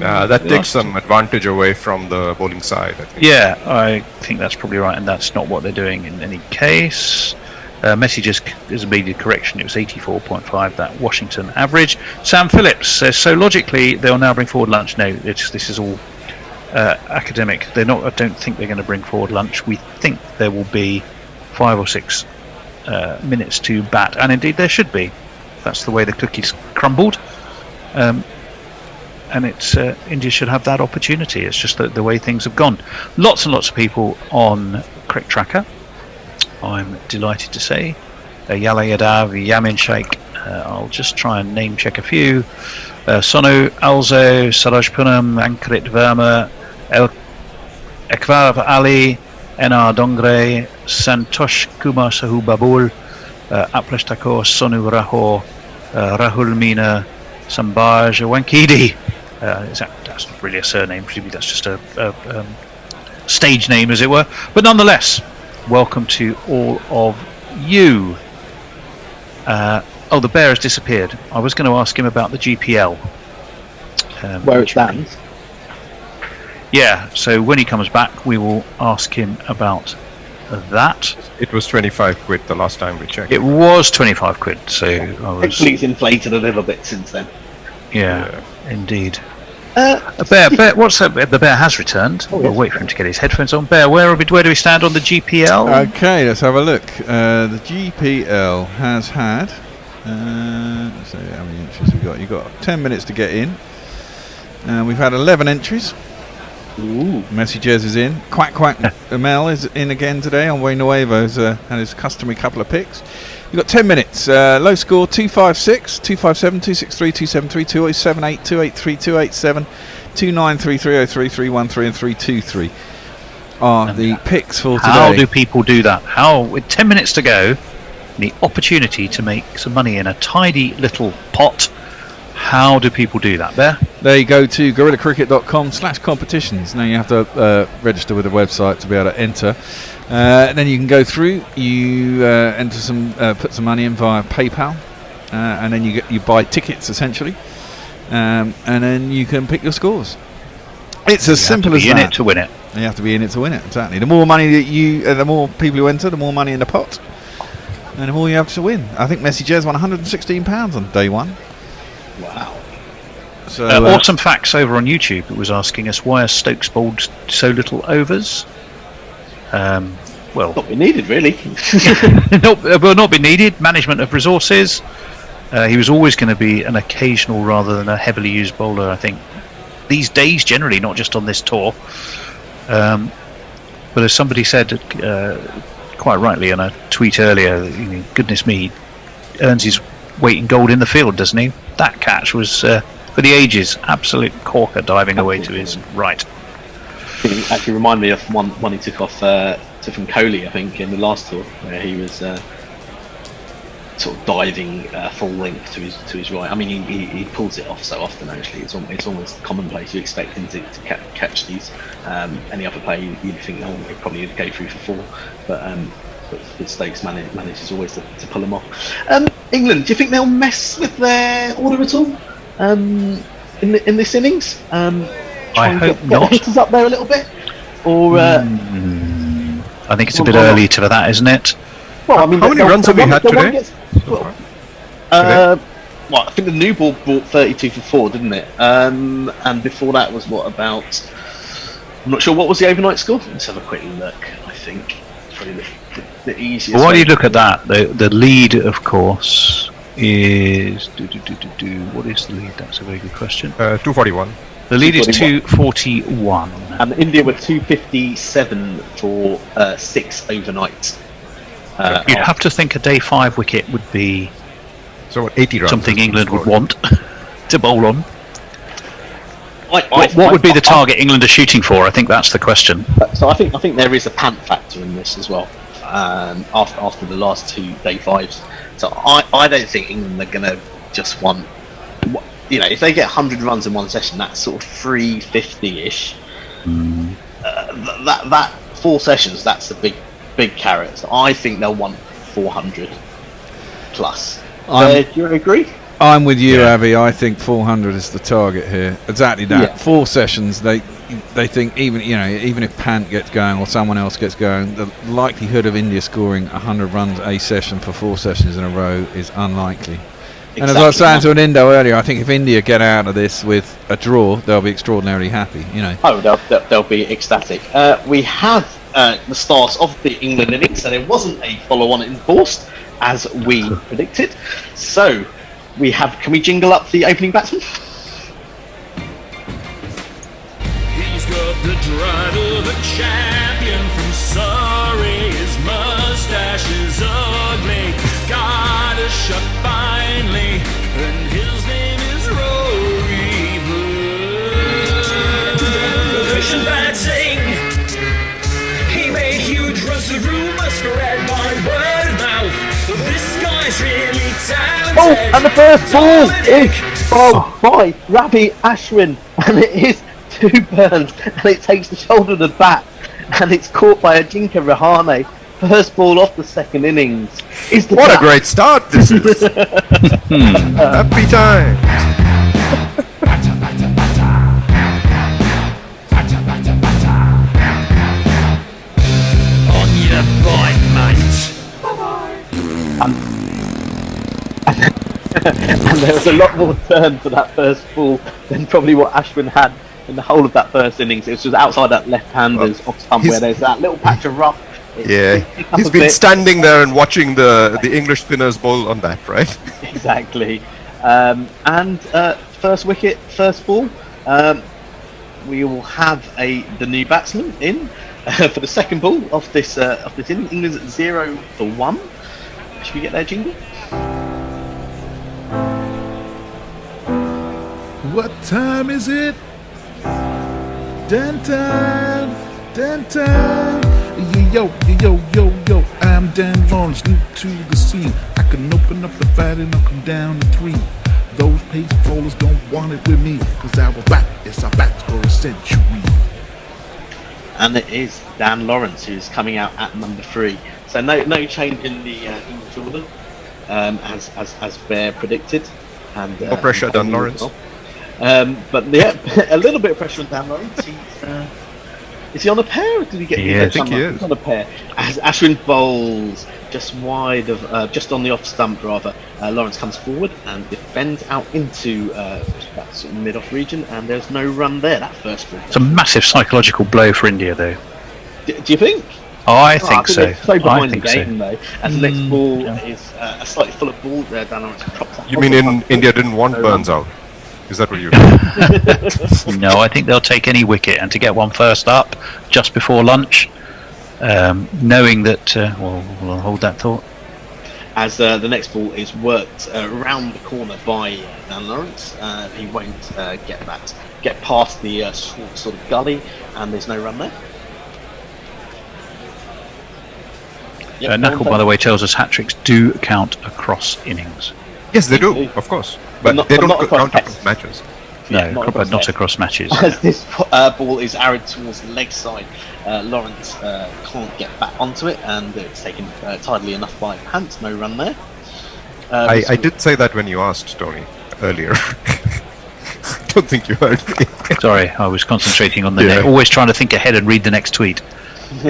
that takes some advantage away from the bowling side, I think. Yeah, I think that's probably right, and that's not what they're doing in any case. Messi just has made a correction. It was 84.5, that Washington average. Sam Phillips says, so logically they'll now bring forward lunch. No, this is all academic. They're not. I don't think they're going to bring forward lunch. We think there will be 5 or 6 minutes to bat, and indeed there should be. That's the way the cookies crumbled, and it's India should have that opportunity. It's just the way things have gone. Lots and lots of people on Cricket Tracker, I'm delighted to say. Yala Yadav, Yamin Sheikh. I'll just try and name check a few. Sonu Alzo, Saraj Punam, Ankrit Verma, Ekvar Ali, NR Dongre, Santosh Kumar Sahu Babul, Aplesh Thakur, Sonu Rahor, Rahul Meena, Sambaj Wankidi. That's not really a surname, presumably that's just a stage name, as it were. But nonetheless, welcome to all of you. The bear has disappeared. I was going to ask him about the GPL. Where it stands. Yeah, so when he comes back, we will ask him about that. It was 25 quid the last time we checked. It was 25 quid, so I was... Hopefully it's inflated a little bit since then. Yeah, indeed. Bear, what's that? The bear has returned. We'll wait for him to get his headphones on. Bear, where do we stand on the GPL? Okay, let's have a look. The GPL has had... so how many entries we got? You've got 10 minutes to get in. We've had 11 entries. Ooh. Messi Jez is in. Quack Mel is in again today. On Wayne Nuevo's had his customary couple of picks. You've got 10 minutes. Low score 256, 257, 263, 273, 278, 283, 287, 293, 303, 313 and 323 are the picks for today. How do people do that? How, with 10 minutes to go, the opportunity to make some money in a tidy little pot, how do people do that, Bear? There you go to gorillacricket.com/competitions. Now you have to register with the website to be able to enter. Then you can go through, you enter some, put some money in via PayPal, and then you buy tickets essentially, and then you can pick your scores. It's as simple as that. You have to be in it to win it. You have to be in it to win it. Exactly. The more money that the more people who enter, the more money in the pot, and the more you have to win. I think Messi Jez won £116 on day one. Wow. So, awesome facts over on YouTube. It was asking us why are Stokes bowled so little overs. well, not be needed really. will not be needed. Management of resources. He was always going to be an occasional rather than a heavily used bowler, I think. These days, generally, not just on this tour. But as somebody said quite rightly in a tweet earlier, goodness me, earns his weight in gold in the field, doesn't he? That catch was for the ages, absolute corker diving away to his right. It actually reminded me of one he took off from Kohli, I think, in the last tour, where he was sort of diving full length to his right. I mean, he pulls it off so often. Actually, it's almost commonplace. You expect him to catch these. Any other player, you'd think, oh, he'd probably go through for 4, but Stokes manages always to pull them off. England, do you think they'll mess with their order at all in this innings? I hope not. Get hitters up there a little bit, or I think it's a bit early to that, isn't it? Well, I mean, how many runs have we had today? Well, I think the new ball brought 32 for 4, didn't it? And before that was what about? I'm not sure what was the overnight score. Let's have a quick look. I think it's probably the easiest. Well, while you look at that, the lead, of course, is what is the lead? That's a very good question. 241. The lead is 241. And India were 257 for 6 overnight. You'd have to think a day 5 wicket would be 80 runs. Something England would want to bowl on. What would be the target England are shooting for? I think that's the question. So I think there is a pant factor in this as well. After the last 2 day 5s, so I don't think England are going to just want. If they get 100 runs in one session, that's sort of 350-ish. That 4 sessions, that's the big carrot. So I think they'll want 400 plus. Do you agree? I'm with you, Avi. I think 400 is the target here. Exactly that. Yeah. 4 sessions. They think even if Pant gets going or someone else gets going, the likelihood of India scoring 100 runs a session for 4 sessions in a row is unlikely. Exactly. And as I was saying to an Indo earlier, I think if India get out of this with a draw, they'll be extraordinarily happy. Oh, they'll be ecstatic. We have the start of the England innings, and it wasn't a follow-on enforced as we predicted. So can we jingle up the opening batsman? He's got the dread of a champion from Surrey. His mustache is ugly, got a shot finally, and his name is Rory Bird. Efficient batting, he made huge runs. The rumours spread by word of mouth. This guy's really talented. Oh, and the first ball is by Ravi Ashwin, and it is 2 burns, and it takes the shoulder of the bat, and it's caught by Ajinkya Rahane. First ball off the second innings. What a great start this is! Happy time! On your bike, mate. And there was a lot more turn for that first ball than probably what Ashwin had in the whole of that first innings. It was just outside that left-hander's off stump where there's that little patch of rough. He's been standing there and watching the English spinners bowl on that, right? Exactly. First wicket, first ball. We will have the new batsman in for the second ball of this inning. England's at 0 for 1. Should we get their jingle? What time is it? Dan time. Yo, I'm Dan Lawrence, new to the scene. I can open up the bat and I'll come down to 3. Those pace bowlers don't want it with me, cause our bat is our bat for a century. And it is Dan Lawrence who's coming out at number 3. So no change in the English order, as Bear predicted. And no pressure, Dan Lawrence. But yeah, a little bit of pressure on Dan Lawrence. Is he on a pair, or did he get? Yeah, I think he is. He's on a pair. As Ashwin bowls just wide of, just on the off stump rather, Lawrence comes forward and defends out into that sort of mid-off region, and there's no run there. That first ball. It's a massive psychological blow for India, though. Do you think? I think so. They're so I behind think the game, so. though. And the next ball is a slightly fuller ball. Dan Lawrence props up. You mean India didn't want Burns out? Is that what you? No, I think they'll take any wicket, and to get one first up just before lunch, knowing that. We'll hold that thought. As the next ball is worked around the corner by Dan Lawrence, he won't get past the sort of gully, and there's no run there. Knuckle, by the way, tells us hat-tricks do count across innings. Yes, they do, of course, but they don't count across matches. No, but not across matches. As this ball is arrowed towards the leg side, Lawrence can't get back onto it, and it's taken tidily enough by Pants. No run there. I did say that when you asked Tony earlier. I don't think you heard me. Sorry, I was concentrating on the net. Always trying to think ahead and read the next tweet,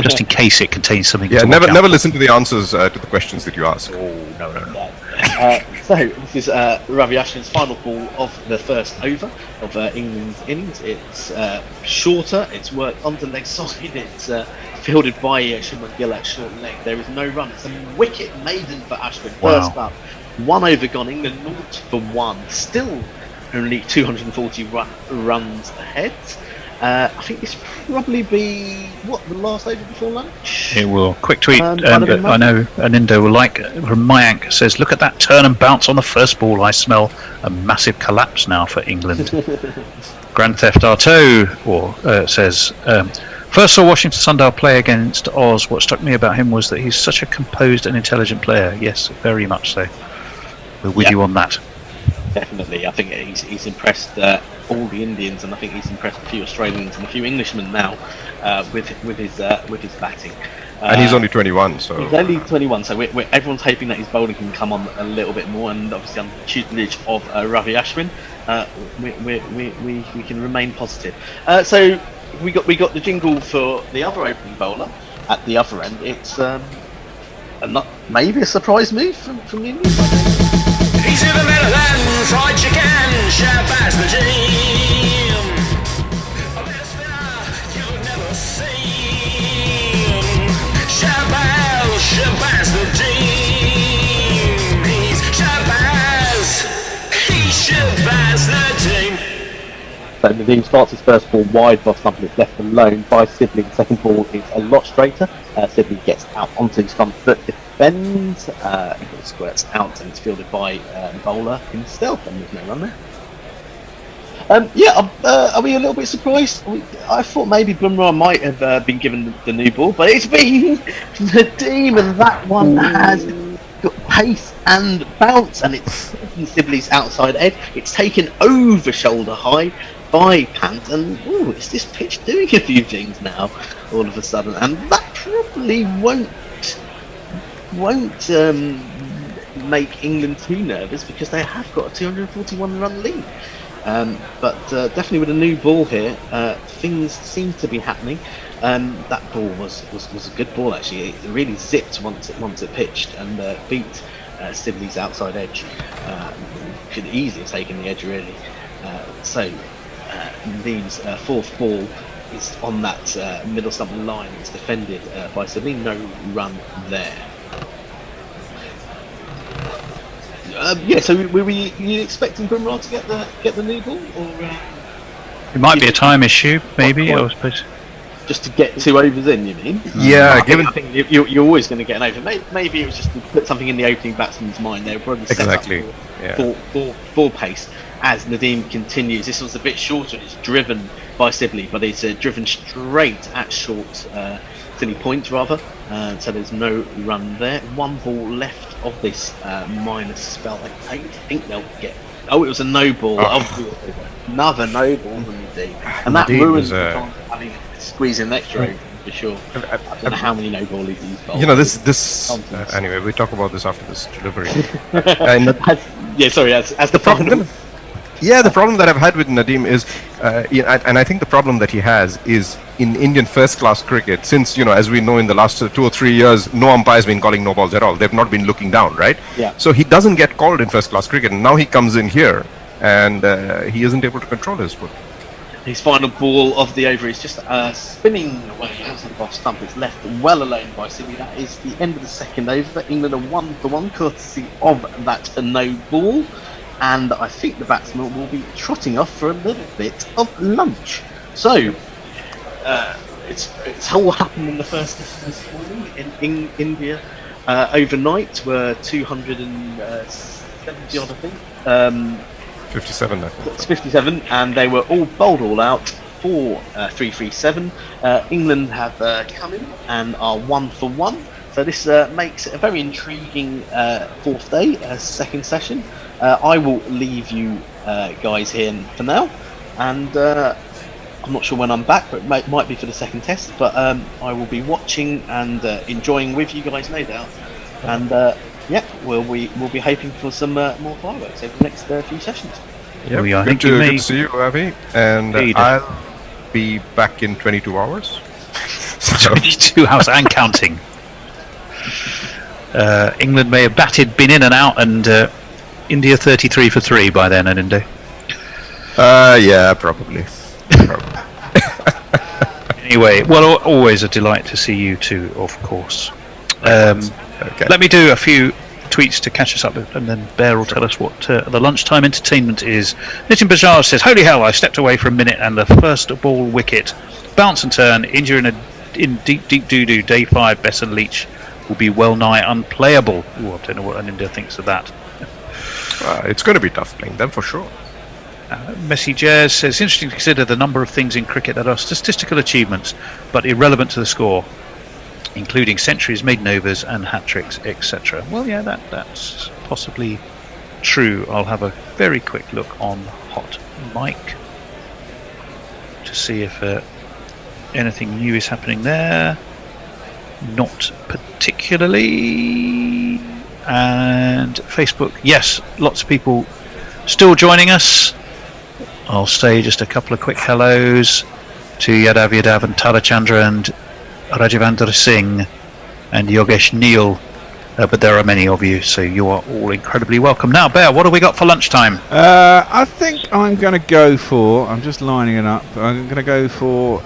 just in case it contains something. Yeah, never listen to the answers to the questions that you ask. Oh, no. So this is Ravi Ashwin's final ball of the first over of England's innings. It's shorter, it's worked onto leg side, it's fielded by Shubman Gill at short leg. There is no run. It's a wicket maiden for Ashwin. First up, 1 over gone, England 0 for 1. Still only 240 runs ahead. I think this will probably be the last over before lunch. It will. Quick tweet. I know Anindo will like from Mayank says, "Look at that turn and bounce on the first ball. I smell a massive collapse now for England." Grand Theft Auto says, "First saw Washington Sundar play against Oz. What struck me about him was that he's such a composed and intelligent player." Yes, very much so. We're with you on that. Definitely, I think he's impressed all the Indians, and I think he's impressed a few Australians and a few Englishmen now with his batting. And he's only 21, so he's only 21. So everyone's hoping that his bowling can come on a little bit more, and obviously under the tutelage of Ravi Ashwin, we can remain positive. So we got the jingle for the other opening bowler at the other end. It's maybe a surprise move from the Indians. He's even better than fried chicken, Shabazz Nadeem. A better spinner you've never seen. Shabazz Nadeem. He's Shabazz Nadeem. So Nadeem starts his first ball wide by something that's left alone by Sibley. The second ball is a lot straighter. Sibley gets out onto his front foot, defends, it squirts out, and it's fielded by bowler himself, and there's no run there. Are we a little bit surprised? I thought maybe Bumrah might have been given the new ball, but it's been Nadeem, and that one has got pace and bounce, and it's Sibley's outside edge. It's taken over shoulder high by Pant, and is this pitch doing a few things now all of a sudden? And that probably won't make England too nervous, because they have got a 241 run lead. But definitely with a new ball here, things seem to be happening. That ball was a good ball actually. It really zipped once it pitched, and beat Sibley's outside edge. Could easily have taken the edge really. Nadeem's fourth ball is on that middle stump line. It's defended by Sibley. No run there. So were you expecting Bumrah to get the new ball, or it might be a time issue, maybe? I suppose. Just to get 2 overs in, you mean? Yeah, I think you're always going to get an over. Maybe it was just to put something in the opening batsman's mind. They were probably set up for pace. As Nadeem continues, this was a bit shorter. It's driven by Sibley, but it's driven straight at short silly point rather. So there's no run there. One ball left of this minor spell. I don't think they'll get. Oh, it was a no ball. Another no ball from Nadeem, and that ruins the chance of having squeeze an extra over for sure. I don't know how many no ball he's bowled. You know this. Anyway, we talk about this after this delivery. As the problem. Yeah, the problem that I've had with Nadeem is, and I think the problem that he has is in Indian first-class cricket, since, as we know, in the last 2 or 3 years, no umpire's been calling no balls at all. They've not been looking down, right? Yeah. So he doesn't get called in first-class cricket, and now he comes in here, and he isn't able to control his foot. His final ball of the over is just spinning away outside of off stump. It's left well alone by Sydney. That is the end of the second over. England are 1 for 1, courtesy of that no ball. And I think the batsman will be trotting off for a little bit of lunch. So, it's all happened in the first test this morning. In India, overnight were 270 odd, I think. 57, It's 57, and they were all bowled all out for 337. England have come in and are 1 for 1. So this makes it a very intriguing fourth day, second session. I will leave you guys here for now, and I'm not sure when I'm back, but it might be for the second test. But I will be watching and enjoying with you guys, no doubt. And yeah, we'll be hoping for some more fireworks over the next few sessions. Yeah, good to see you, Avi. And I'll be back in 22 hours. 22 hours and counting. England may have been in and out, and India 33 for 3 by then, and India. Yeah, probably. Anyway, well, always a delight to see you two, of course. Okay. Let me do a few tweets to catch us up, and then Bear will tell us what the lunchtime entertainment is. Nitin Bajaj says, "Holy hell! I stepped away for a minute, and the first ball wicket, bounce and turn, India in deep doo-doo. Day 5, Bess and Leach will be well nigh unplayable." Ooh, I don't know what an India thinks of that. It's going to be tough playing them for sure. Messi Jazz says, "It's interesting to consider the number of things in cricket that are statistical achievements, but irrelevant to the score, including centuries, maiden overs, and hat tricks, etc." Well, yeah, that's possibly true. I'll have a very quick look on Hot Mic to see if anything new is happening there. Not particularly. And Facebook, yes, lots of people still joining us. I'll say just a couple of quick hellos to Yadav Yadav and Tara Chandra and Rajavandra Singh and Yogesh Neal, but there are many of you, so you are all incredibly welcome. Now, Bear, what have we got for lunchtime? I think I'm going to go for, I'm just lining it up, I'm going to go for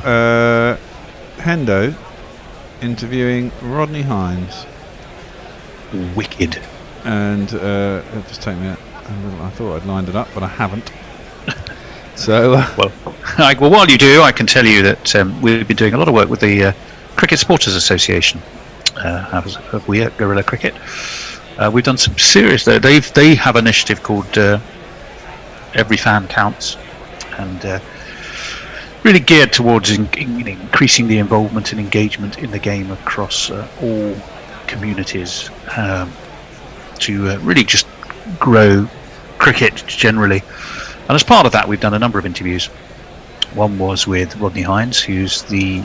Hendo interviewing Rodney Hines. Wicked. And just take me I thought I'd lined it up, but I haven't. So well, while you do, I can tell you that we've been doing a lot of work with the Cricket Supporters Association. Have we at Guerrilla Cricket? We've done some serious. They have an initiative called Every Fan Counts, and really geared towards increasing the involvement and engagement in the game across all communities, to really just grow cricket generally. And as part of that, we've done a number of interviews. One was with Rodney Hines, who's the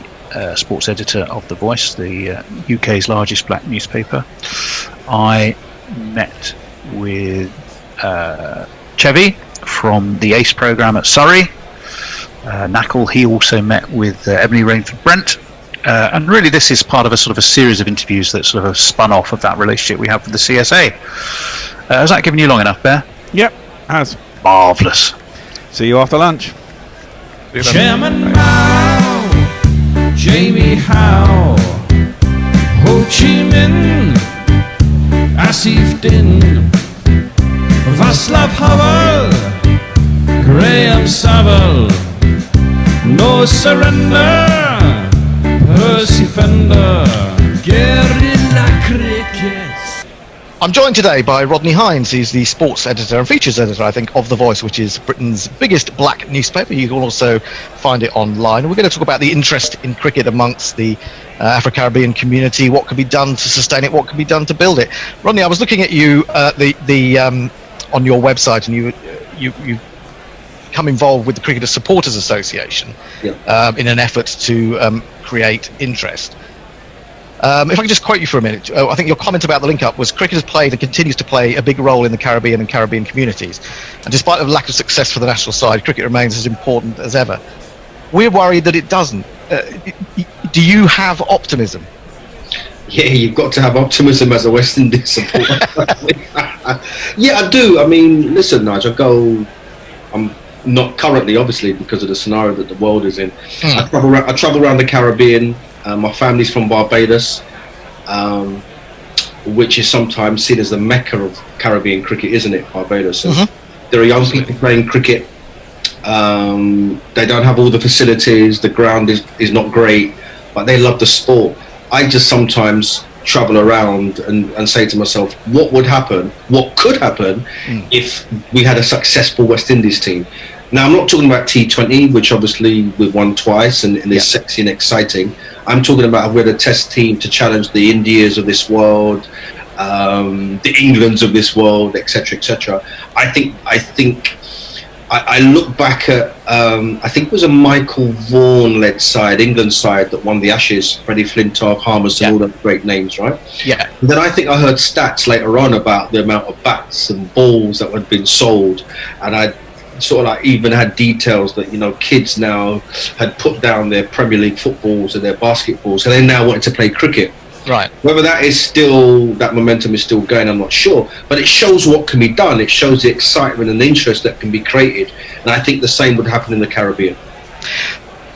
sports editor of The Voice, the UK's largest black newspaper. I met with Chevy from the ACE programme at Surrey. Knackle, he also met with Ebony Rainford Brent. And really this is part of a sort of a series of interviews that sort of spun off of that relationship we have with the CSA. Has that given you long enough, Bear? Yep, has. Marvellous. See you after lunch. Chairman Mao, Jamie Howe, Ho Chi Minh, Asif Din, Václav Havel, Graham Saville, No Surrender, Percy Fender, Guerrilla Cricket. I'm joined today by Rodney Hines, who's the sports editor and features editor, I think, of The Voice, which is Britain's biggest black newspaper. You can also find it online. We're going to talk about the interest in cricket amongst the Afro-Caribbean community, what can be done to sustain it, what can be done to build it. Rodney, I was looking at you on your website, and you become involved with the Cricketer Supporters Association in an effort to create interest. If I could just quote you for a minute, I think your comment about the link-up was cricket has played and continues to play a big role in the Caribbean and Caribbean communities. And despite a lack of success for the national side, cricket remains as important as ever. We're worried that it doesn't. Do you have optimism? Yeah, you've got to have optimism as a West Indies supporter. Yeah, I do. I mean, listen, Nigel, I'm not currently, obviously, because of the scenario that the world is in. I travel around the Caribbean. My family's from Barbados, which is sometimes seen as the mecca of Caribbean cricket, isn't it? Barbados. So there are young people playing cricket. They don't have all the facilities. The ground is not great, but they love the sport. I just sometimes travel around and say to myself, what would happen, what could happen if we had a successful West Indies team? Now, I'm not talking about T20, which obviously we've won twice and is sexy and exciting. I'm talking about if we had a test team to challenge the Indias of this world, the Englands of this world, etc., etc. I look back at, I think it was a Michael Vaughan-led side, England side, that won the Ashes, Freddie Flintoff, Harmison, all those great names, right? Yeah. And then I think I heard stats later on about the amount of bats and balls that had been sold, and I sort of like even had details that, you know, kids now had put down their Premier League footballs and their basketballs, and they now wanted to play cricket. Right. Whether that momentum is still going, I'm not sure. But it shows what can be done. It shows the excitement and the interest that can be created. And I think the same would happen in the Caribbean.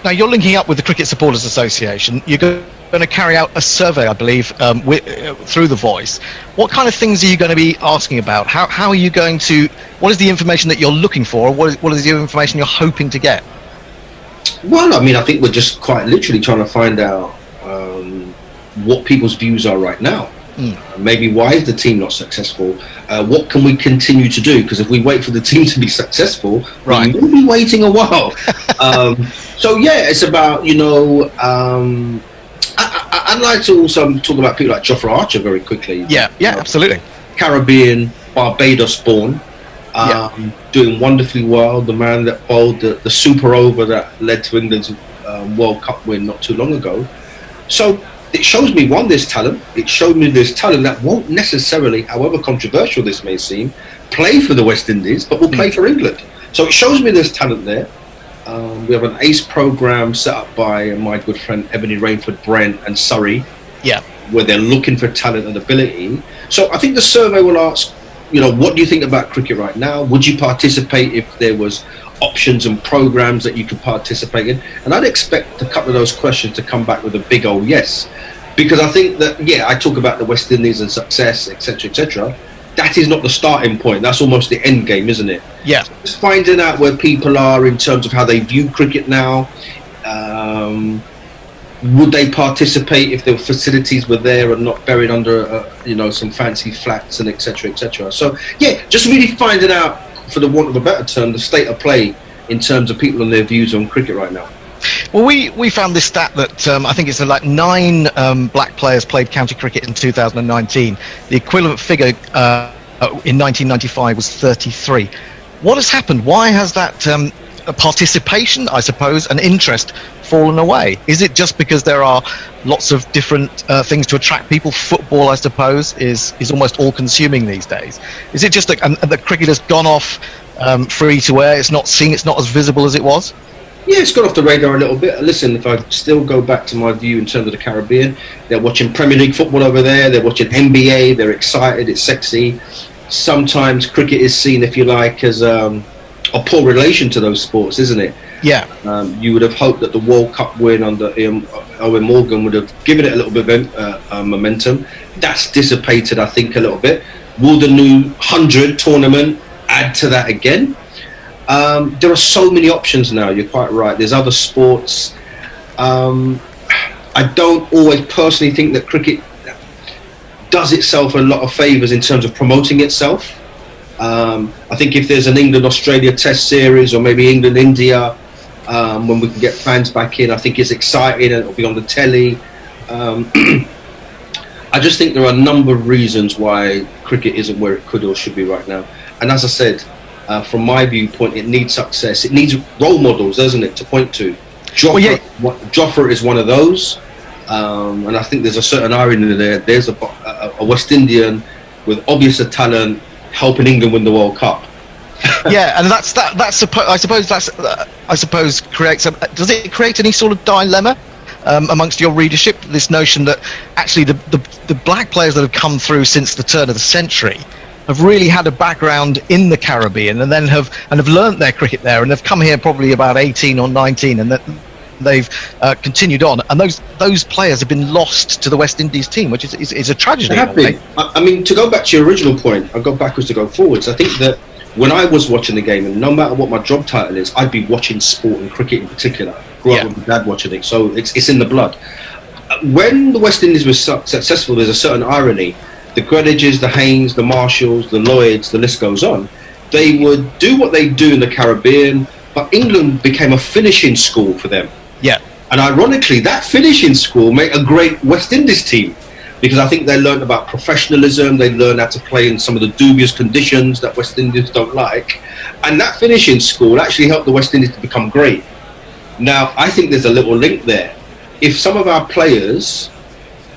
Now, you're linking up with the Cricket Supporters Association. You're going to carry out a survey, I believe, through The Voice. What kind of things are you going to be asking about? How are you going to... What is the information that you're looking for? Or what is the information you're hoping to get? Well, I mean, I think we're just quite literally trying to find out what people's views are right now. Maybe why is the team not successful? What can we continue to do? Because if we wait for the team to be successful, we will be waiting a while. So yeah, it's about, you know, I'd like to also talk about people like Jofra Archer very quickly. Yeah, absolutely. Caribbean, Barbados born, doing wonderfully well. The man that bowled the super over that led to England's World Cup win not too long ago. So it shows me, one, there's talent. It showed me there's talent that won't necessarily, however controversial this may seem, play for the West Indies, but will play for England. So it shows me there's talent there. We have an ACE program set up by my good friend Ebony Rainford Brent and Surrey, where they're looking for talent and ability. So I think the survey will ask, you know, what do you think about cricket right now? Would you participate if there was options and programs that you could participate in? And I'd expect a couple of those questions to come back with a big old yes, because I think that, I talk about the West Indies and success, etc., etc. That is not the starting point. That's almost the end game, isn't it? Yeah. So just finding out where people are in terms of how they view cricket now. Would they participate if their facilities were there and not buried under, some fancy flats and etc., etc. So just really finding out, for the want of a better term, the state of play in terms of people and their views on cricket right now. Well, we found this stat that I think it's like 9 black players played county cricket in 2019. The equivalent figure in 1995 was 33. What has happened? Why has that participation, I suppose, and interest fallen away? Is it just because there are lots of different things to attract people? Football, I suppose, is almost all-consuming these days. Is it just that cricket has gone off free to air? It's not seen. It's not as visible as it was. Yeah, it's gone off the radar a little bit. Listen, if I still go back to my view in terms of the Caribbean, they're watching Premier League football over there. They're watching NBA. They're excited. It's sexy. Sometimes cricket is seen, if you like, as a poor relation to those sports, isn't it? Yeah. You would have hoped that the World Cup win under Owen Morgan would have given it a little bit of momentum. That's dissipated, I think, a little bit. Will the new 100 tournament add to that again? There are so many options now. You're quite right. There's other sports. I don't always personally think that cricket does itself a lot of favours in terms of promoting itself. I think if there's an England-Australia Test series, or maybe England-India, when we can get fans back in, I think it's exciting and it'll be on the telly. I just think there are a number of reasons why cricket isn't where it could or should be right now. And as I said, from my viewpoint, it needs success. It needs role models, doesn't it, to point to. Jofra is one of those. And I think there's a certain irony there. There's a West Indian with obvious talent helping England win the World Cup. Yeah, and I suppose creates does it create any sort of dilemma amongst your readership, this notion that actually the black players that have come through since the turn of the century have really had a background in the Caribbean and then have learnt their cricket there, and they've come here probably about 18 or 19, and that they've continued on, and those players have been lost to the West Indies team, which is a tragedy. They have been. I mean, to go back to your original point, I'll go backwards to go forwards. I think that when I was watching the game, and no matter what my job title is, I'd be watching sport and cricket in particular. Grew up with my dad watching it, so it's in the blood. When the West Indies was successful, there's a certain irony. The Greenwiches, the Haynes, the Marshalls, the Lloyds, the list goes on. They would do what they do in the Caribbean, but England became a finishing school for them. Yeah. And ironically, that finishing school made a great West Indies team, because I think they learned about professionalism, they learned how to play in some of the dubious conditions that West Indies don't like, and that finishing school actually helped the West Indies to become great. Now, I think there's a little link there. If some of our players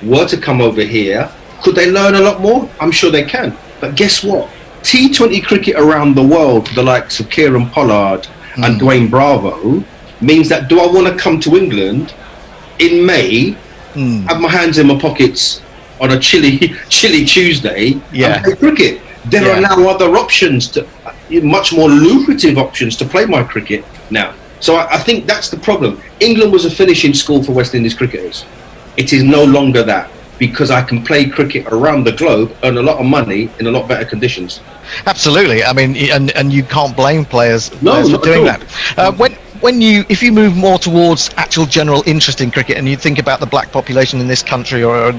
were to come over here, could they learn a lot more? I'm sure they can. But guess what? T20 cricket around the world for the likes of Kieran Pollard and Dwayne Bravo means that, do I want to come to England in May, have my hands in my pockets on a chilly Tuesday and play cricket? There are now other options, much more lucrative options to play my cricket now. So I think that's the problem. England was a finishing school for West Indies cricketers. It is no longer that, because I can play cricket around the globe, earn a lot of money in a lot better conditions. Absolutely. I mean, and you can't blame players for not doing at all. that. If you move more towards actual general interest in cricket, and you think about the black population in this country or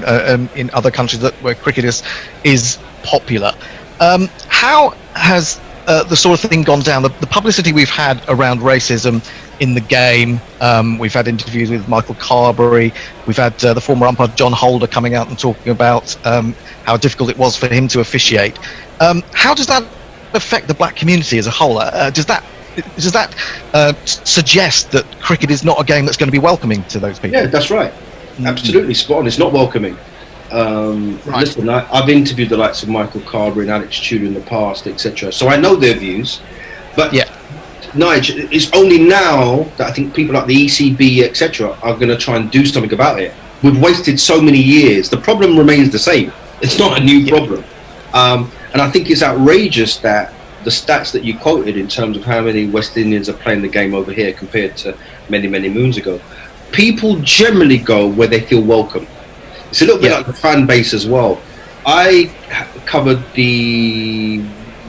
in other countries where cricket is popular, how has the sort of thing gone down? The publicity we've had around racism in the game, we've had interviews with Michael Carberry, we've had the former umpire John Holder coming out and talking about how difficult it was for him to officiate. How does that affect the black community as a whole? Does that suggest that cricket is not a game that's going to be welcoming to those people? Yeah, that's right. Absolutely spot on. It's not welcoming. Listen, I've interviewed the likes of Michael Carberry and Alex Tudor in the past, etc. So I know their views. But Nigel, it's only now that I think people like the ECB, etc., are going to try and do something about it. We've wasted so many years. The problem remains the same. It's not a new problem. And I think it's outrageous that the stats that you quoted in terms of how many West Indians are playing the game over here compared to many, many moons ago. People generally go where they feel welcome. It's a little bit like the fan base as well. I covered the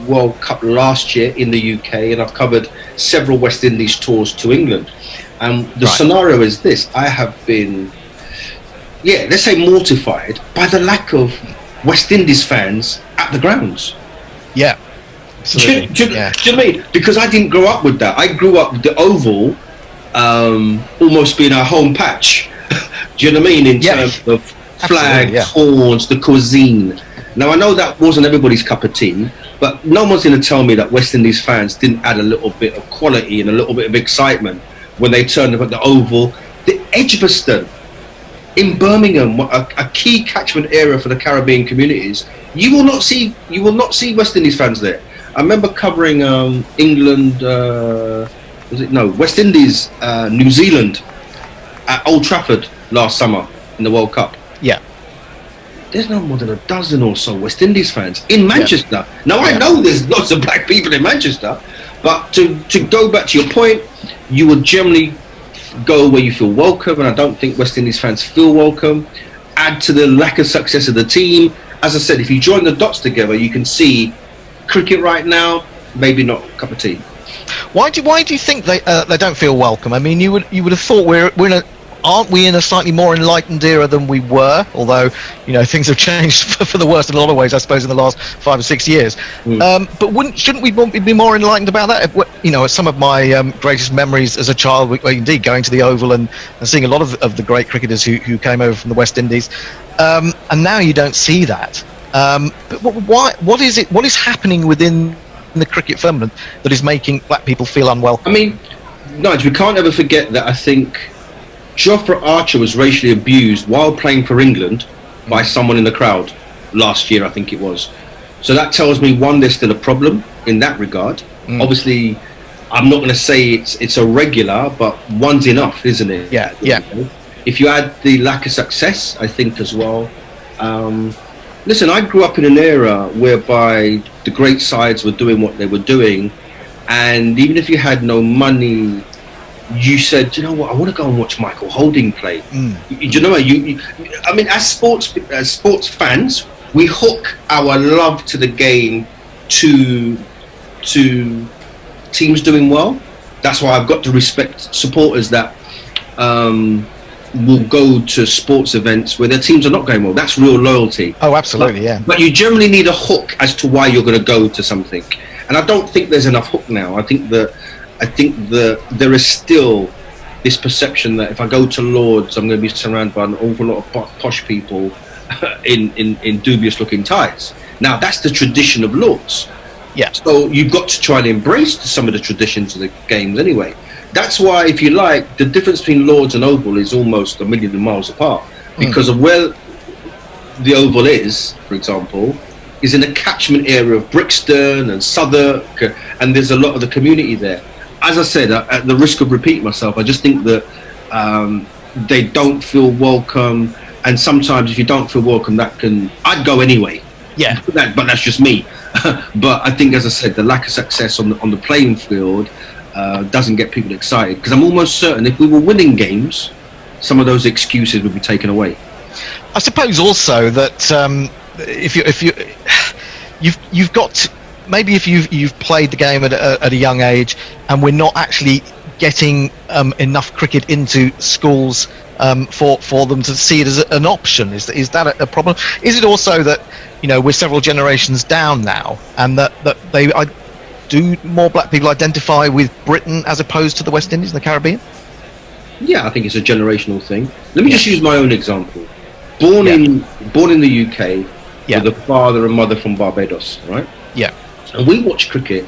World Cup last year in the UK, and I've covered several West Indies tours to England. And the scenario is this: I have been, let's say, mortified by the lack of West Indies fans at the grounds. Yeah. Do you know what I mean? Because I didn't grow up with that. I grew up with the Oval almost being our home patch. Do you know what I mean? In terms of flags, horns, the cuisine. Now, I know that wasn't everybody's cup of tea, but no one's going to tell me that West Indies fans didn't add a little bit of quality and a little bit of excitement when they turned up at the Oval. The Edgbaston in Birmingham, a key catchment area for the Caribbean communities, you will not see West Indies fans there. I remember covering England, West Indies, New Zealand at Old Trafford last summer in the World Cup. Yeah. There's no more than a dozen or so West Indies fans in Manchester. Now, I know there's lots of black people in Manchester, but to go back to your point, you would generally go where you feel welcome, and I don't think West Indies fans feel welcome. Add to the lack of success of the team. As I said, if you join the dots together, you can see cricket right now, maybe not a cup of tea. Why do you think they don't feel welcome? I mean, you would have thought aren't we in a slightly more enlightened era than we were? Although, things have changed for the worse in a lot of ways, I suppose, in the last 5 or 6 years. But shouldn't we be more enlightened about that? Some of my greatest memories as a child were indeed going to the Oval and seeing a lot of the great cricketers who came over from the West Indies. And now you don't see that. But what is happening within the cricket firmament that is making black people feel unwelcome? I mean, Nigel, we can't ever forget that I think Jofra Archer was racially abused while playing for England by someone in the crowd last year, I think it was. So that tells me, one, there's still a problem in that regard. Obviously, I'm not going to say it's a regular, but one's enough, isn't it? Yeah. If you add the lack of success, I think as well, Listen, I grew up in an era whereby the great sides were doing what they were doing, and even if you had no money, you said, you know what, I want to go and watch Michael Holding play. You know what? I mean, as sports fans, we hook our love to the game to teams doing well. That's why I've got to respect supporters that will go to sports events where their teams are not going well. That's real loyalty. Oh, absolutely, yeah. But you generally need a hook as to why you're going to go to something, and I don't think there's enough hook now. I think there is still this perception that if I go to Lord's, I'm going to be surrounded by an awful lot of posh people in dubious looking ties. Now that's the tradition of Lord's. Yeah. So you've got to try and embrace some of the traditions of the games anyway. That's why, if you like, the difference between Lord's and Oval is almost a million miles apart, because of where the Oval is, for example, is in a catchment area of Brixton and Southwark, and there's a lot of the community there. As I said, at the risk of repeating myself, I just think that they don't feel welcome, and sometimes if you don't feel welcome, I'd go anyway. Yeah. But that's just me. But I think, as I said, the lack of success on the playing field doesn't get people excited, because I'm almost certain if we were winning games, some of those excuses would be taken away. I suppose also that you've got maybe if you've played the game at a young age, and we're not actually getting enough cricket into schools for them to see it as an option. Is that a problem? Is it also that we're several generations down now, and that do more black people identify with Britain as opposed to the West Indies and the Caribbean? Yeah, I think it's a generational thing. Let me just use my own example. Born in the UK, with a father and mother from Barbados, right? Yeah. And we watch cricket.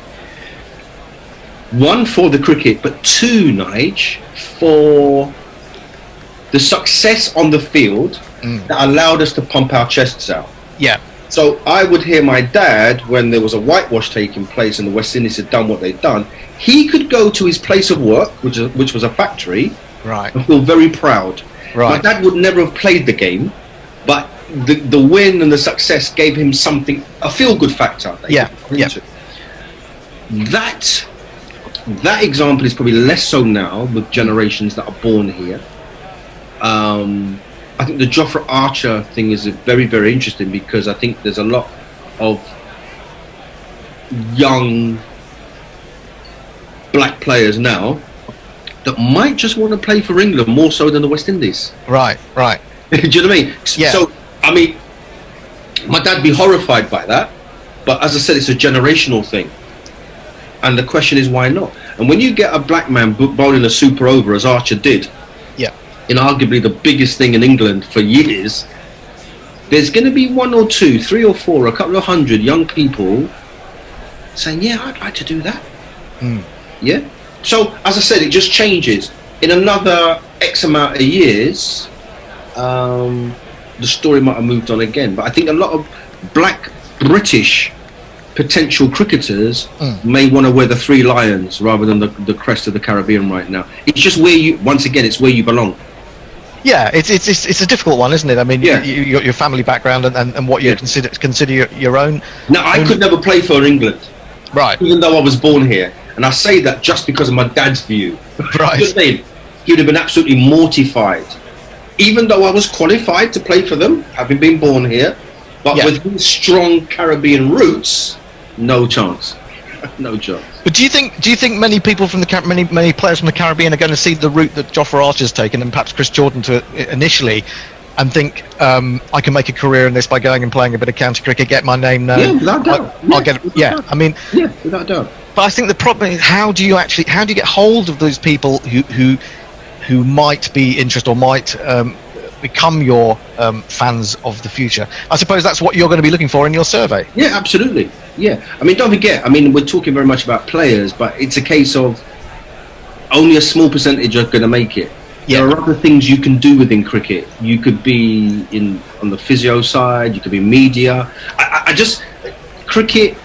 One, for the cricket, but two, Nige, for the success on the field that allowed us to pump our chests out. Yeah. So I would hear my dad, when there was a whitewash taking place and the West Indies had done what they'd done, he could go to his place of work, which was a factory, right, and feel very proud. Right. My dad would never have played the game, but the win and the success gave him something, a feel-good factor. That example is probably less so now with generations that are born here. I think the Jofra Archer thing is very, very interesting, because I think there's a lot of young black players now that might just want to play for England more so than the West Indies. Right. Do you know what I mean? Yeah. So, I mean, my dad'd be horrified by that, but as I said, it's a generational thing. And the question is, why not? And when you get a black man bowling a super over, as Archer did, in arguably the biggest thing in England for years, there's going to be 1 or 2, 3 or 4, a couple of hundred young people saying, yeah, I'd like to do that. Yeah. So, as I said, it just changes. In another X amount of years, the story might have moved on again. But I think a lot of black British potential cricketers may want to wear the 3 lions rather than the crest of the Caribbean right now. It's just it's where you belong. Yeah, it's a difficult one, isn't it? I mean, you got your family background and what you consider your own. Now, I could never play for England, right? Even though I was born here, and I say that just because of my dad's view. Right. He would have been absolutely mortified, even though I was qualified to play for them, having been born here. But with his strong Caribbean roots, no chance. No chance. But do you think many people from many players from the Caribbean are going to see the route that Jofra Archer's taken, and perhaps Chris Jordan initially, and think I can make a career in this by going and playing a bit of county cricket, get my name known? Yeah, without doubt. I'll get it. Yeah, I mean, without doubt. But I think the problem is how do you get hold of those people who might be interested or might become your fans of the future? I suppose that's what you're going to be looking for in your survey. Yeah, absolutely. Yeah, I mean, don't forget, we're talking very much about players, but it's a case of only a small percentage are going to make it. Yeah. There are other things you can do within cricket. You could be on the physio side, you could be media. Cricket,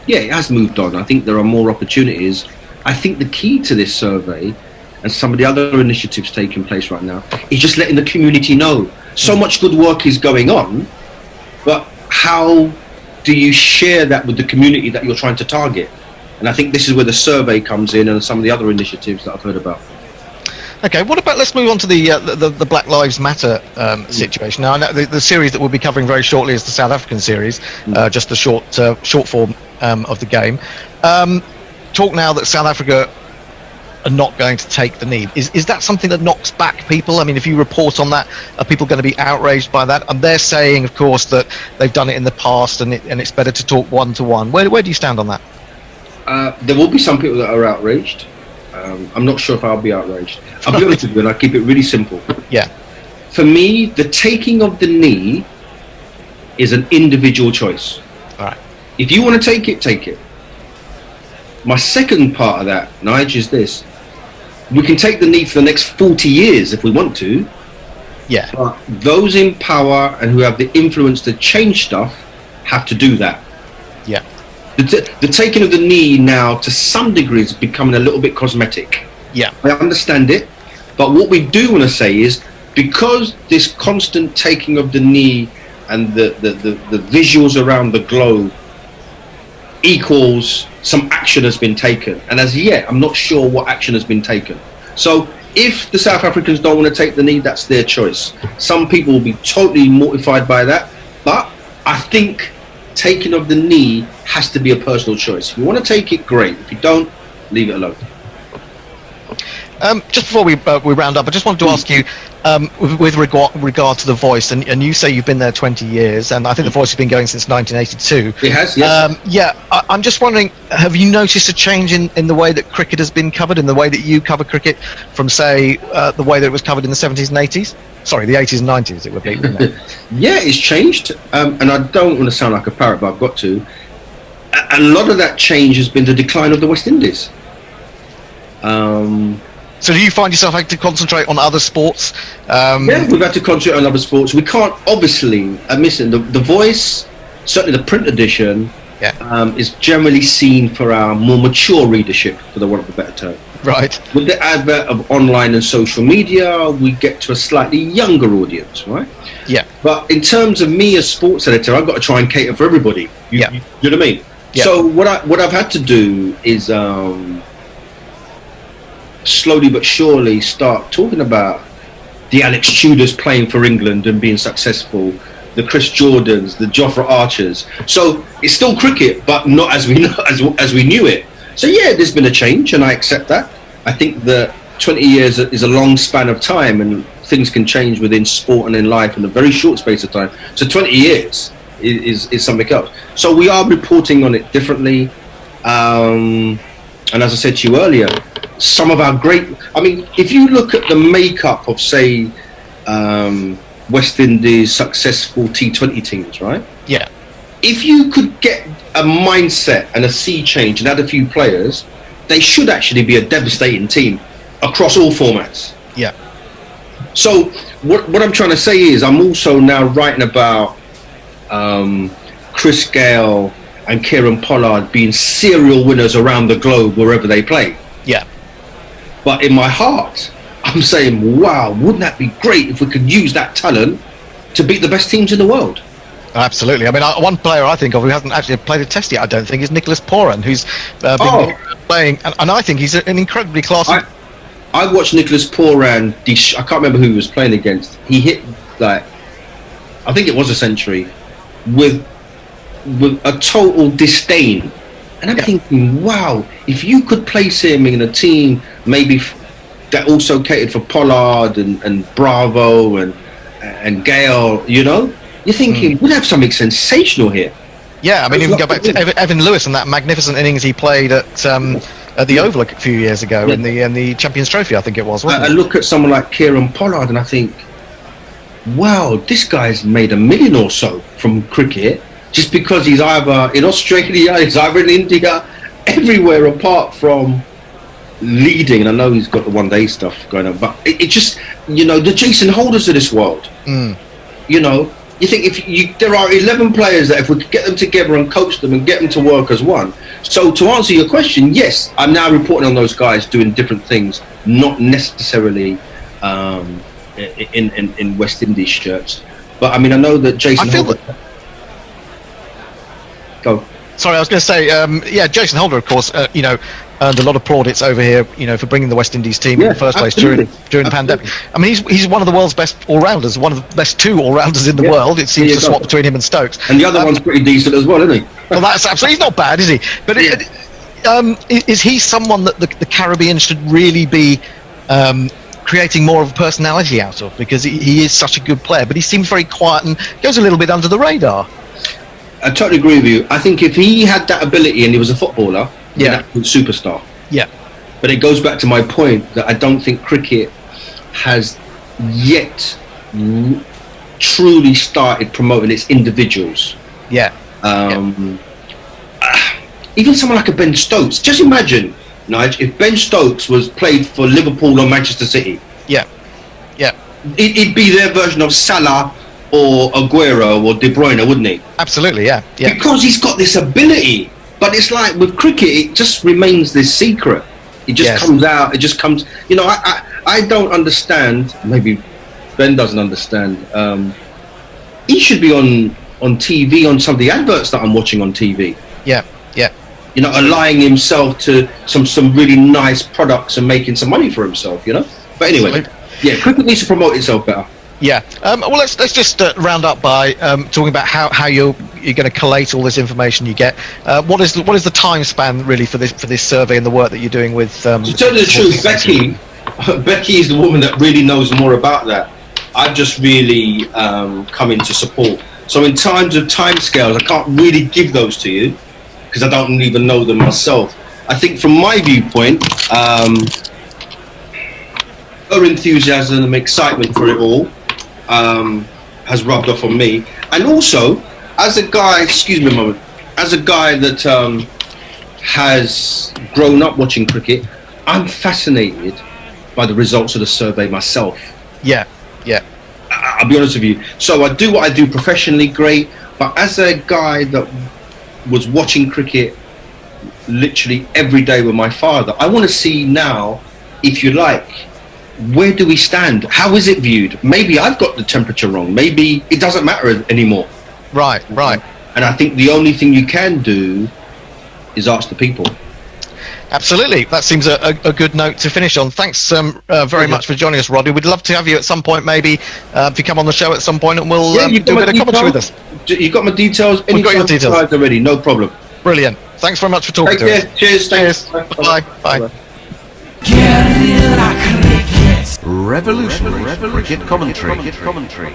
it has moved on. I think there are more opportunities. I think the key to this survey and some of the other initiatives taking place right now is just letting the community know So much good work is going on, but how do you share that with the community that you're trying to target? And I think this is where the survey comes in and some of the other initiatives that I've heard about. Okay, what about, let's move on to the Black Lives Matter situation. Now, I know the series that we'll be covering very shortly is the South African series, just the short form of the game. Talk now that South Africa are not going to take the knee. Is that something that knocks back people? I mean, if you report on that, are people going to be outraged by that? And they're saying, of course, that they've done it in the past and it's better to talk one-to-one. Where do you stand on that? There will be some people that are outraged. I'm not sure if I'll be outraged. I'll be honest with you, and I'll keep it really simple. Yeah. For me, the taking of the knee is an individual choice. All right. If you want to take it, take it. My second part of that, Nige, is this. We can take the knee for the next 40 years if we want to. Yeah. But those in power and who have the influence to change stuff have to do that. Yeah. The taking of the knee now, to some degree, is becoming a little bit cosmetic. Yeah. I understand it. But what we do want to say is, because this constant taking of the knee and the visuals around the globe equals some action has been taken. And as yet, I'm not sure what action has been taken. So if the South Africans don't want to take the knee, that's their choice. Some people will be totally mortified by that. But I think taking of the knee has to be a personal choice. If you want to take it, great. If you don't, leave it alone. Just before we round up, I just wanted to ask you, with regard to The Voice, and you say you've been there 20 years, and I think The Voice has been going since 1982. It has, yes. I'm just wondering, have you noticed a change in the way that cricket has been covered, in the way that you cover cricket, from, say, the way that it was covered in the 70s and 80s? Sorry, the 80s and 90s, it would be, wouldn't it? Yeah, it's changed, and I don't want to sound like a parrot, but I've got to. A lot of that change has been the decline of the West Indies. So do you find yourself having to concentrate on other sports? Yeah, we've had to concentrate on other sports. We can't, obviously, admit the Voice, certainly the print edition, is generally seen for our more mature readership, for the want of a better term. Right. With the advent of online and social media, we get to a slightly younger audience, right? Yeah. But in terms of me as sports editor, I've got to try and cater for everybody. You know what I mean? Yeah. So what I've had to do is slowly but surely start talking about the Alex Tudors playing for England and being successful, the Chris Jordans, the Jofra Archers. So it's still cricket, but not as we know, as we knew it. So yeah, there's been a change, and I accept that. I think that 20 years is a long span of time, and things can change within sport and in life in a very short space of time. So 20 years is something else. So we are reporting on it differently. And as I said to you earlier, some of our great, I mean, if you look at the makeup of, say, West Indies' successful T20 teams, right? Yeah. If you could get a mindset and a sea change and add a few players, they should actually be a devastating team across all formats. Yeah. So what I'm trying to say is, I'm also now writing about Chris Gale and Kieran Pollard being serial winners around the globe wherever they play. Yeah. But in my heart, I'm saying, wow, wouldn't that be great if we could use that talent to beat the best teams in the world? Absolutely. I mean, one player I think of who hasn't actually played a test yet, I don't think, is Nicholas Poran, who's been playing, and I think he's an incredibly classy. I watched Nicholas Poran. I can't remember who he was playing against. He hit, like, I think it was a century, with a total disdain. And I'm thinking, wow, if you could place him in a team maybe that also catered for Pollard and Bravo and Gale, you know, you're thinking we'd have something sensational here. Yeah, I mean, you can go back to Evan Lewis and that magnificent innings he played at the Oval a few years ago in the Champions Trophy, I think it was. Wasn't I it? look at someone like Kieran Pollard and I think, wow, this guy's made $1 million or so from cricket just because he's either in Australia, he's either in India, everywhere apart from leading. And I know he's got the one-day stuff going on, but it just, you know, the Jason Holders of this world, you know, you think there are 11 players that if we could get them together and coach them and get them to work as one. So to answer your question, yes, I'm now reporting on those guys doing different things, not necessarily in West Indies shirts. But I mean, I know that Jason. I feel that. Go. Sorry, I was going to say, Jason Holder, of course, earned a lot of plaudits over here, for bringing the West Indies team in the first place during the pandemic. I mean, he's one of the world's best all-rounders, one of the best two all-rounders in the world. It seems to swap between him and Stokes. And the other one's pretty decent as well, isn't he? Well, that's absolutely, he's not bad, is he? But is he someone that the Caribbean should really be creating more of a personality out of? Because he is such a good player, but he seems very quiet and goes a little bit under the radar. I totally agree with you. I think if he had that ability and he was a footballer, he'd be an absolute superstar. Yeah. But it goes back to my point that I don't think cricket has yet truly started promoting its individuals. Yeah. Even someone like a Ben Stokes. Just imagine, Nige, if Ben Stokes was played for Liverpool or Manchester City. Yeah. Yeah. It'd be their version of Salah or Aguero or De Bruyne, wouldn't he? Absolutely, yeah. Because he's got this ability. But it's like with cricket, it just remains this secret. It just comes out. It just comes. I don't understand. Maybe Ben doesn't understand. He should be on TV on some of the adverts that I'm watching on TV. Yeah. Allying himself to some really nice products and making some money for himself. But anyway, cricket needs to promote itself better. Yeah. Well, let's just round up by talking about how you're going to collate all this information you get. What is the time span really for this survey and the work that you're doing with? To tell you the truth, Becky is the woman that really knows more about that. I've just really come in to support. So in terms of timescales, I can't really give those to you because I don't even know them myself. I think from my viewpoint, her enthusiasm and excitement for it all has rubbed off on me. And also, as a guy, as a guy that has grown up watching cricket, I'm fascinated by the results of the survey myself. Yeah. I'll be honest with you. So I do what I do professionally, great. But as a guy that was watching cricket literally every day with my father, I want to see now, if you like, where do we stand? How is it viewed? Maybe I've got the temperature wrong. Maybe it doesn't matter anymore. Right. And I think the only thing you can do is ask the people. Absolutely. That seems a good note to finish on. Thanks very much for joining us, Roddy. We'd love to have you at some point, maybe, if you come on the show at some point, and we'll do a bit of commentary with us. You got my details? We've got your details already, no problem. Brilliant. Thanks very much for talking to us. Cheers. Thanks. Bye. Revolutionary cricket commentary.